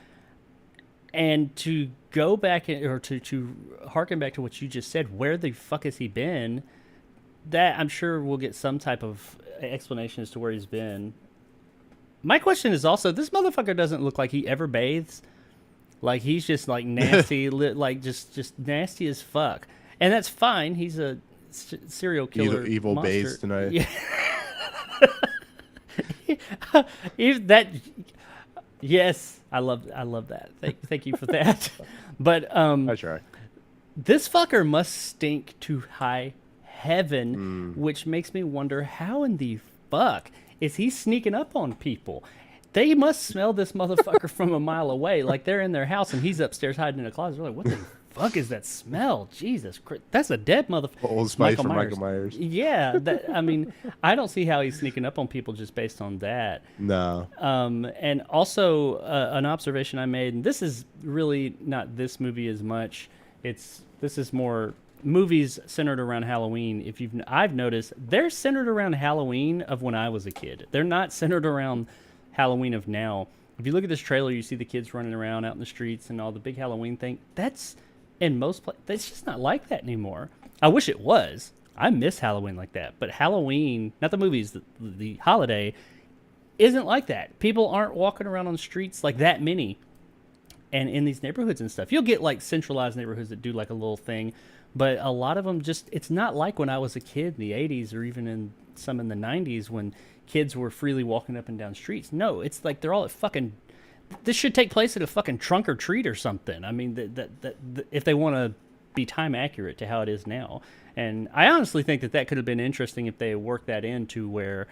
And to go back, or to harken back to what you just said, where the fuck has he been? That I'm sure we'll get some type of explanation as to where he's been. My question is also, this motherfucker doesn't look like he ever bathes. Like, he's just like nasty, like just nasty as fuck. And that's fine. He's a serial killer. Evil monster. bathes tonight. Yeah. That, yes, I love that. Thank you for that. But I try. this fucker must stink to high heaven, which makes me wonder, how in the fuck is he sneaking up on people? They must smell this motherfucker from a mile away. Like, they're in their house and he's upstairs hiding in a closet. They're like, what the fuck is that smell? Jesus Christ. That's a dead motherfucker. Old Spice from Michael Myers. Yeah. I mean, I don't see how he's sneaking up on people just based on that. No. And also an observation I made, and this is really not this movie as much. This is more movies centered around Halloween. I've noticed they're centered around Halloween of when I was a kid. They're not centered around Halloween of now. If you look at this trailer, you see the kids running around out in the streets and all the big Halloween thing. That's in most places. That's just not like that anymore. I wish it was. I miss Halloween like that. But Halloween, not the movies, the holiday, isn't like that. People aren't walking around on the streets like that many. And in these neighborhoods and stuff, you'll get like centralized neighborhoods that do like a little thing. But a lot of them just, it's not like when I was a kid in the 80s or even in some in the 90s when kids were freely walking up and down streets. No, it's like they're all at fucking, this should take place at a fucking trunk or treat or something. I mean, if they want to be time accurate to how it is now. And I honestly think that could have been interesting if they worked that into where,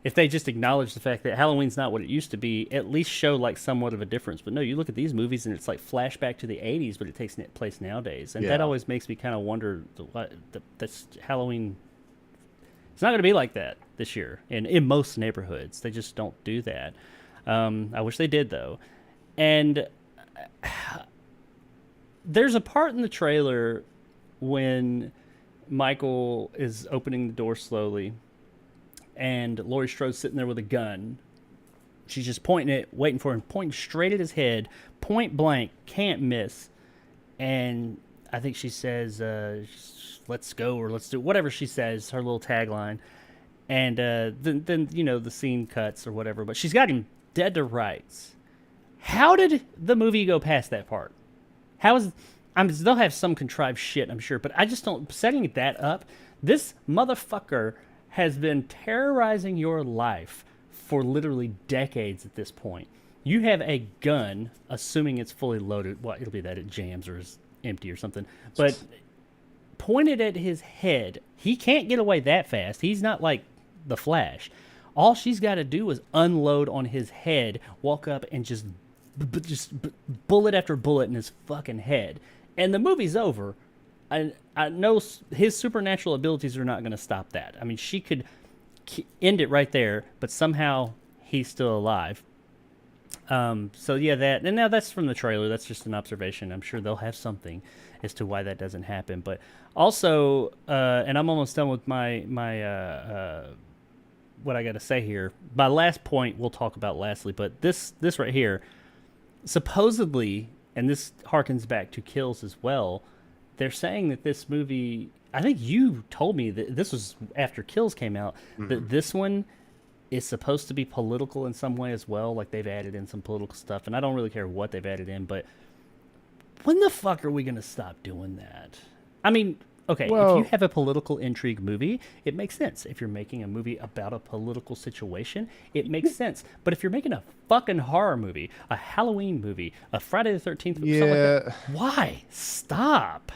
if they just acknowledge the fact that Halloween's not what it used to be, at least show like somewhat of a difference. But no, you look at these movies and it's like flashback to the 80s, but it takes place nowadays. And that always makes me kind of wonder, that's Halloween. It's not going to be like that this year. And in most neighborhoods, they just don't do that. I wish they did, though. And there's a part in the trailer when Michael is opening the door slowly, and Laurie Strode's sitting there with a gun. She's just pointing it, waiting for him, pointing straight at his head, point blank, can't miss. And I think she says, let's go, or let's do whatever she says, her little tagline. And then you know, the scene cuts or whatever, but she's got him dead to rights. How did the movie go past that part? They'll have some contrived shit, I'm sure, but I just don't, setting that up, this motherfucker has been terrorizing your life for literally decades at this point. You have a gun, assuming it's fully loaded. Well, it'll be that it jams or is empty or something. But pointed at his head. He can't get away that fast. He's not like the Flash. All she's got to do is unload on his head, walk up, and just bullet after bullet in his fucking head. And the movie's over. I know his supernatural abilities are not going to stop that. I mean, she could end it right there, but somehow he's still alive. So yeah, that, and now that's from the trailer. That's just an observation. I'm sure they'll have something as to why that doesn't happen. But also, and I'm almost done with my what I got to say here. My last point we'll talk about lastly, but this right here, supposedly, and this harkens back to Kills as well. They're saying that this movie, I think you told me that this was after Kills came out, that this one is supposed to be political in some way as well. Like they've added in some political stuff, and I don't really care what they've added in, but when the fuck are we going to stop doing that? I mean, okay, if you have a political intrigue movie, it makes sense. If you're making a movie about a political situation, it makes sense. But if you're making a fucking horror movie, a Halloween movie, a Friday the 13th, something like that, why? Stop.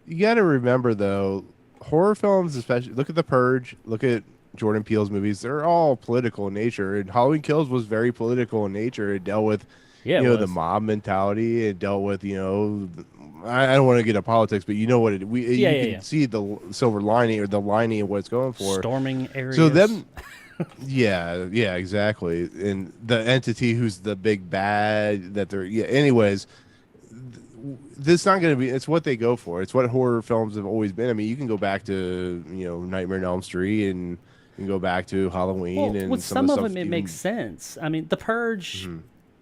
You got to remember, though, horror films, especially, look at The Purge, look at Jordan Peele's movies, they're all political in nature. And Halloween Kills was very political in nature. It dealt with, the mob mentality. It dealt with, I don't want to get into politics, but you know what you can see the silver lining or the lining of what it's going for. Storming areas. So them, yeah, exactly. And the entity who's the big bad that they're, anyways, this is not going to be, it's what they go for. It's what horror films have always been. I mean, you can go back to, Nightmare on Elm Street, and you can go back to Halloween. And with some of them, it makes sense. I mean, The Purge,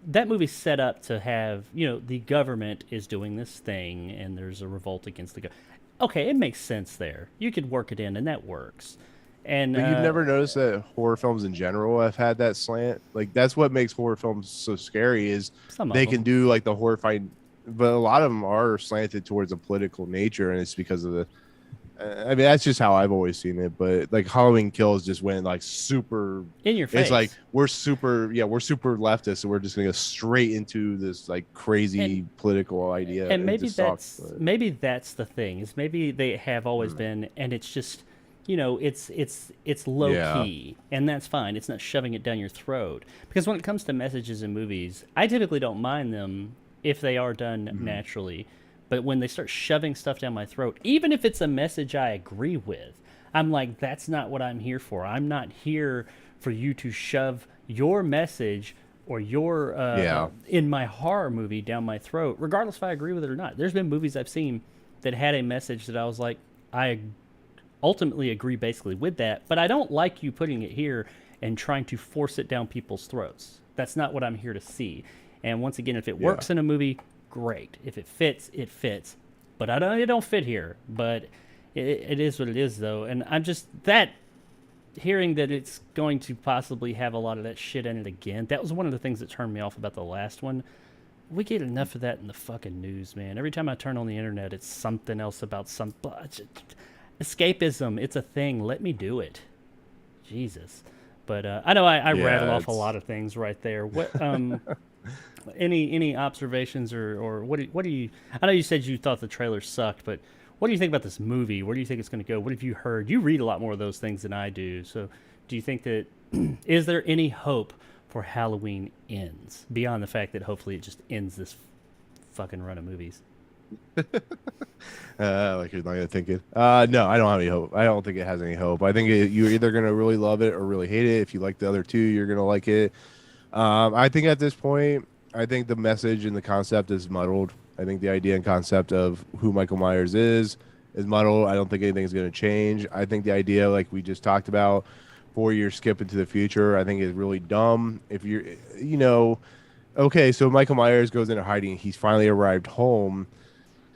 that movie's set up to have, the government is doing this thing, and there's a revolt against the government. Okay, it makes sense there. You could work it in, and that works. And but you've never noticed that horror films in general have had that slant? Like, that's what makes horror films so scary, is they can do, like, the horrifying, but a lot of them are slanted towards a political nature, and it's because of the, I mean, that's just how I've always seen it. But like Halloween Kills just went like super in your face. It's like we're super leftist, so we're just gonna go straight into this like crazy political idea. And maybe that's the thing, is maybe they have always been, and it's just, it's low key, and that's fine. It's not shoving it down your throat, because when it comes to messages in movies, I typically don't mind them if they are done naturally. But when they start shoving stuff down my throat, even if it's a message I agree with, I'm like, that's not what I'm here for. I'm not here for you to shove your message or your in my horror movie down my throat, regardless if I agree with it or not. There's been movies I've seen that had a message that I was like, I ultimately agree basically with that, but I don't like you putting it here and trying to force it down people's throats. That's not what I'm here to see. And once again, if it works in a movie, great. If it fits, it fits. But it don't fit here. But it is what it is, though. And I'm just, hearing that it's going to possibly have a lot of that shit in it again, that was one of the things that turned me off about the last one. We get enough of that in the fucking news, man. Every time I turn on the internet, it's something else about some... Escapism, it's a thing. Let me do it. Jesus. But I know I rattled off a lot of things right there. What... Any observations or what do you? I know you said you thought the trailer sucked, but what do you think about this movie? Where do you think it's going to go? What have you heard? You read a lot more of those things than I do. So do you think that is there any hope for Halloween Ends beyond the fact that hopefully it just ends this fucking run of movies? Like you're not gonna think it. No, I don't have any hope. I don't think it has any hope. I think you're either gonna really love it or really hate it. If you like the other two, you're gonna like it. I think at this point, I think the message and the concept is muddled. I think the idea and concept of who Michael Myers is is muddled. I don't think anything's going to change. I think the idea, like we just talked about, 4 years skip into the future, I think is really dumb. If you're, okay, so Michael Myers goes into hiding. He's finally arrived home,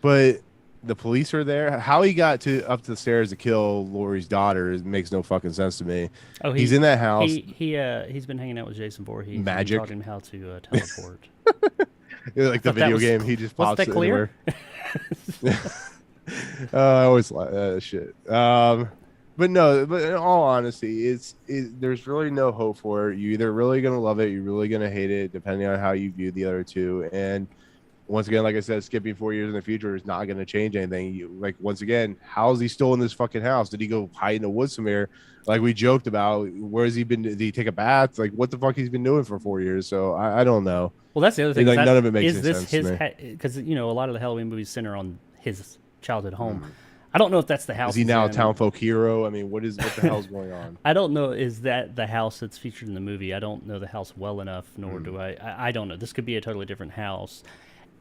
but the police are there. How he got to up the stairs to kill Laurie's daughter makes no fucking sense to me. Oh, he's in that house. He's been hanging out with Jason Voorhees. Magic. And taught him how to teleport. Like the video game, he just pops that clear? anywhere. I always shit. But no, but in all honesty, there's really no hope for it. You're either really gonna love it, you're really gonna hate it, depending on how you view the other two. And once again, like I said, skipping 4 years in the future is not gonna change anything. Like once again, how is he still in this fucking house? Did he go hide in the woods somewhere? Like we joked about, where has he been? Did he take a bath? Like what the fuck he's been doing for 4 years? So I don't know. Well, that's the other thing. Like none of it makes any sense to me. Because a lot of the Halloween movies center on his childhood home. I don't know if that's the house. Is he now a townfolk hero? I mean, what the hell's going on? I don't know. Is that the house that's featured in the movie? I don't know the house well enough, nor do I don't know. This could be a totally different house.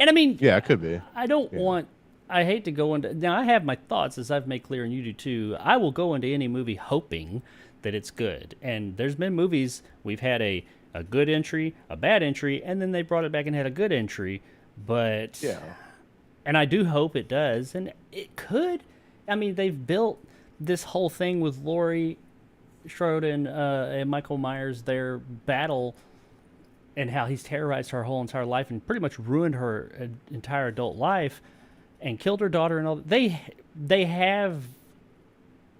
And I mean, yeah, it could be. I don't want. I hate to go into. Now I have my thoughts, as I've made clear, and you do too. I will go into any movie hoping that it's good. And there's been movies we've had a good entry, a bad entry, and then they brought it back and had a good entry. But yeah, and I do hope it does, and it could. I mean, they've built this whole thing with Laurie Strode and Michael Myers, their battle, and how he's terrorized her whole entire life and pretty much ruined her entire adult life and killed her daughter and all. They have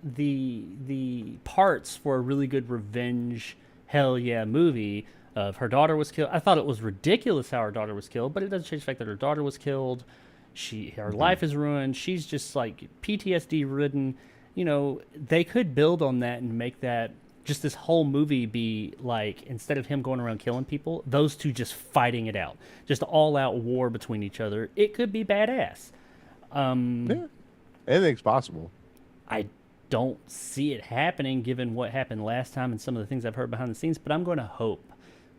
the parts for a really good revenge hell yeah movie of her daughter was killed. I thought it was ridiculous how her daughter was killed, but it doesn't change the fact that her daughter was killed. Her life is ruined. She's just like PTSD ridden. They could build on that and make that just this whole movie be like, instead of him going around killing people, those two just fighting it out, just all out war between each other. It could be badass. Yeah, anything's possible. I don't see it happening given what happened last time and some of the things I've heard behind the scenes, but I'm going to hope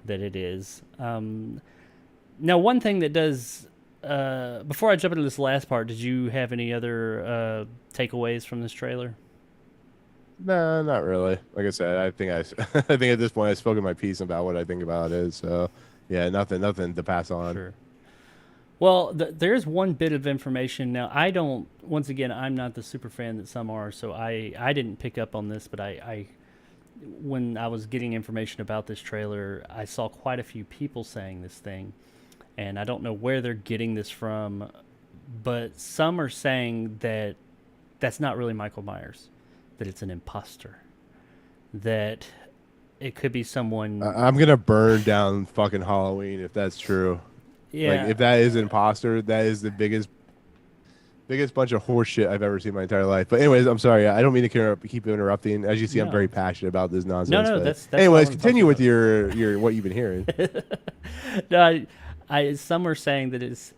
that it is. Now, one thing that does. Before I jump into this last part, did you have any other takeaways from this trailer? No, not really. Like I said, I think I think at this point I've spoken my piece about what I think about it. So, yeah, nothing to pass on. Sure. Well, there's one bit of information. Now, once again, I'm not the super fan that some are, so I didn't pick up on this, but when I was getting information about this trailer, I saw quite a few people saying this thing. And I don't know where they're getting this from, but some are saying that that's not really Michael Myers, that it's an imposter, that it could be someone. I'm gonna burn down fucking Halloween if that's true. Yeah. Like if that is an imposter, that is the biggest bunch of horse shit I've ever seen in my entire life. But anyways, I'm sorry. I don't mean to keep interrupting. As you see, I'm very passionate about this nonsense. No, that's anyways, continue with your what you've been hearing. No, some are saying that it's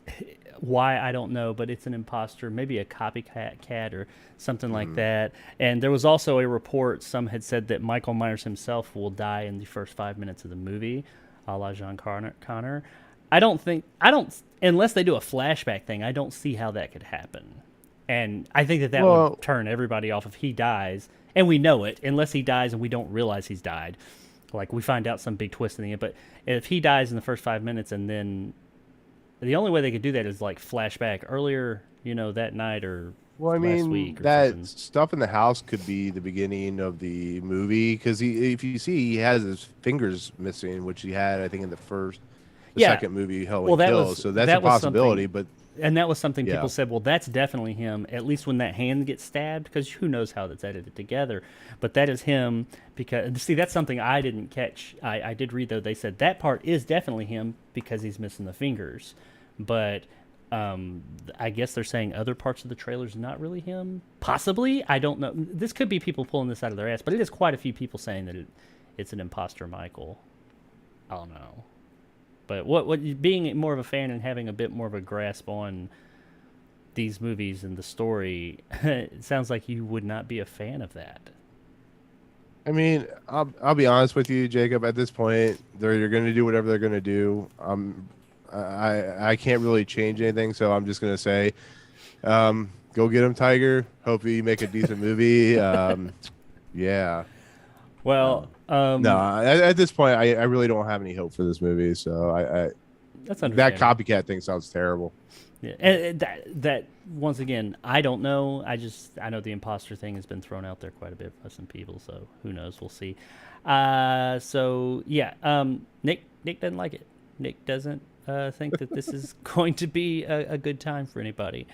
why I don't know, but it's an imposter, maybe a copycat or something like that. And there was also a report. Some had said that Michael Myers himself will die in the first 5 minutes of the movie, a la John Connor. I don't unless they do a flashback thing. I don't see how that could happen. And I think that would turn everybody off if he dies, and we know it. Unless he dies and we don't realize he's died. Like, we find out some big twist in the end. But if he dies in the first 5 minutes, and then the only way they could do that is, like, flashback earlier, that night or last week or that something. Stuff in the house could be the beginning of the movie. Because if you see, he has his fingers missing, which he had, I think, in the second movie, Halloween Kills. So that's a possibility. And that was something people said, well, that's definitely him, at least when that hand gets stabbed, because who knows how that's edited together. But that is him, because, see, that's something I didn't catch. I did read, though, they said that part is definitely him because he's missing the fingers. But I guess they're saying other parts of the trailer's not really him. Possibly. I don't know. This could be people pulling this out of their ass, but it is quite a few people saying that it's an imposter Michael. I don't know. But what being more of a fan and having a bit more of a grasp on these movies and the story, it sounds like you would not be a fan of that. I mean, I'll be honest with you, Jacob. At this point, they're going to do whatever they're going to do. I can't really change anything, so I'm just going to say, Go get him, Tiger. Hope you make a decent movie. Yeah. Well, No, at this point, I really don't have any hope for this movie. So that's that understandable. copycat thing sounds terrible. Yeah, and that once again, I don't know. I know the imposter thing has been thrown out there quite a bit by some people, so who knows? We'll see. So yeah, Nick doesn't like it. Nick doesn't think that this is going to be a good time for anybody.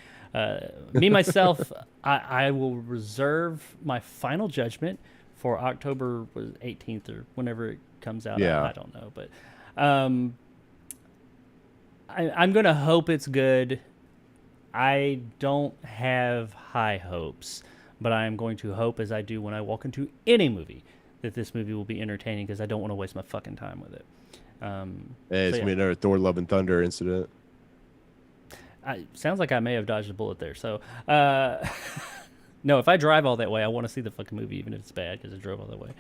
Me myself, I will reserve my final judgment for October 18th or whenever it comes out. Yeah. I don't know, but. I'm going to hope it's good. I don't have high hopes, but I am going to hope, as I do when I walk into any movie, that this movie will be entertaining because I don't want to waste my fucking time with it. Hey, it's gonna be another Thor: Love and Thunder incident. Sounds like I may have dodged a bullet there. So, no, if I drive all that way, I want to see the fucking movie, even if it's bad because I drove all that way.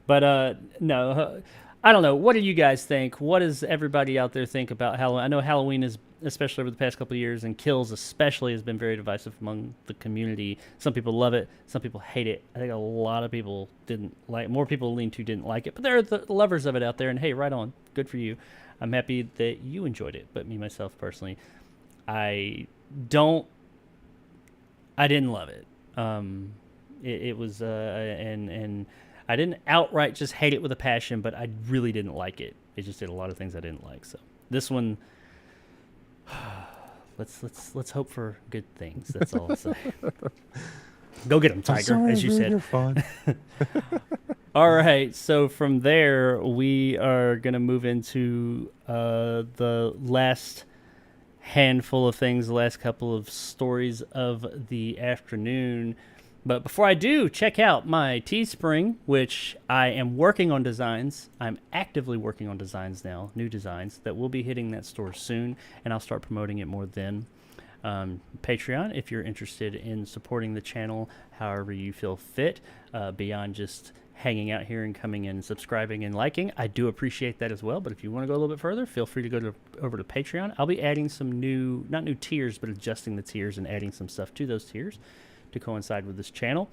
But no. I don't know. What do you guys think? What does everybody out there think about Halloween? I know Halloween is, especially over the past couple of years, and Kills especially, has been very divisive among the community. Some people love it. Some people hate it. I think a lot of people didn't like. More people lean to didn't like it. But there are the lovers of it out there, and hey, right on. Good for you. I'm happy that you enjoyed it. But me, myself, personally, I didn't love it. It was, and I didn't outright just hate it with a passion, but I really didn't like it. It just did a lot of things I didn't like. So this one, let's hope for good things. That's all I'll say. Go get him, Tiger, as you said. You're fun. All right. So from there, we are gonna move into the last handful of things, the last couple of stories of the afternoon. But before I do, check out my Teespring, which I am working on designs. I'm actively working on designs now, new designs that will be hitting that store soon, and I'll start promoting it more then. Patreon, if you're interested in supporting the channel however you feel fit, beyond just hanging out here and coming in and subscribing and liking. I do appreciate that as well, but if you want to go a little bit further, feel free to go over to Patreon. I'll be adding some not new tiers, but adjusting the tiers and adding some stuff to those tiers to coincide with this channel.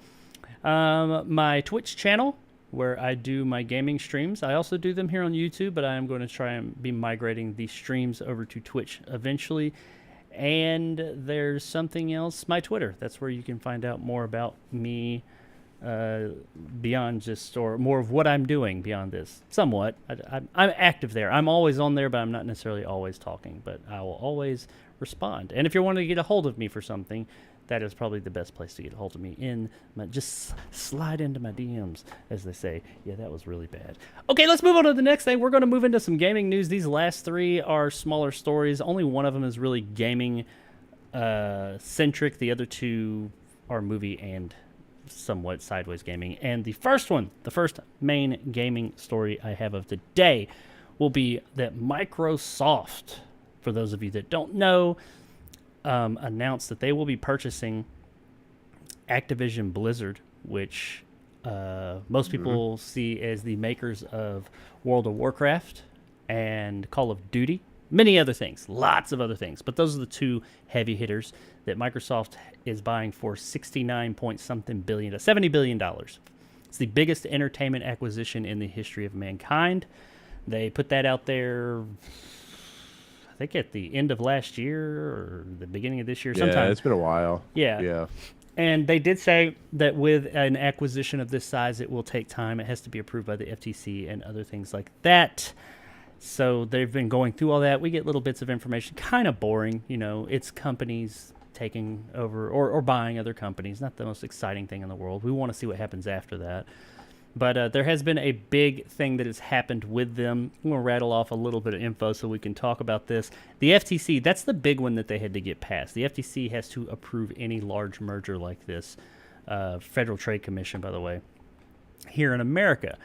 My Twitch channel, where I do my gaming streams. I also do them here on YouTube, but I am going to try and be migrating these streams over to Twitch eventually. And there's something else, my Twitter. That's where you can find out more about me beyond just, or more of what I'm doing beyond this. Somewhat. I'm active there. I'm always on there, but I'm not necessarily always talking, but I will always respond. And if you're wanting to get a hold of me for something, that is probably the best place to get a hold of me. Just slide into my DMs, as they say. Yeah, that was really bad. Okay, let's move on to the next thing. We're going to move into some gaming news. These last three are smaller stories. Only one of them is really gaming centric. The other two are movie and somewhat sideways gaming. And the first main gaming story I have of the day will be that Microsoft, for those of you that don't know, announced that they will be purchasing Activision Blizzard, which most people see as the makers of World of Warcraft and Call of Duty. Many other things, lots of other things, but those are the two heavy hitters that Microsoft is buying for $70 billion. It's the biggest entertainment acquisition in the history of mankind. They put that out there, I think at the end of last year or the beginning of this year. Sometime. Yeah, it's been a while. Yeah. And they did say that with an acquisition of this size, it will take time. It has to be approved by the FTC and other things like that. So they've been going through all that. We get little bits of information, kind of boring. It's companies taking over or buying other companies. Not the most exciting thing in the world. We want to see what happens after that. But there has been a big thing that has happened with them. I'm going to rattle off a little bit of info so we can talk about this. The FTC, that's the big one that they had to get past. The FTC has to approve any large merger like this. Federal Trade Commission, by the way, here in America.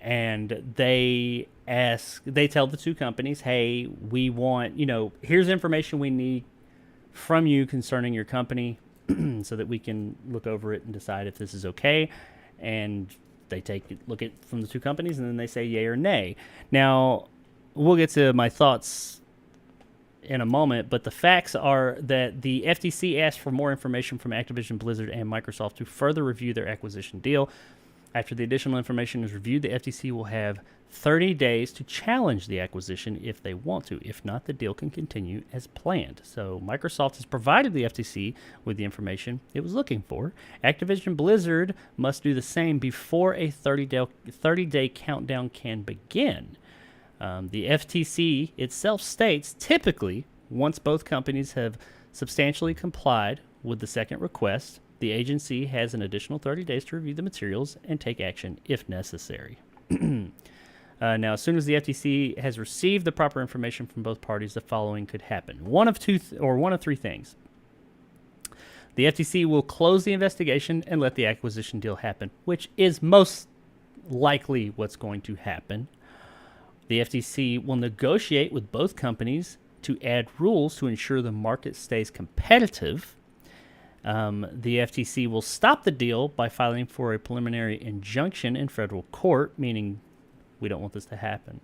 And they tell the two companies, hey, we want, here's information we need from you concerning your company so that we can look over it and decide if this is okay. And they look at from the two companies, and then they say yay or nay. Now, we'll get to my thoughts in a moment, but the facts are that the FTC asked for more information from Activision Blizzard and Microsoft to further review their acquisition deal. After the additional information is reviewed, the FTC will have 30 days to challenge the acquisition if they want to. If not, the deal can continue as planned. So Microsoft has provided the FTC with the information it was looking for. Activision Blizzard must do the same before a 30-day countdown can begin. The FTC itself states, typically, once both companies have substantially complied with the second request, the agency has an additional 30 days to review the materials and take action if necessary. Now, as soon as the FTC has received the proper information from both parties, the following could happen. One of three things. The FTC will close the investigation and let the acquisition deal happen, which is most likely what's going to happen. The FTC will negotiate with both companies to add rules to ensure the market stays competitive. The FTC will stop the deal by filing for a preliminary injunction in federal court, meaning we don't want this to happen.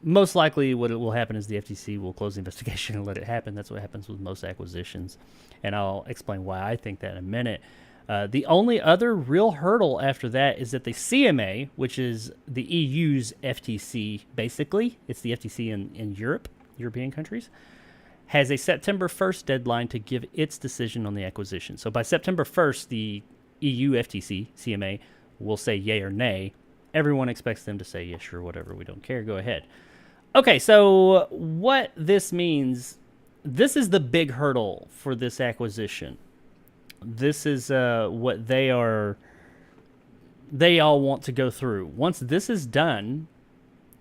Most likely what will happen is the FTC will close the investigation and let it happen. That's what happens with most acquisitions. And I'll explain why I think that in a minute. The only other real hurdle after that is that the CMA, which is the EU's FTC, basically, it's the FTC in European countries, has a September 1st deadline to give its decision on the acquisition. So by September 1st, the EU FTC, CMA, will say yay or nay. Everyone expects them to say, yeah, sure, whatever, we don't care, go ahead. Okay, so what this means, this is the big hurdle for this acquisition. This is what they all want to go through. Once this is done,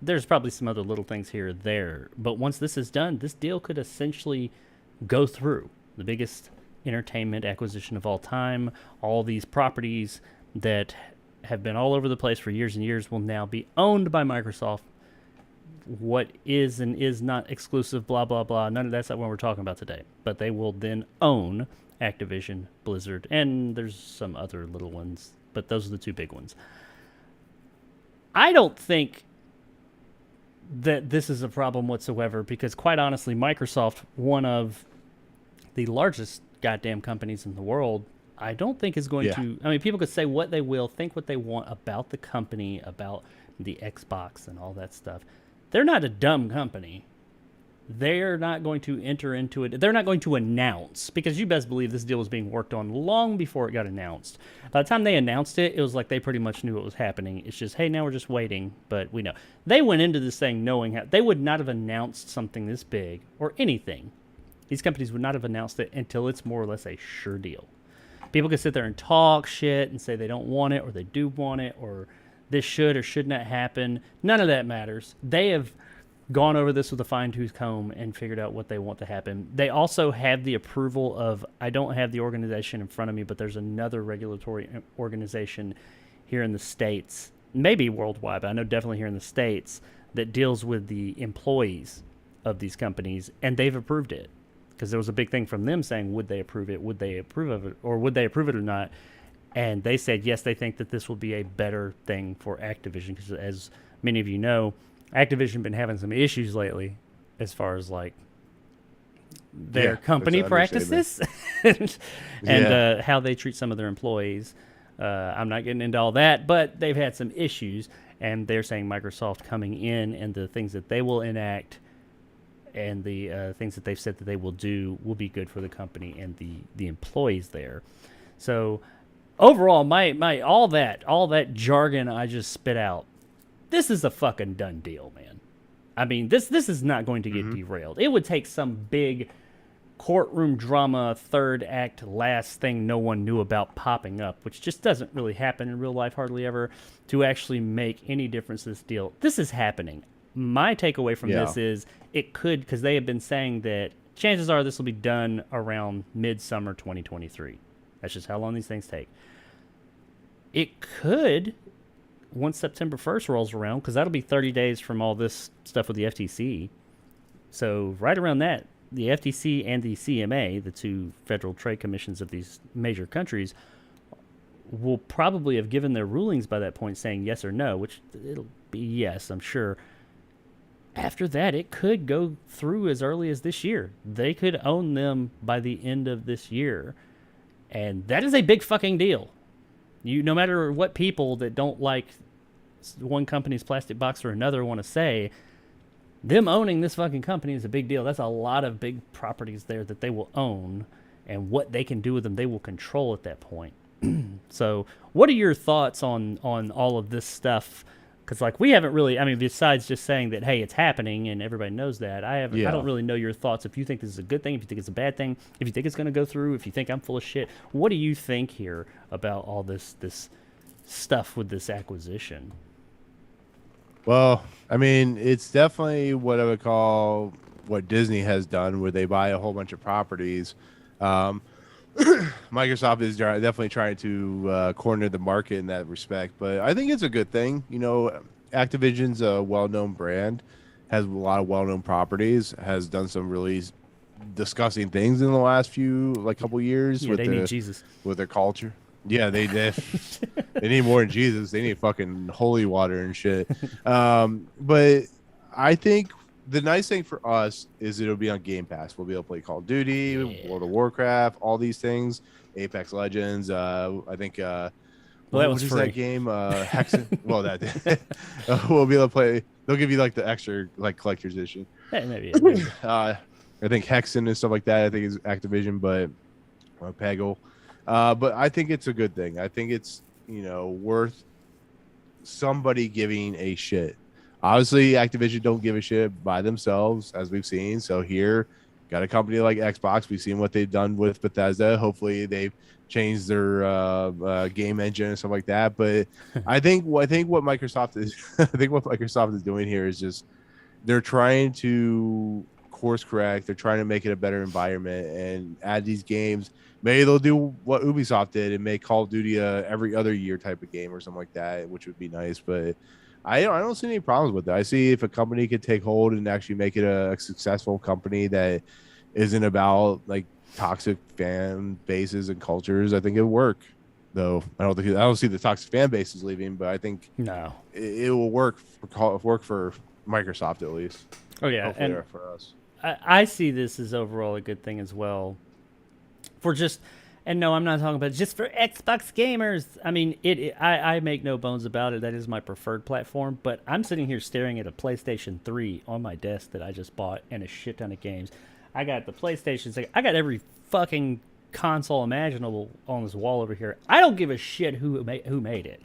there's probably some other little things here or there, but once this is done, this deal could essentially go through. The biggest entertainment acquisition of all time. All these properties that have been all over the place for years and years will now be owned by Microsoft. What is and is not exclusive, blah, blah, blah. None of that's not what we're talking about today. But they will then own Activision, Blizzard, and there's some other little ones, but those are the two big ones. I don't think that this is a problem whatsoever because, quite honestly, Microsoft, one of the largest goddamn companies in the world, I don't think is going to... I mean, people could say what they will, think what they want about the company, about the Xbox and all that stuff. They're not a dumb company. They're not going to enter into it. They're not going to announce, because you best believe this deal was being worked on long before it got announced. By the time they announced it, it was like they pretty much knew what was happening. It's just, hey, now we're just waiting, but we know. They went into this thing knowing how... They would not have announced something this big, or anything. These companies would not have announced it until it's more or less a sure deal. People can sit there and talk shit and say they don't want it, or they do want it, or this should or should not happen. None of that matters. They have gone over this with a fine-tooth comb and figured out what they want to happen. They also have the approval of, I don't have the organization in front of me, but there's another regulatory organization here in the States, maybe worldwide, but I know definitely here in the States, that deals with the employees of these companies, and they've approved it. Because there was a big thing from them saying, would they approve it, would they approve of it, or would they approve it or not? And they said, yes, they think that this will be a better thing for Activision, because as many of you know, Activision been having some issues lately as far as like their company practices and how they treat some of their employees. I'm not getting into all that, but they've had some issues, and they're saying Microsoft coming in and the things that they will enact and the things that they've said that they will do will be good for the company and the employees there. So overall, my all that jargon I just spit out, this is a fucking done deal, man. I mean, this is not going to get derailed. It would take some big courtroom drama, third act, last thing no one knew about popping up, which just doesn't really happen in real life hardly ever, to actually make any difference in this deal. This is happening. My takeaway from this is it could, because they have been saying that chances are this will be done around midsummer 2023. That's just how long these things take. It could, once September 1st rolls around, because that'll be 30 days from all this stuff with the FTC. So right around that, the FTC and the CMA, the two federal trade commissions of these major countries, will probably have given their rulings by that point saying yes or no, which it'll be yes, I'm sure. after that, it could go through as early as this year. They could own them by the end of this year. And that is a big fucking deal. No matter what people that don't like one company's plastic box or another want to say, them owning this fucking company is a big deal. That's a lot of big properties there that they will own, and what they can do with them, they will control at that point. So, what are your thoughts on all of this stuff? Because like we haven't really, I mean, besides just saying that, hey, it's happening and everybody knows that, I don't really know your thoughts. If you think this is a good thing, if you think it's a bad thing, if you think it's going to go through, if you think I'm full of shit, what do you think here about all this stuff with this acquisition? Well, I mean, it's definitely what I would call what Disney has done, where they buy a whole bunch of properties. Microsoft is definitely trying to corner the market in that respect, but I think it's a good thing. You know, Activision's a well-known brand, has a lot of well-known properties, has done some really disgusting things in the last couple years. Yeah, they need Jesus with their culture. Yeah, they need more than Jesus. They need fucking holy water and shit. But I think the nice thing for us is it'll be on Game Pass. We'll be able to play Call of Duty, World of Warcraft, all these things, Apex Legends. I think. Well, that was free. That game, Hexen. Well, that we'll be able to play. They'll give you like the extra collector's edition. Hey, maybe. I think Hexen and stuff like that. I think is Activision, but Peggle. But I think it's a good thing. I think it's worth somebody giving a shit. Obviously, Activision don't give a shit by themselves, as we've seen. So here, got a company like Xbox. We've seen what they've done with Bethesda. Hopefully, they've changed their game engine and stuff like that. But I think what Microsoft is doing here is just they're trying to course correct. They're trying to make it a better environment and add these games. Maybe they'll do what Ubisoft did and make Call of Duty every other year type of game or something like that, which would be nice. But I don't see any problems with it. I see if a company could take hold and actually make it a successful company that isn't about like toxic fan bases and cultures, I think it would work. Though I don't see the toxic fan bases leaving, but I think it will work for Microsoft at least. Oh yeah, hopefully and for us. I see this as overall a good thing as well. And no, I'm not talking about just for Xbox gamers. I mean, I make no bones about it. That is my preferred platform. But I'm sitting here staring at a PlayStation 3 on my desk that I just bought and a shit ton of games. I got the PlayStation. I got every fucking console imaginable on this wall over here. I don't give a shit who made it.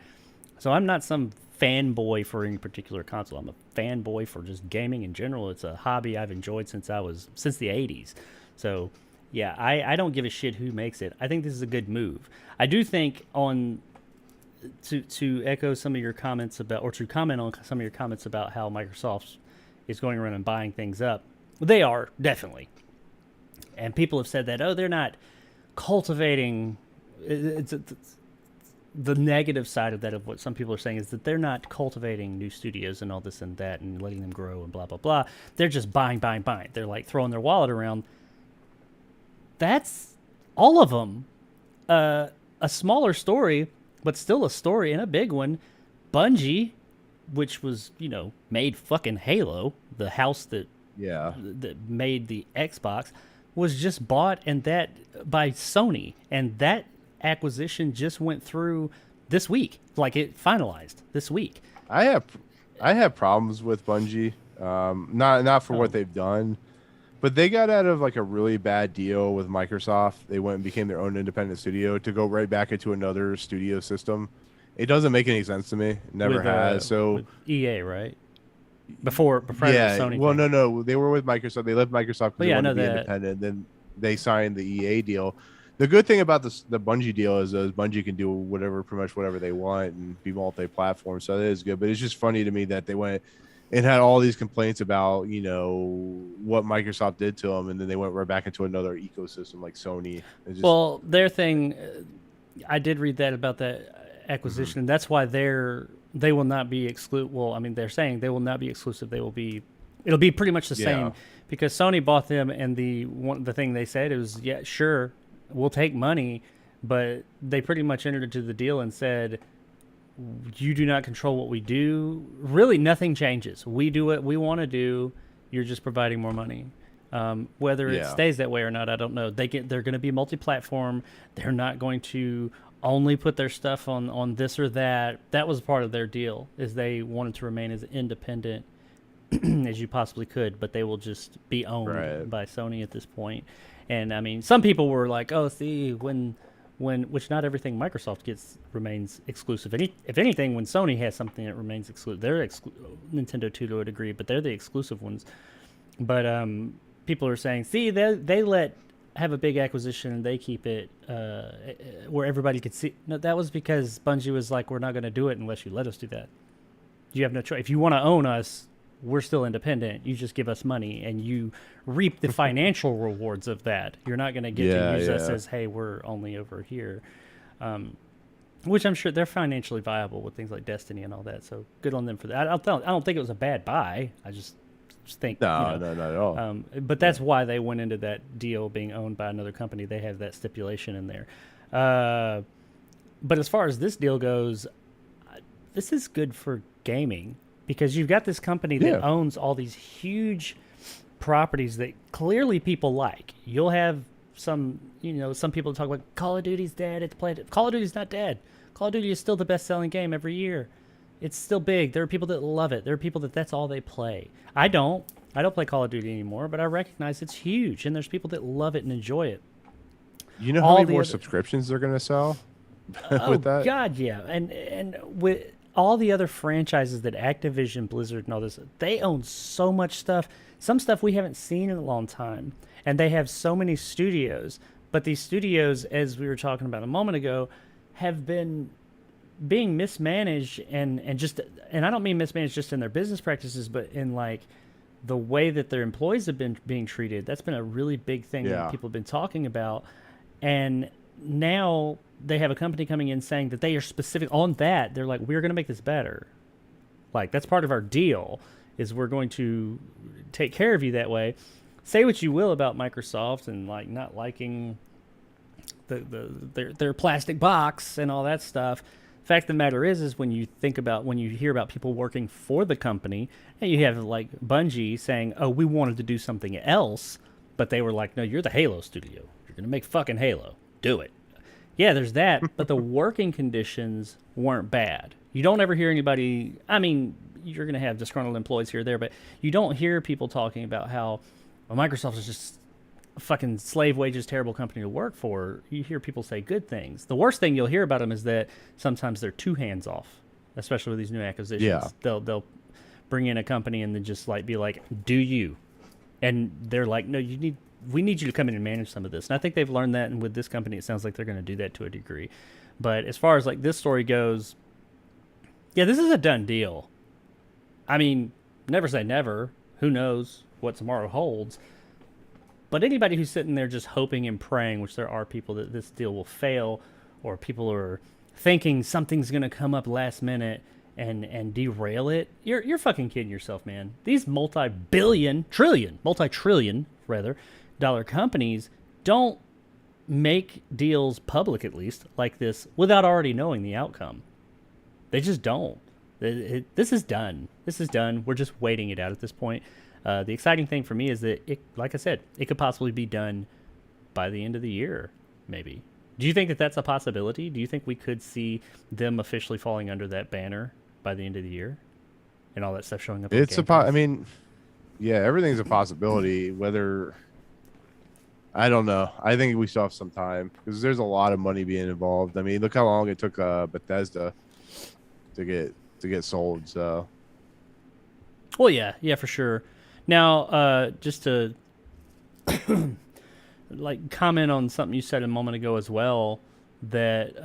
So I'm not some fanboy for any particular console. I'm a fanboy for just gaming in general. It's a hobby I've enjoyed since the 80s. So yeah, I don't give a shit who makes it. I think this is a good move. I do think to echo some of your comments about, or to comment on some of your comments about how Microsoft is going around and buying things up. They are, definitely. And people have said that, they're not cultivating. It's the negative side of that, of what some people are saying, is that they're not cultivating new studios and all this and that and letting them grow and blah, blah, blah. They're just buying. They're like throwing their wallet around. That's all of them. A smaller story, but still a story, and a big one. Bungie, which was, made fucking Halo, the house that made the Xbox, was just bought by Sony, and that acquisition just went through this week. Like, it finalized this week. I have problems with Bungie, not for what they've done. But they got out of like a really bad deal with Microsoft. They went and became their own independent studio to go right back into another studio system. It doesn't make any sense to me. It never has. So with EA, right? Before Sony. Well, no, they were with Microsoft. They left Microsoft because they wanted to be independent. Then they signed the EA deal. The good thing about the Bungie deal is Bungie can do pretty much whatever they want and be multi-platform. So that is good. But it's just funny to me that they went and had all these complaints about, what Microsoft did to them, and then they went right back into another ecosystem like Sony. Well, their thing, I did read that about that acquisition, and that's why they will not be exclusive. Well, I mean, they're saying they will not be exclusive. It'll be pretty much the same, because Sony bought them, and the thing they said was, yeah, sure, we'll take money, but they pretty much entered into the deal and said, you do not control what we do. Really, nothing changes. We do what we want to do. You're just providing more money. Whether it stays that way or not, I don't know. They're going to be multi-platform. They're not going to only put their stuff on this or that. That was part of their deal, is they wanted to remain as independent as you possibly could, but they will just be owned by Sony at this point. And I mean, some people were like, "Oh, see, when which not everything Microsoft gets remains exclusive. If anything, when Sony has something that remains exclusive, they're Nintendo too, to a degree, but they're the exclusive ones." But people are saying, "See, they let have a big acquisition and they keep it where everybody could see." No, that was because Bungie was like, "We're not going to do it unless you let us do that. You have no choice. If you want to own us, we're still independent. You just give us money and you reap the financial rewards of that. You're not going to get to use us as, hey, we're only over here." Which I'm sure they're financially viable with things like Destiny and all that. So good on them for that. I don't think it was a bad buy. I just think no, not at all. But that's why they went into that deal being owned by another company. They have that stipulation in there. But as far as this deal goes, this is good for gaming, because you've got this company that owns all these huge properties that clearly people like. You'll have some people talk about Call of Duty's dead. It's played. Call of Duty's not dead. Call of Duty is still the best-selling game every year. It's still big. There are people that love it. There are people that's all they play. I don't play Call of Duty anymore, but I recognize it's huge, and there's people that love it and enjoy it. You know how many more subscriptions they're going to sell with that? God, yeah. And with all the other franchises that Activision, Blizzard, and all this, they own so much stuff. Some stuff we haven't seen in a long time. And they have so many studios. But these studios, as we were talking about a moment ago, have been being mismanaged and I don't mean mismanaged just in their business practices, but in like the way that their employees have been being treated. That's been a really big thing that people have been talking about. And now they have a company coming in saying that they are specific on that. They're like, we're going to make this better. Like, that's part of our deal, is we're going to take care of you that way. Say what you will about Microsoft and like not liking their plastic box and all that stuff. Fact of the matter is when you hear about people working for the company, and you have like Bungie saying, "Oh, we wanted to do something else," but they were like, "No, you're the Halo studio. You're going to make fucking Halo. Do it." Yeah, there's that, but the working conditions weren't bad. You don't ever hear anybody, I mean, you're going to have disgruntled employees here or there, but you don't hear people talking about how Microsoft is just a fucking slave wages, terrible company to work for. You hear people say good things. The worst thing you'll hear about them is that sometimes they're too hands off, especially with these new acquisitions. Yeah. They'll bring in a company and then just like be like, "Do you?" And they're like, "No, we need you to come in and manage some of this." And I think they've learned that, and with this company, it sounds like they're going to do that to a degree. But as far as like this story goes, yeah, this is a done deal. I mean, never say never. Who knows what tomorrow holds? But anybody who's sitting there just hoping and praying, which there are people, that this deal will fail, or people are thinking something's going to come up last minute and derail it, you're fucking kidding yourself, man. These multi-trillion rather dollar companies don't make deals public, at least like this, without already knowing the outcome. They just don't. This is done. We're just waiting it out at this point. The exciting thing for me is that like I said, it could possibly be done by the end of the year, maybe. Do you think that that's a possibility? Do you think we could see them officially falling under that banner by the end of the year, and all that stuff showing up? I mean, yeah, everything's a possibility. Whether, I don't know. I think we still have some time, because there's a lot of money being involved. I mean, look how long it took Bethesda to get sold. So, well, yeah, for sure. Now, just to like comment on something you said a moment ago as well, that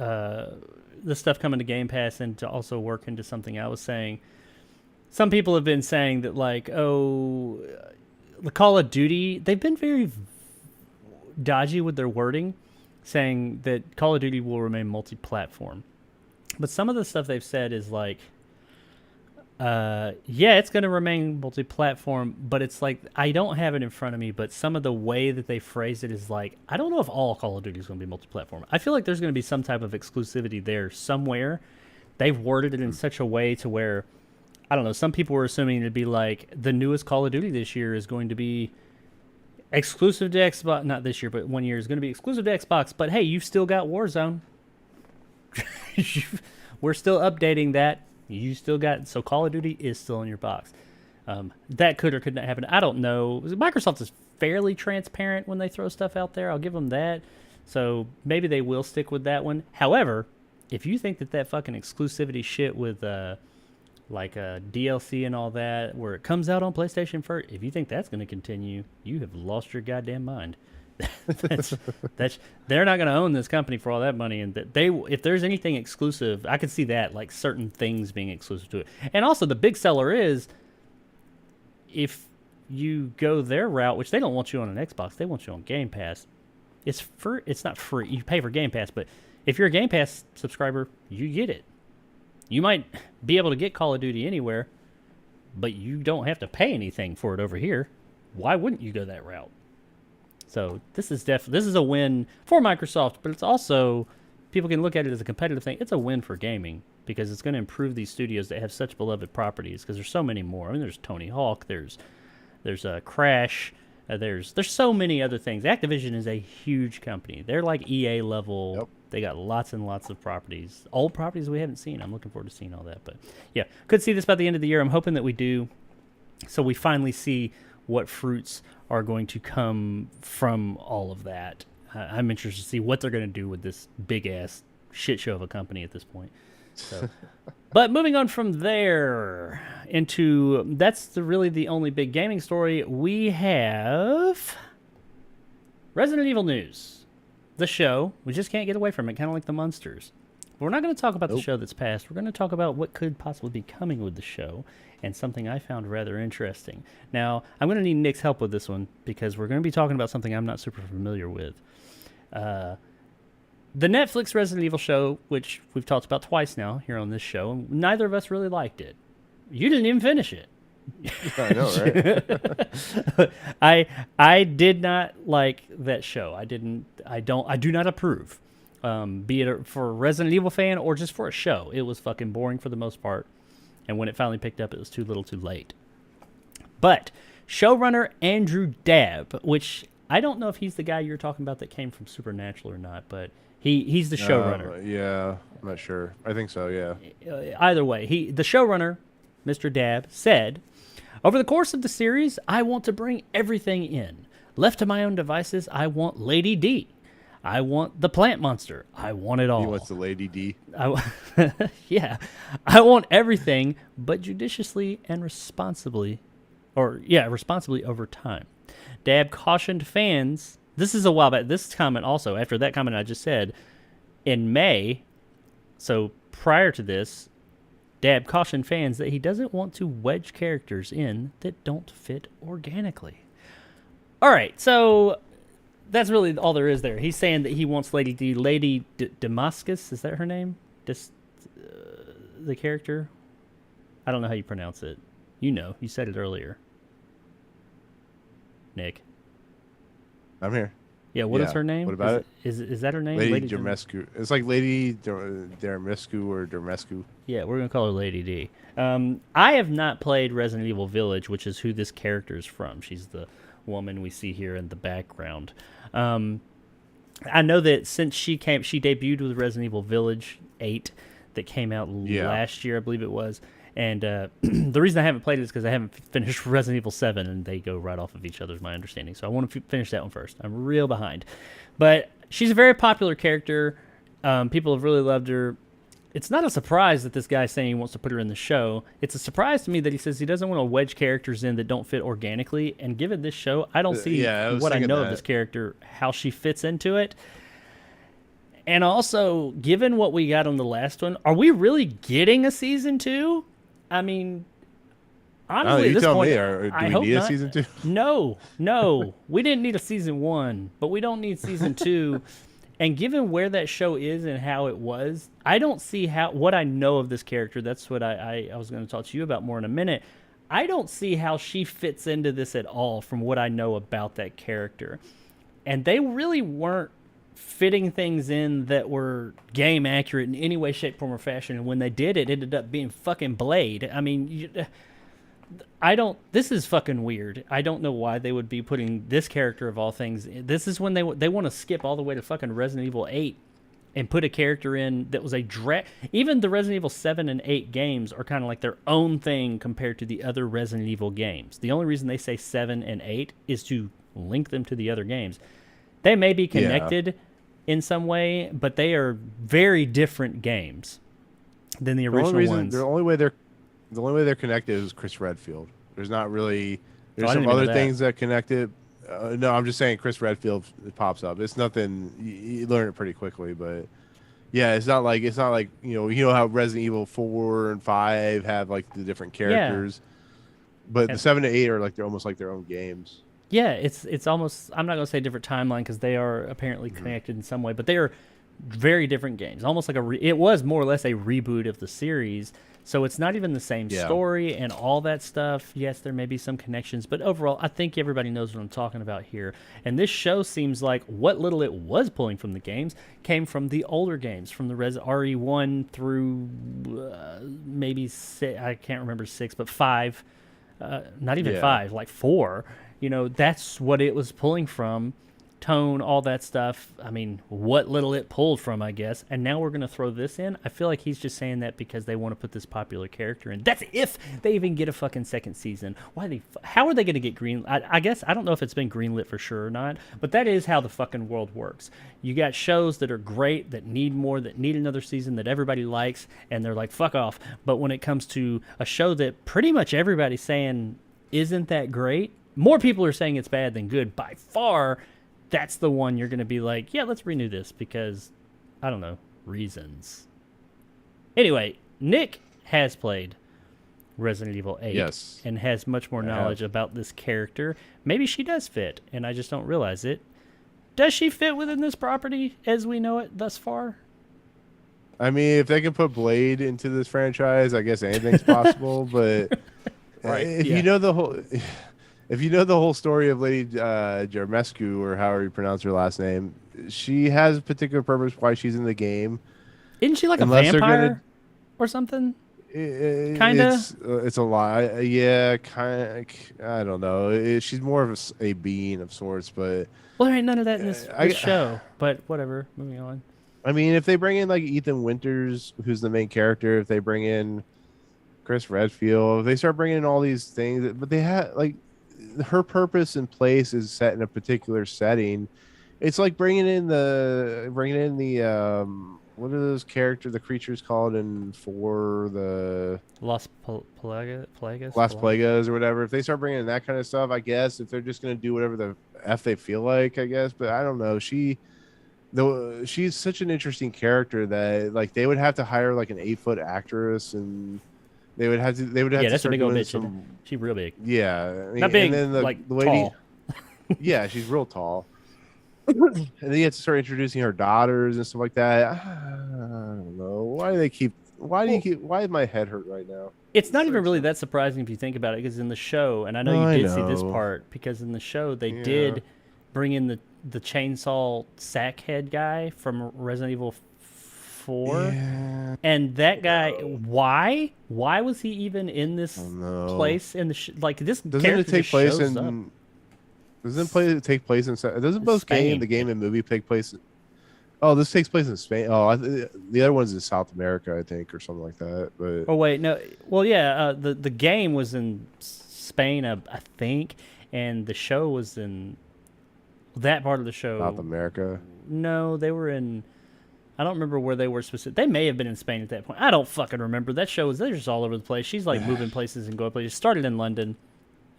the stuff coming to Game Pass and to also work into something I was saying. Some people have been saying that, like, the Call of Duty, they've been very dodgy with their wording, saying that Call of Duty will remain multi-platform. But some of the stuff they've said is like, yeah, it's going to remain multi-platform, but it's like, I don't have it in front of me, but some of the way that they phrase it is like, I don't know if all Call of Duty is going to be multi-platform. I feel like there's going to be some type of exclusivity there somewhere they've worded it in such a way to where, I don't know, some people were assuming it'd be like the newest Call of Duty this year is going to be exclusive to Xbox, not this year, but 1 year is going to be exclusive to Xbox. But hey, you've still got Warzone. We're still updating that. You still got, so Call of Duty is still in your box. That could or could not happen. I don't know. Microsoft is fairly transparent when they throw stuff out there. I'll give them that. So maybe they will stick with that one. However, if you think that fucking exclusivity shit with DLC and all that, where it comes out on PlayStation first, if you think that's going to continue, you have lost your goddamn mind. that's they're not going to own this company for all that money, and if there's anything exclusive, I could see that, like certain things being exclusive to it. And also the big seller is, if you go their route, which they don't want you on an Xbox, they want you on Game Pass. It's not free. You pay for Game Pass, but if you're a Game Pass subscriber, you get it. You might be able to get Call of Duty anywhere, but you don't have to pay anything for it over here. Why wouldn't you go that route? So this is a win for Microsoft, but it's also, people can look at it as a competitive thing. It's a win for gaming because it's going to improve these studios that have such beloved properties, because there's so many more. I mean, there's Tony Hawk, there's Crash, there's so many other things. Activision is a huge company. They're like EA level. Yep. They got lots and lots of properties, old properties we haven't seen. I'm looking forward to seeing all that. But yeah, could see this by the end of the year. I'm hoping that we do, so we finally see what fruits are going to come from all of that. I'm interested to see what they're going to do with this big ass shit show of a company at this point. So, but moving on from there into, that's really the only big gaming story we have. Resident Evil news. The show, we just can't get away from it, kind of like the Munsters. But we're not going to talk about the show that's passed. We're going to talk about what could possibly be coming with the show, and something I found rather interesting. Now, I'm going to need Nick's help with this one, because we're going to be talking about something I'm not super familiar with. The Netflix Resident Evil show, which we've talked about twice now here on this show, and neither of us really liked it. You didn't even finish it. I know, right? I did not like that show. I do not approve. Be it for a Resident Evil fan or just for a show. It was fucking boring for the most part. And when it finally picked up, it was too little too late. But showrunner Andrew Dabb, which I don't know if he's the guy you're talking about that came from Supernatural or not, but he's the showrunner. Yeah, I'm not sure. I think so, yeah. Either way, the showrunner, Mr. Dabb, said, "Over the course of the series, I want to bring everything in. Left to my own devices, I want Lady D. I want the plant monster. I want it all." He wants the Lady D. Yeah. "I want everything, but judiciously and responsibly over time." Dabb cautioned fans, this is a while back, this comment also, after that comment I just said, in May, so prior to this, Dabb cautioned fans that he doesn't want to wedge characters in that don't fit organically. All right, so that's really all there is there. He's saying that he wants Lady Damascus, is that her name? The character? I don't know how you pronounce it. You said it earlier. Nick. I'm here. Yeah, what is her name? What about it? Is that her name? Lady Dermescu. It's like Lady Dermescu or Dermescu. Yeah, we're going to call her Lady D. I have not played Resident Evil Village, which is who this character is from. She's the woman we see here in the background. I know that since she debuted with Resident Evil Village 8 that came out last year, I believe it was. And the reason I haven't played it is because I haven't finished Resident Evil 7, and they go right off of each other, is my understanding. So I want to finish that one first. I'm real behind. But she's a very popular character. People have really loved her. It's not a surprise that this guy's saying he wants to put her in the show. It's a surprise to me that he says he doesn't want to wedge characters in that don't fit organically. And given this show, I don't see what I know of this character, how she fits into it. And also, given what we got on the last one, are we really getting a season 2? I mean, honestly, at this point, do we need a season 2? No. We didn't need a season 1, but we don't need season 2. And given where that show is and how it was, I don't see what I know of this character. That's what I was going to talk to you about more in a minute. I don't see how she fits into this at all from what I know about that character. And they really weren't fitting things in that were game accurate in any way, shape, form, or fashion. And when they did, it ended up being fucking Blade. I mean, I don't. This is fucking weird. I don't know why they would be putting this character of all things. This is when they want to skip all the way to fucking Resident Evil 8 and put a character in that was a even the Resident Evil 7 and 8 games are kind of like their own thing compared to the other Resident Evil games. The only reason they say 7 and 8 is to link them to the other games. They may be connected in some way, but they are very different games than the original ones. The only way they're connected is Chris Redfield. There's not really. There's I didn't some even know other that. things that connect it. No, I'm just saying Chris Redfield pops up. It's nothing. You learn it pretty quickly, but yeah, it's not like you know how Resident Evil 4 and 5 have like the different characters, but the 7 to 8 are like they're almost like their own games. Yeah, it's almost. I'm not gonna say different timeline because they are apparently connected in some way, but they are very different games. Almost like it was more or less a reboot of the series. So it's not even the same story and all that stuff. Yes, there may be some connections, but overall, I think everybody knows what I'm talking about here. And this show seems like what little it was pulling from the games came from the older games, from the RE1 through maybe six, I can't remember 6, but 5. Not even 5, like 4. You know, that's what it was pulling from. Tone, all that stuff. I mean, what little it pulled from, I guess. And now we're going to throw this in. I feel like he's just saying that because they want to put this popular character in. That's if they even get a fucking second season. How are they going to get green? I guess, I don't know if it's been greenlit for sure or not, but that is how the fucking world works. You got shows that are great, that need more, that need another season, that everybody likes, and they're like, fuck off. But when it comes to a show that pretty much everybody's saying isn't that great, more people are saying it's bad than good by far. That's the one you're going to be like, yeah, let's renew this because, I don't know, reasons. Anyway, Nick has played Resident Evil 8 and has much more knowledge about this character. Maybe she does fit, and I just don't realize it. Does she fit within this property as we know it thus far? I mean, if they can put Blade into this franchise, I guess anything's possible. But if you know the whole... If you know the whole story of Lady Jarmescu, or however you pronounce her last name, she has a particular purpose why she's in the game. Isn't she like a vampire or something? Kind of. It's a lie. Yeah, kind of. I don't know. She's more of a being of sorts, but well, there ain't none of that in this show. But whatever. Moving on. I mean, if they bring in like Ethan Winters, who's the main character, if they bring in Chris Redfield, if they start bringing in all these things, but they have like. Her purpose and place is set in a particular setting. It's like bringing in the what are those the creatures called in 4, the Las Plagas or whatever. If they start bringing in that kind of stuff, I guess if they're just going to do whatever the f they feel like, I guess. But I don't know. She's such an interesting character that like they would have to hire like an 8-foot actress, and they would have to that's a start big old doing bitch. She's real big. Yeah, I mean, not big, and then the lady, tall. Yeah, she's real tall. And then you have to start introducing her daughters and stuff like that. I don't know. Why is my head hurt right now? It's not even really that surprising if you think about it, because in the show, and I know you did see this part, because in the show they did bring in the chainsaw sack head guy from Resident Evil 4, and that guy, why was he even in this place in the like this? Doesn't it take place in? Doesn't it take place in? Doesn't both Spain, the game and movie take place? Oh, this takes place in Spain. Oh, the other one's in South America, I think, or something like that. But oh wait, no. Well, yeah, the game was in Spain, I think, and the show was in that part of the show. South America. No, they were in. I don't remember where they were specific. They may have been in Spain at that point. I don't fucking remember. That show they're just all over the place. She's like moving places and going places. She started in London,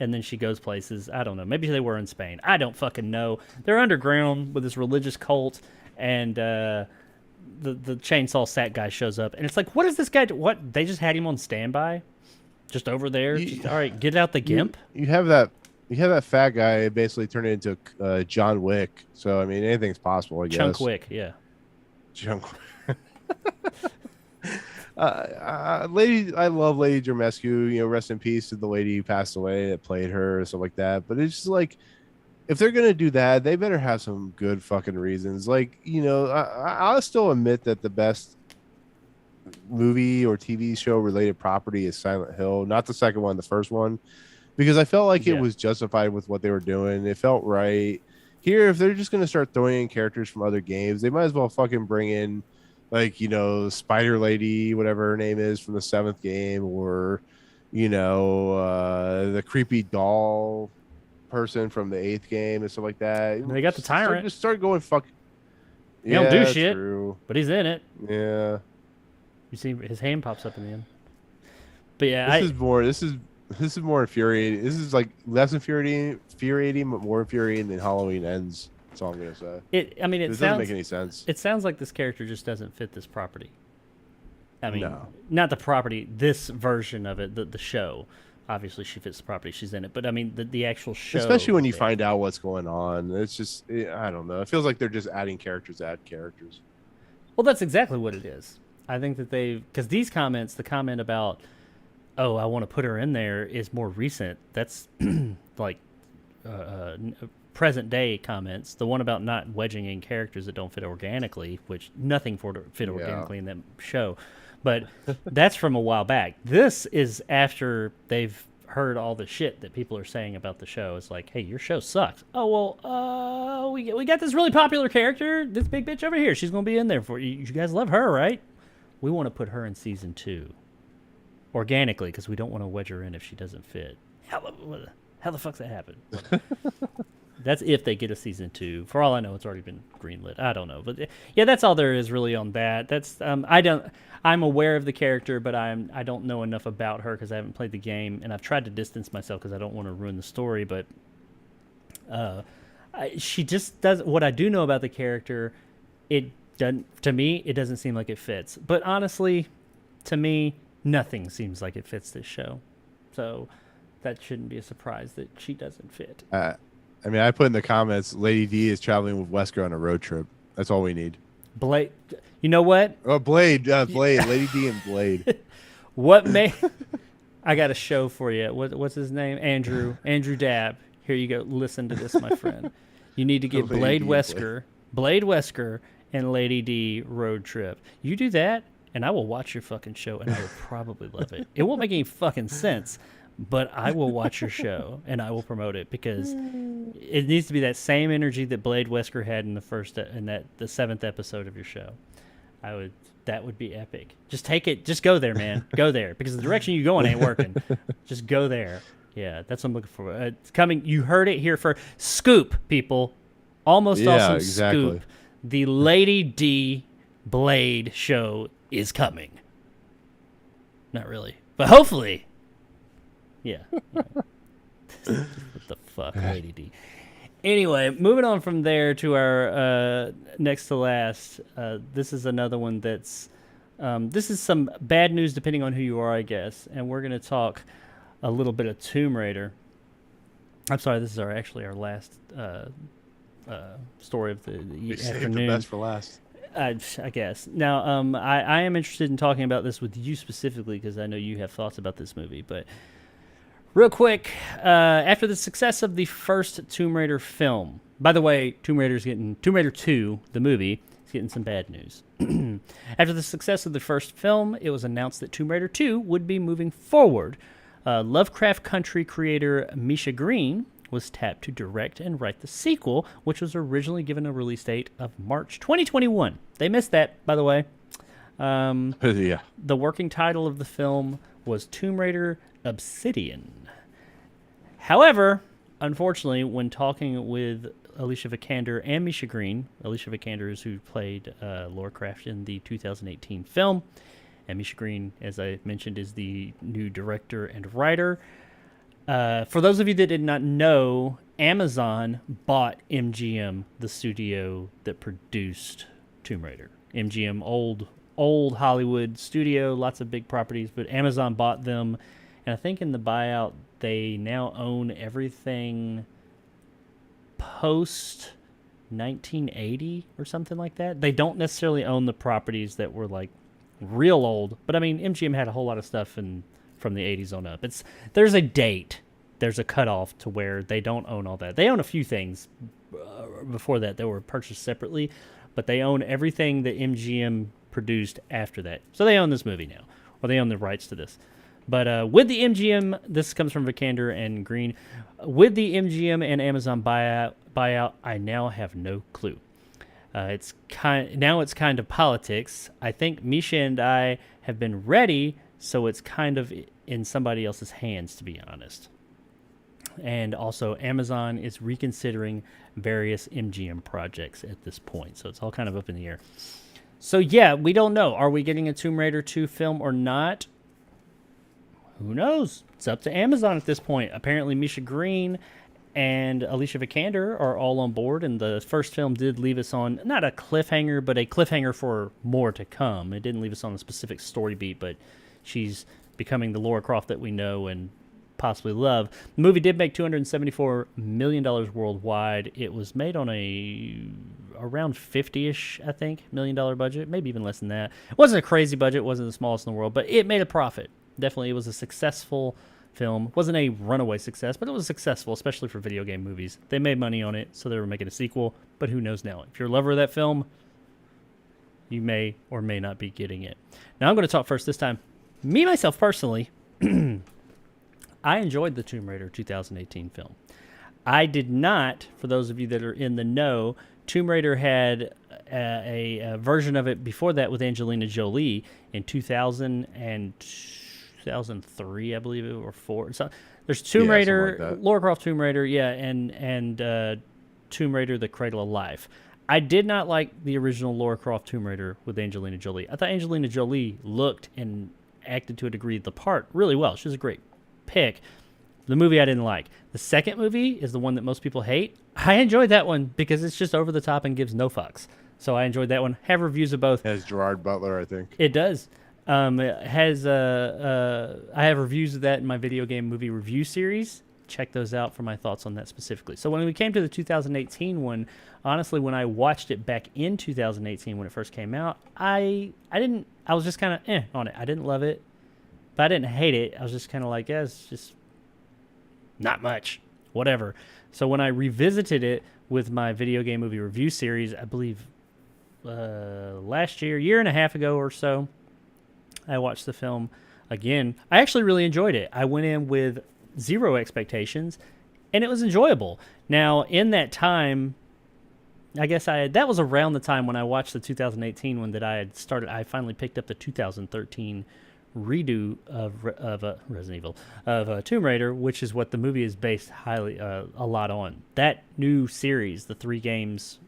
and then she goes places. I don't know. Maybe they were in Spain. I don't fucking know. They're underground with this religious cult, and the chainsaw sack guy shows up, and it's like, what is this guy? What, they just had him on standby, just over there. All right, get out the gimp. You have that fat guy basically turned into John Wick. So I mean, anything's possible. I guess. Chunk Wick, yeah. Lady, I love Lady Jarmescu. You know, rest in peace to the lady who passed away that played her and stuff like that. But it's just like, if they're gonna do that, they better have some good fucking reasons. Like, I'll still admit that the best movie or TV show related property is Silent Hill, not the second one, the first one, because I felt like it Yeah. was justified with what they were doing. It felt right. Here, if they're just gonna start throwing in characters from other games, they might as well fucking bring in, like, Spider Lady, whatever her name is from the 7th game, or the creepy doll person from the 8th game and stuff like that. They got the tyrant. Just start going fuck. He don't do Yeah, shit. true. But he's in it. Yeah. You see his hand pops up in the end. But yeah, This is more infuriating. This is like less infuriating, but more infuriating than Halloween Ends. That's all I'm gonna say. it This doesn't make any sense. It sounds like this character just doesn't fit this property. I mean, No. not the property, this version of it, the show. Obviously, she fits the property. She's in it. But I mean, the actual show. Especially when you yeah. find out what's going on. It's just, I don't know. It feels like they're just adding characters to add characters. Well, that's exactly what it is. I think that because these comments, the comment about, oh, I want to put her in there is more recent. That's like present day comments. The one about not wedging in characters that don't fit organically, which nothing fit organically in that show. But that's from a while back. This is after they've heard all the shit that people are saying about the show. It's like, hey, your show sucks. Oh, well, we got this really popular character, this big bitch over here. She's going to be in there for you. You guys love her, right? We want to put her in season 2 organically because we don't want to wedge her in if she doesn't fit. How the fuck's that happen? That's if they get a season 2. For all I know, it's already been greenlit. I don't know, but yeah, that's all there is really on that. That's I'm aware of the character, but I don't know enough about her because I haven't played the game, and I've tried to distance myself because I don't want to ruin the story. But she just does. What I do know about the character, it doesn't. To me, it doesn't seem like it fits. But honestly, to me, nothing seems like it fits this show. So that shouldn't be a surprise that she doesn't fit. I mean, I put in the comments, Lady D is traveling with Wesker on a road trip. That's all we need. Blade, you know what? Oh, Blade, Lady D and Blade. What may I got a show for you? What's his name? Andrew Dabb. Here you go. Listen to this, my friend. You need to get Lady Blade Wesker, and Lady D road trip. You do that, and I will watch your fucking show, and I will probably love it. It won't make any fucking sense, but I will watch your show and I will promote it because it needs to be that same energy that Blade Wesker had in the 7th episode of your show. That would be epic. Just take it. Just go there, man. Go there because the direction you're going ain't working. Just go there. Yeah, that's what I'm looking for. It's coming. You heard it here for Scoop, people. Almost awesome exactly. Scoop. The Lady D Blade show is coming. Not really, but hopefully. Yeah. What the fuck, Lady D. Anyway, moving on from there to our next to last. This is another one that's... this is some bad news depending on who you are, I guess. And we're going to talk a little bit of Tomb Raider. I'm sorry, this is actually our last story of the We saved afternoon. the best for last. I guess. Now, I am interested in talking about this with you specifically because I know you have thoughts about this movie. But real quick, after the success of the first Tomb Raider film, by the way, Tomb Raider 2, the movie, is getting some bad news. After the success of the first film, it was announced that Tomb Raider 2 would be moving forward. Lovecraft Country creator Misha Green was tapped to direct and write the sequel, which was originally given a release date of March 2021. They missed that, by the way. Yeah. The working title of the film was Tomb Raider Obsidian. However, unfortunately, when talking with Alicia Vikander and Misha Green, Alicia Vikander is who played Lara Croft in the 2018 film, and Misha Green, as I mentioned, is the new director and writer. For those of you that did not know, Amazon bought MGM, the studio that produced Tomb Raider. MGM, old Hollywood studio, lots of big properties, but Amazon bought them, and I think in the buyout they now own everything post 1980 or something like that. They don't necessarily own the properties that were like real old, but I mean MGM had a whole lot of stuff from the 80s on up. There's a date there's a cutoff to where they don't own all that. They own a few things before that were purchased separately, but they own everything that MGM produced after that. So they own this movie now, or they own the rights to this. But with the MGM, this comes from Vikander and Green. With the MGM and Amazon buyout, I now have no clue. It's kind of politics. I think Misha and I have been ready, so it's kind of in somebody else's hands, to be honest. And also, Amazon is reconsidering various MGM projects at this point, so it's all kind of up in the air. So yeah, we don't know. Are we getting a Tomb Raider 2 film or not? Who knows? It's up to Amazon at this point. Apparently, Misha Green and Alicia Vikander are all on board, and the first film did leave us on, not a cliffhanger, but a cliffhanger for more to come. It didn't leave us on a specific story beat, but she's becoming the Lara Croft that we know and possibly love. The movie did make $274 million worldwide. It was made on around 50-ish, I think, $1 million budget, maybe even less than that. It wasn't a crazy budget, it wasn't the smallest in the world, but it made a profit. Definitely, it was a successful film. It wasn't a runaway success, but it was successful, especially for video game movies. They made money on it, so they were making a sequel, but who knows now. If you're a lover of that film, you may or may not be getting it. Now, I'm going to talk first this time. Me, myself, personally, I enjoyed the Tomb Raider 2018 film. I did not, for those of you that are in the know, Tomb Raider had a version of it before that with Angelina Jolie in 2000 and 2003, I believe, or 4. So there's Tomb Raider, like Lara Croft Tomb Raider, and Tomb Raider: The Cradle of Life. I did not like the original Lara Croft Tomb Raider with Angelina Jolie. I thought Angelina Jolie looked and acted to a degree the part really well. She was a great pick. The movie I didn't like. The second movie is the one that most people hate. I enjoyed that one because it's just over the top and gives no fucks. So I enjoyed that one. Have reviews of both. It has Gerard Butler, I think. It does. It has. I have reviews of that in my video game movie review series. Check those out for my thoughts on that specifically. So when we came to the 2018 one, honestly, when I watched it back in 2018 when it first came out, I was just kind of on it. I didn't love it, but I didn't hate it. I was just kind of like, it's just not much, whatever. So when I revisited it with my video game movie review series, I believe last year and a half ago or so, I watched the film again. I actually really enjoyed it. I went in with zero expectations, and it was enjoyable. Now, in that time, I guess that was around the time when I watched the 2018 one that I finally picked up the 2013 redo of Resident Evil, of Tomb Raider, which is what the movie is based a lot on. That new series, the 3 games,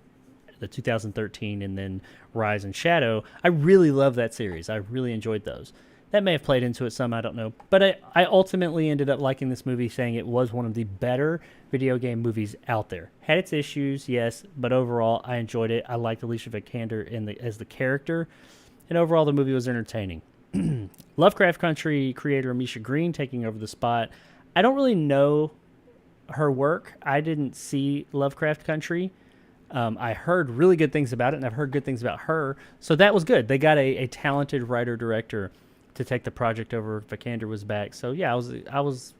the 2013 and then Rise and Shadow, I really love that series. I really enjoyed those. That may have played into it some, I don't know. But I ultimately ended up liking this movie, saying it was one of the better video game movies out there. Had its issues, yes, but overall, I enjoyed it. I liked Alicia Vikander as the character, and overall, the movie was entertaining. Lovecraft Country creator Misha Green taking over the spot. I don't really know her work. I didn't see Lovecraft Country. I heard really good things about it, and I've heard good things about her, so that was good. They got a talented writer-director to take the project over. Vikander was back, so yeah, I was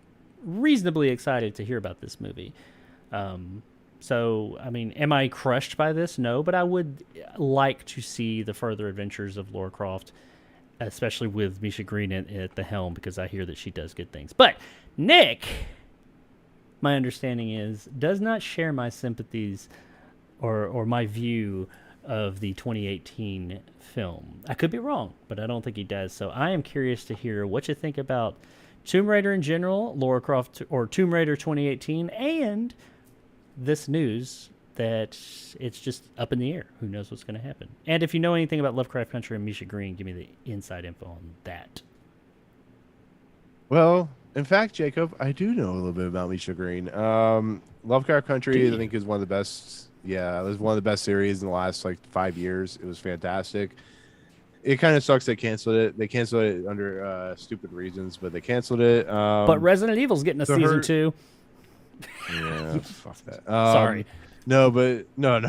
reasonably excited to hear about this movie. So, I mean, am I crushed by this? No, but I would like to see the further adventures of Lara Croft, especially with Misha Green at the helm, because I hear that she does good things. But Nick, my understanding is, does not share my sympathies or my view of the 2018 film. I could be wrong, but I don't think he does. So I am curious to hear what you think about Tomb Raider in general, Lara Croft, or Tomb Raider 2018, and this news that it's just up in the air. Who knows what's going to happen? And if you know anything about Lovecraft Country and Misha Green, give me the inside info on that. Well, in fact, Jacob, I do know a little bit about Misha Green. Lovecraft Country, I think, is one of the best. Yeah, it was one of the best series in the last 5 years. It was fantastic. It kind of sucks they canceled it. They canceled it under stupid reasons, but they canceled it. But Resident Evil's getting a season 2. Yeah, fuck that. Sorry. No, but no.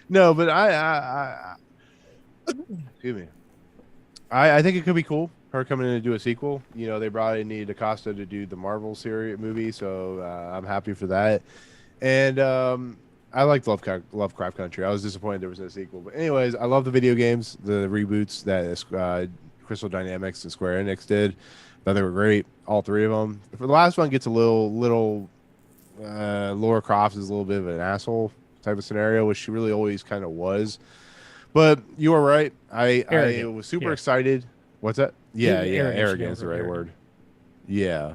No, but I excuse me. I think it could be cool. her coming in to do a sequel. You know, they brought in Nia DaCosta to do the Marvel series movie, so I'm happy for that. And I liked Lovecraft Country. I was disappointed there was no sequel, but anyways, I love the video games, the reboots that Crystal Dynamics and Square Enix did. Thought they were great, all three of them. For the last one, gets a little. Laura Croft is a little bit of an asshole type of scenario, which she really always kind of was. But you are right. I was super excited. What's that? Yeah, arrogant is the right word. Yeah.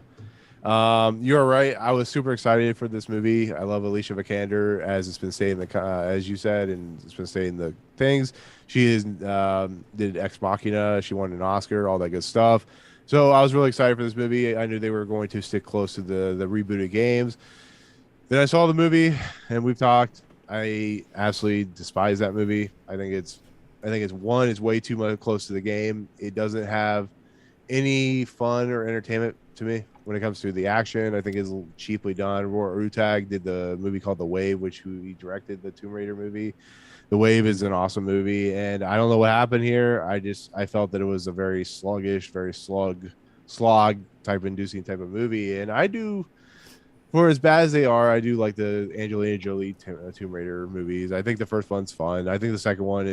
You're right. I was super excited for this movie. I love Alicia Vikander, as it's been saying as you said, and it's been saying the things. She is did Ex Machina. She won an Oscar, all that good stuff. So I was really excited for this movie. I knew they were going to stick close to the rebooted games. Then I saw the movie, and we've talked. I absolutely despise that movie. I think it's one is way too much close to the game. It doesn't have any fun or entertainment to me when it comes to the action. I think it's cheaply done. Roar Utag did the movie called The Wave, which he directed the Tomb Raider movie. The Wave is an awesome movie, and I don't know what happened here. I felt that it was a very sluggish, very slog type inducing type of movie, and I do. For as bad as they are, I do like the Angelina Jolie Tomb Raider movies. I think the first one's fun. I think the second one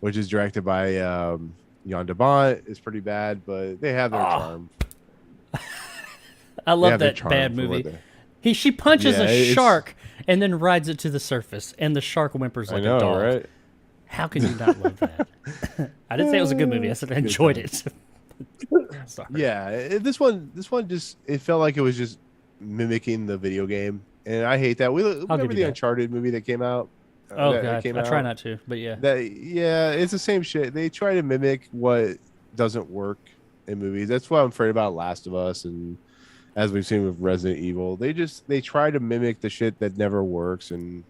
which is directed by Jan de Bont, is pretty bad, but they have their charm. I love that bad movie. She punches a shark and then rides it to the surface, and the shark whimpers like a dog. Right? How can you not love that? I didn't say it was a good movie. I said I enjoyed it. Sorry. Yeah, this one just it felt like it was just mimicking the video game, and I hate that. We remember the Uncharted movie that came out. God, I try not to, but yeah, it's the same shit. They try to mimic what doesn't work in movies. That's what I'm afraid about Last of Us, and as we've seen with Resident Evil, they try to mimic the shit that never works, and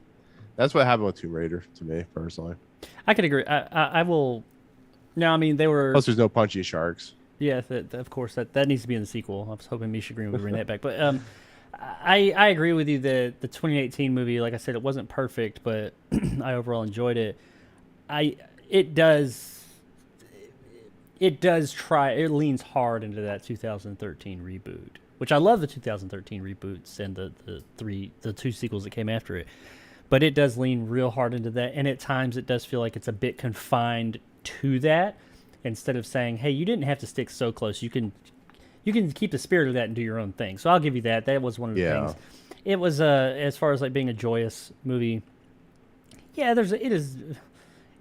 that's what happened with Tomb Raider to me personally. I could agree. I will. Now, I mean, they were. Plus, there's no punchy sharks. Yeah, of course that needs to be in the sequel. I was hoping Misha Green would bring that back, but I agree with you that the 2018 movie, like I said, it wasn't perfect, but I overall enjoyed it. It leans hard into that 2013 reboot, which I love the 2013 reboots and the two sequels that came after it, but it does lean real hard into that, and at times it does feel like it's a bit confined to that instead of saying, hey, you didn't have to stick so close. You can keep the spirit of that and do your own thing. So I'll give you that. That was one of the things. It was as far as like being a joyous movie. Yeah,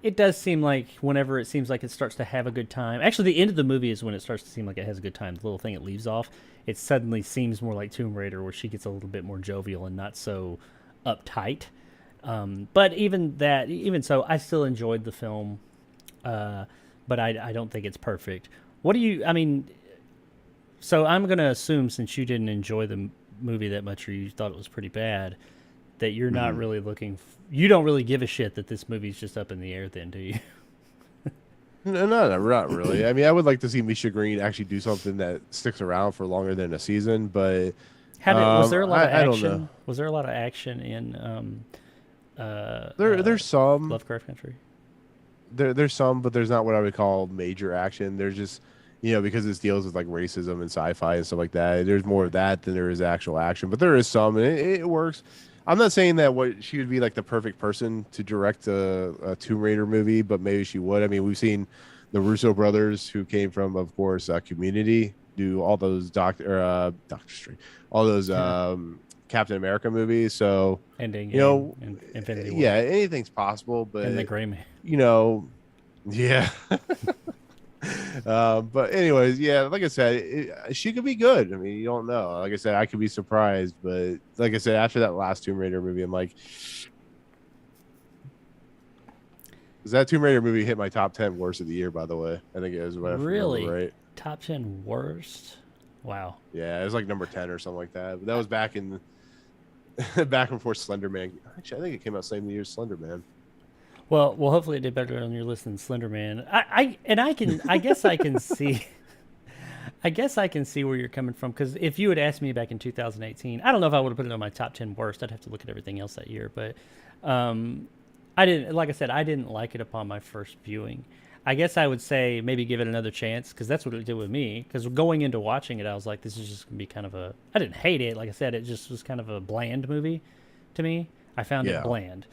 it does seem like whenever it seems like it starts to have a good time. Actually, the end of the movie is when it starts to seem like it has a good time. The little thing it leaves off, it suddenly seems more like Tomb Raider, where she gets a little bit more jovial and not so uptight. But even so, I still enjoyed the film. But I don't think it's perfect. So I'm going to assume, since you didn't enjoy the movie that much, or you thought it was pretty bad, that you're not really you don't really give a shit that this movie's just up in the air then, do you? No, not really. I mean, I would like to see Misha Green actually do something that sticks around for longer than a season, but was there a lot of action? I don't know. Was there a lot of action in there's some Lovecraft Country? There's some, but there's not what I would call major action. There's just, because this deals with like racism and sci-fi and stuff like that. There's more of that than there is actual action, but there is some, and it works. I'm not saying that she would be like the perfect person to direct a Tomb Raider movie, but maybe she would. I mean, we've seen the Russo brothers, who came from, of course, Community, do all those Doctor Strange, all those Captain America movies. So, and Infinity War. Yeah, anything's possible, but and the Gray Man. Yeah. But anyways, yeah, like I said, she could be good. I mean, you don't know. Like I said, I could be surprised, but like I said, after that last Tomb Raider movie, I'm like, that Tomb Raider movie hit my top 10 worst of the year, by the way. I think it was. Really? Right? Top 10 worst? Wow. Yeah, it was like number 10 or something like that. But that was back before Slender Man. Actually, I think it came out same year as Slender Man. Well, hopefully it did better on your list than Slender Man. I guess I can see where you're coming from, because if you had asked me back in 2018, I don't know if I would have put it on my top 10 worst. I'd have to look at everything else that year, but I didn't. Like I said, I didn't like it upon my first viewing. I guess I would say maybe give it another chance because that's what it did with me. Because going into watching it, I was like, this is just gonna be kind of a. I didn't hate it, like I said, it just was kind of a bland movie to me. I found it Yeah. bland.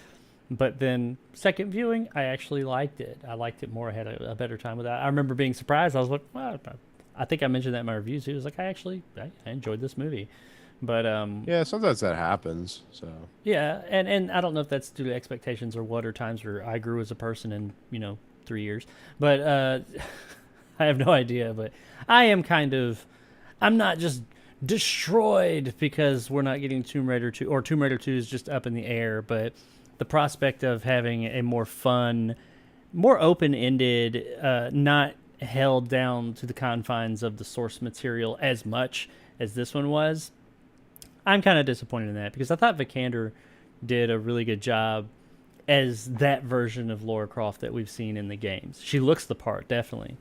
But then second viewing, I actually liked it. I liked it more. I had a better time with that. I remember being surprised. I was like, well, I think I mentioned that in my reviews too. I was like, I enjoyed this movie. But Yeah, sometimes that happens. So yeah, and I don't know if that's due to expectations or what, or times where I grew as a person in 3 years. But I have no idea. But I am I'm not just destroyed because we're not getting Tomb Raider 2, or Tomb Raider 2 is just up in the air. But the prospect of having a more fun, more open-ended, not held down to the confines of the source material as much as this one was, I'm kind of disappointed in that because I thought Vikander did a really good job as that version of Lara Croft that we've seen in the games. She looks the part, definitely.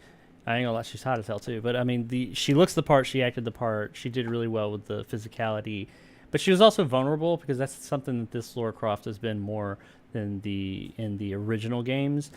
I ain't gonna lie, she's hot as hell too. But I mean, she looks the part. She acted the part. She did really well with the physicality, but she was also vulnerable because that's something that this Lara Croft has been more than in the original games.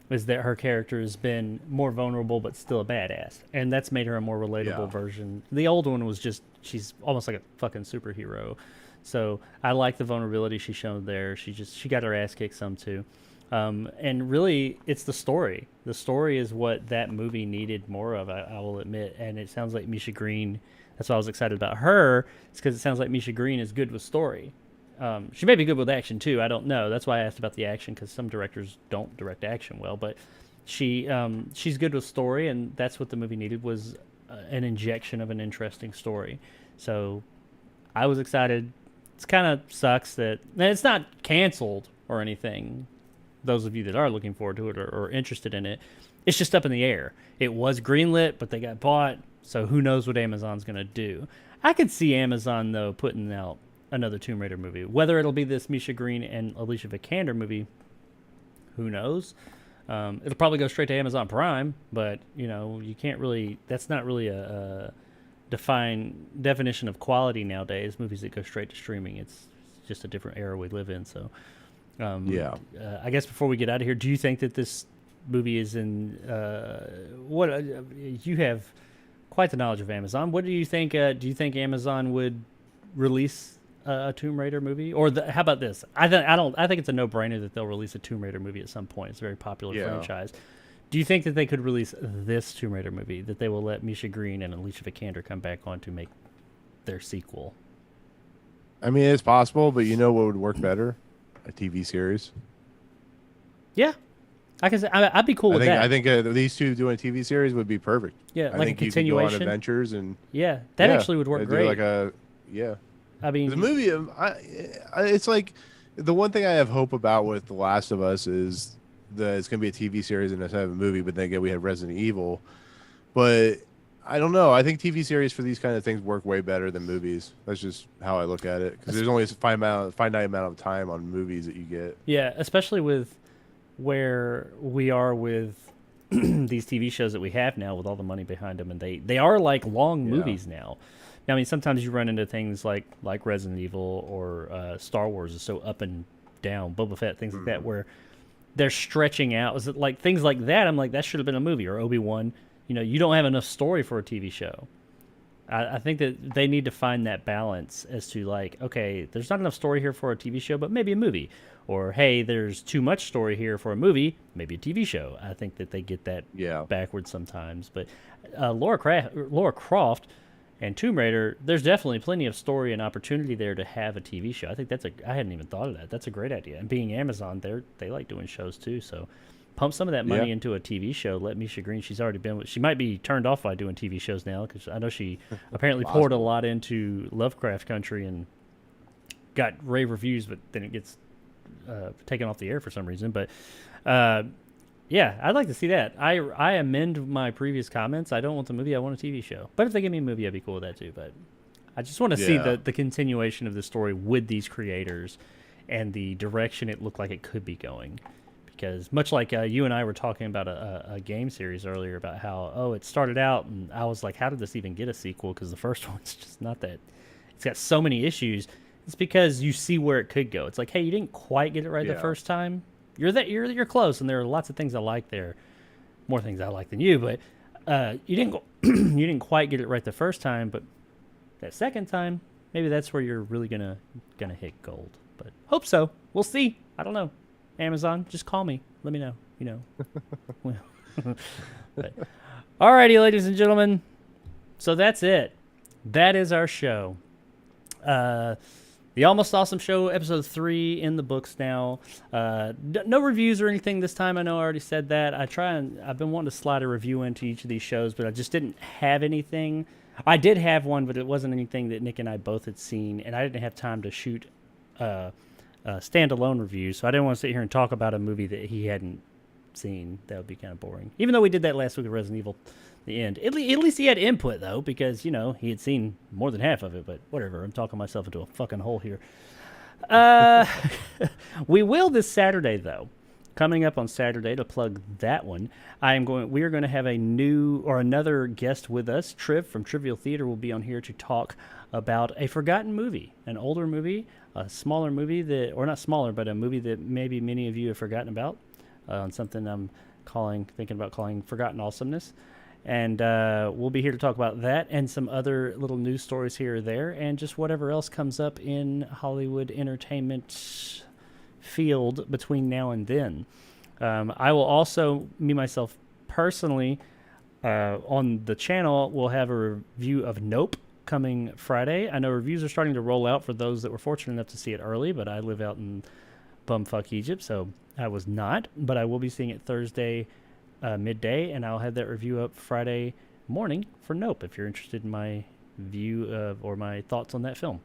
Is that her character has been more vulnerable but still a badass, and that's made her a more relatable version. The old one was just she's almost like a fucking superhero. So I like the vulnerability she showed there. She got her ass kicked some too. And really, it's the story. The story is what that movie needed more of, I will admit. And it sounds like Misha Green, that's why I was excited about her. It's because it sounds like Misha Green is good with story. She may be good with action too. I don't know. That's why I asked about the action, because some directors don't direct action well. But she's good with story, and that's what the movie needed, was an injection of an interesting story. So I was excited. It kind of sucks that it's not canceled or anything. Those of you that are looking forward to it or interested in it, it's just up in the air. It was greenlit, but they got bought, so who knows what Amazon's going to do. I could see Amazon, though, putting out another Tomb Raider movie. Whether it'll be this Misha Green and Alicia Vikander movie, who knows? It'll probably go straight to Amazon Prime, but, you can't really... That's not really a definition of quality nowadays, movies that go straight to streaming. It's just a different era we live in, so... I guess before we get out of here, do you think that this movie is in you have quite the knowledge of Amazon? What do you think? Do you think Amazon would release a Tomb Raider movie, or how about this? I think it's a no-brainer that they'll release a Tomb Raider movie at some point. It's a very popular franchise. Do you think that they could release this Tomb Raider movie, that they will let Misha Green and Alicia Vikander come back on to make their sequel? I mean, it's possible, but what would work better? A TV series. Yeah, I can say I'd be cool with that. I think these two doing a TV series would be perfect. Yeah, I like think a continuation. You could go on adventures and that actually would work great. I mean, the movie. It's like the one thing I have hope about with The Last of Us is that it's going to be a TV series and instead of a movie. But then again, we have Resident Evil. But I don't know. I think TV series for these kind of things work way better than movies. That's just how I look at it. Because there's only a finite amount of time on movies that you get. Yeah, especially with where we are with these TV shows that we have now, with all the money behind them, and they are like long movies now. I mean, sometimes you run into things like Resident Evil or Star Wars is so up and down, Boba Fett, things like that, where they're stretching out. Is it like things like that? I'm like, that should have been a movie, or Obi-Wan. You don't have enough story for a TV show. I think that they need to find that balance as to like, okay, there's not enough story here for a TV show, but maybe a movie. Or, hey, there's too much story here for a movie, maybe a TV show. I think that they get that backwards sometimes. But Lara Croft and Tomb Raider, there's definitely plenty of story and opportunity there to have a TV show. I think I hadn't even thought of that. That's a great idea. And being Amazon, they like doing shows too, so... Pump some of that money into a TV show. Let Misha Green. She's already been. She might be turned off by doing TV shows now, because I know she apparently poured a lot into Lovecraft Country and got rave reviews, but then it gets taken off the air for some reason. But I'd like to see that. I amend my previous comments. I don't want the movie. I want a TV show. But if they give me a movie, I'd be cool with that too. But I just want to see the continuation of the story with these creators and the direction it looked like it could be going. Because much like you and I were talking about a game series earlier about how, it started out, and I was like, how did this even get a sequel? Because the first one's just not that. It's got so many issues. It's because you see where it could go. It's like, hey, you didn't quite get it right the first time. You're close, and there are lots of things I like there. more things I like than you, but you didn't you didn't quite get it right the first time, but that second time, maybe that's where you're really gonna hit gold. But hope so. We'll see. I don't know. Amazon, just call me. Let me know. You know. But, alrighty, ladies and gentlemen. So that's it. That is our show. The Almost Awesome Show, episode 3 in the books now. No reviews or anything this time. I know I already said that. I've been wanting to slide a review into each of these shows, but I just didn't have anything. I did have one, but it wasn't anything that Nick and I both had seen, and I didn't have time to shoot a standalone review, so I didn't want to sit here and talk about a movie that he hadn't seen. That would be kind of boring. Even though we did that last week with Resident Evil, the end. At least he had input, though, because, you know, he had seen more than half of it, but whatever. I'm talking myself into a fucking hole here. We will this Saturday, though. Coming up on Saturday, to plug that one, we are going to have another guest with us. Triv from Trivial Theater will be on here to talk about a forgotten movie, an older movie, a smaller movie or not smaller, but a movie that maybe many of you have forgotten about, on something I'm thinking about calling Forgotten Awesomeness. And we'll be here to talk about that and some other little news stories here or there, and just whatever else comes up in Hollywood entertainment field between now and then. I will also, myself personally, on the channel, will have a review of Nope coming Friday. I know reviews are starting to roll out for those that were fortunate enough to see it early, but I live out in bumfuck Egypt, so I was not. But I will be seeing it Thursday midday, and I'll have that review up Friday morning for Nope if you're interested in my view of or my thoughts on that film.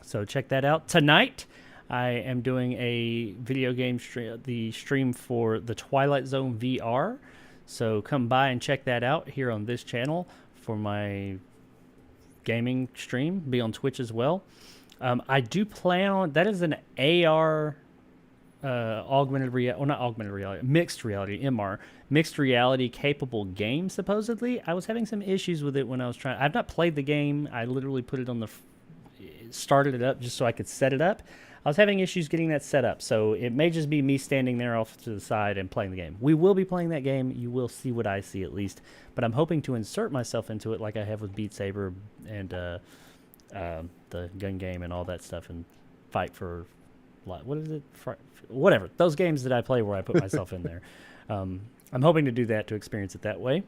So check that out. Tonight I am doing a video game stream for the Twilight Zone VR, so come by and check that out here on this channel for my gaming stream. Be on Twitch as well. I do plan on, that is an AR augmented reality, well, not augmented reality, mixed reality, MR, mixed reality capable game, supposedly. I was having some issues with it when I was trying. I've not played the game. I literally put it on started it up just so I could set it up. I was having issues getting that set up, so it may just be me standing there off to the side and playing the game. We will be playing that game. You will see what I see at least, but I'm hoping to insert myself into it like I have with Beat Saber and the gun game and all that stuff, and fight for what is it? Whatever. Those games that I play where I put myself in there. I'm hoping to do that, to experience it that way.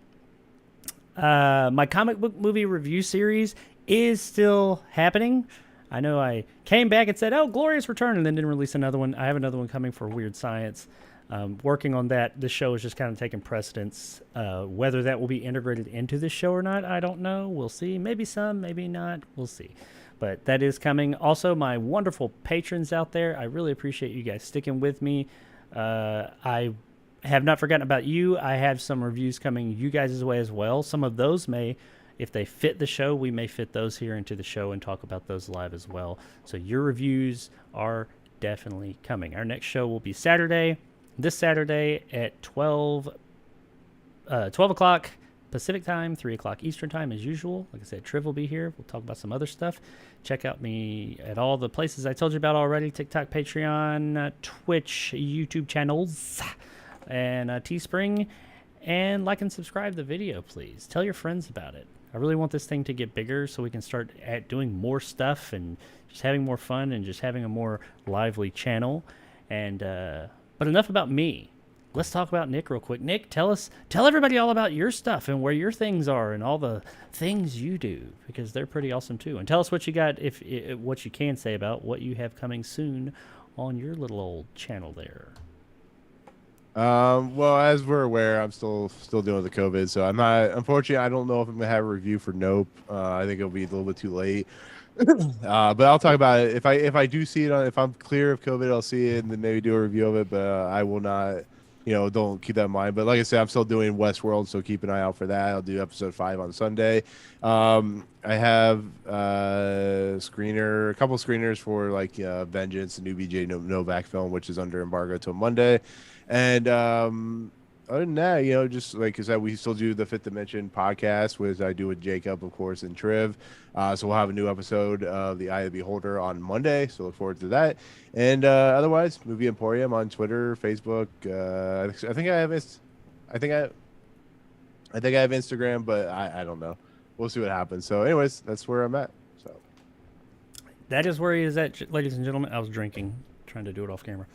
My comic book movie review series is still happening. I know I came back and said, oh, Glorious Return, and then didn't release another one. I have another one coming for Weird Science. Working on that. This show is just kind of taking precedence. Whether that will be integrated into this show or not, I don't know. We'll see. Maybe some, maybe not. We'll see. But that is coming. Also, my wonderful patrons out there, I really appreciate you guys sticking with me. I have not forgotten about you. I have some reviews coming you guys' way as well. Some of those may, if they fit the show, we may fit those here into the show and talk about those live as well. So your reviews are definitely coming. Our next show will be this Saturday at 12 o'clock Pacific time, 3 o'clock Eastern time as usual. Like I said, Triv will be here. We'll talk about some other stuff. Check out me at all the places I told you about already: TikTok, Patreon, Twitch, YouTube channels, and Teespring. And like and subscribe the video, please. Tell your friends about it. I really want this thing to get bigger so we can start doing more stuff and just having more fun and just having a more lively channel. And but enough about me. Let's talk about Nick real quick. Nick, tell everybody all about your stuff and where your things are and all the things you do, because they're pretty awesome too. And tell us what you got, what you can say about what you have coming soon on your little old channel there. Well, as we're aware, I'm still dealing with the COVID, so I'm not. Unfortunately, I don't know if I'm gonna have a review for Nope. I think it'll be a little bit too late. But I'll talk about it if I do see it if I'm clear of COVID, I'll see it and then maybe do a review of it. But I will not. Don't keep that in mind. But like I said, I'm still doing Westworld, so keep an eye out for that. I'll do episode 5 on Sunday. I have a couple screeners for like Vengeance, the new BJ Novak film, which is under embargo till Monday. And other than that, just like I said, we still do the Fifth Dimension podcast, which I do with Jacob, of course, and Triv. So we'll have a new episode of The Eye of the Beholder on Monday. So look forward to that. And otherwise, Movie Emporium on Twitter, Facebook. I think I think I have Instagram, but I don't know. We'll see what happens. So, anyways, that's where I'm at. So, That is where he is at, ladies and gentlemen. I was drinking, trying to do it off camera.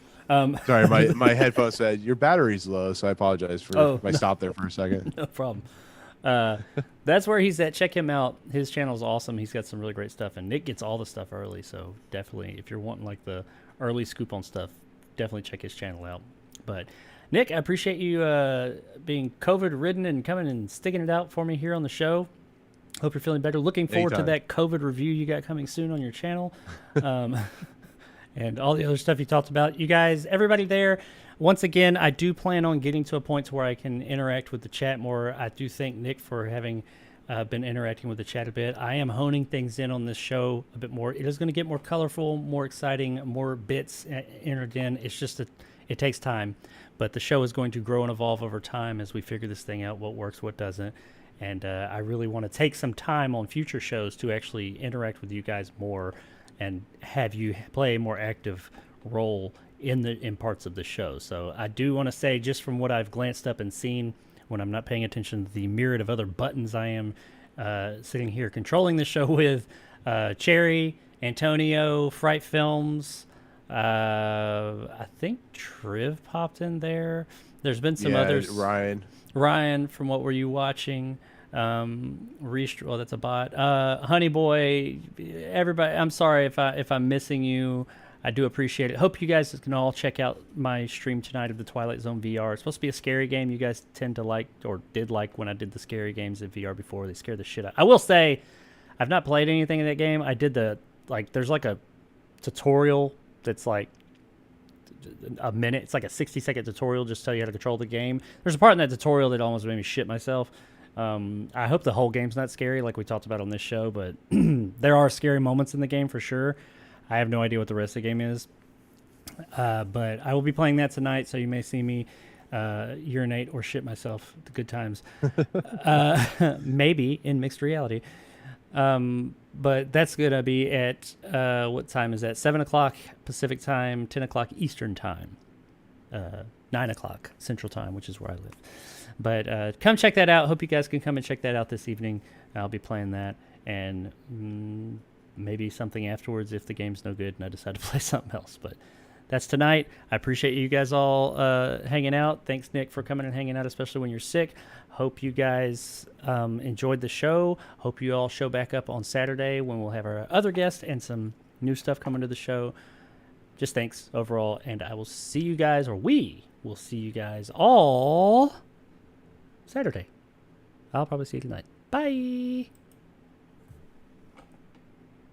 sorry, my headphones said your battery's low, so I apologize for if I stopped there for a second. No problem. That's where he's at. Check him out. His channel is awesome. He's got some really great stuff, and Nick gets all the stuff early. So definitely, if you're wanting like the early scoop on stuff, definitely check his channel out. But Nick, I appreciate you being COVID ridden and coming and sticking it out for me here on the show. Hope you're feeling better. Looking forward to that COVID review you got coming soon on your channel. And all the other stuff you talked about. You guys, everybody there, once again, I do plan on getting to a point to where I can interact with the chat more. I do thank Nick for having been interacting with the chat a bit. I am honing things in on this show a bit more. It is going to get more colorful, more exciting, more bits entered in. It's just it takes time. But the show is going to grow and evolve over time as we figure this thing out, what works, what doesn't. And I really want to take some time on future shows to actually interact with you guys more and have you play a more active role in parts of the show. So I do want to say, just from what I've glanced up and seen when I'm not paying attention to the myriad of other buttons I am sitting here controlling the show with, Cherry, Antonio, Fright Films, I think Triv popped in there. There's been some others. Ryan, from What Were You Watching? Well, that's a bot. Honey Boy, everybody. I'm sorry if I'm missing you. I do appreciate it. Hope you guys can all check out my stream tonight of the Twilight Zone VR. It's supposed to be a scary game. You guys tend to like, or did like, when I did the scary games in VR before. They scare the shit out. I will say, I've not played anything in that game. I did there's like a tutorial that's like a minute. It's like a 60-second tutorial just to tell you how to control the game. There's a part in that tutorial that almost made me shit myself. I hope the whole game's not scary like we talked about on this show, but there are scary moments in the game for sure. I have no idea what the rest of the game is. But I will be playing that tonight, so you may see me urinate or shit myself. The good times. Maybe in mixed reality. But that's going to be at, what time is that? 7 o'clock Pacific time, 10 o'clock Eastern time, 9 o'clock Central time, which is where I live. But come check that out. Hope you guys can come and check that out this evening. I'll be playing that, and maybe something afterwards if the game's no good and I decide to play something else. But that's tonight. I appreciate you guys all hanging out. Thanks, Nick, for coming and hanging out, especially when you're sick. Hope you guys enjoyed the show. Hope you all show back up on Saturday when we'll have our other guests and some new stuff coming to the show. Just thanks overall, and I will see you guys, or we will see you guys all Saturday. I'll probably see you tonight. Bye.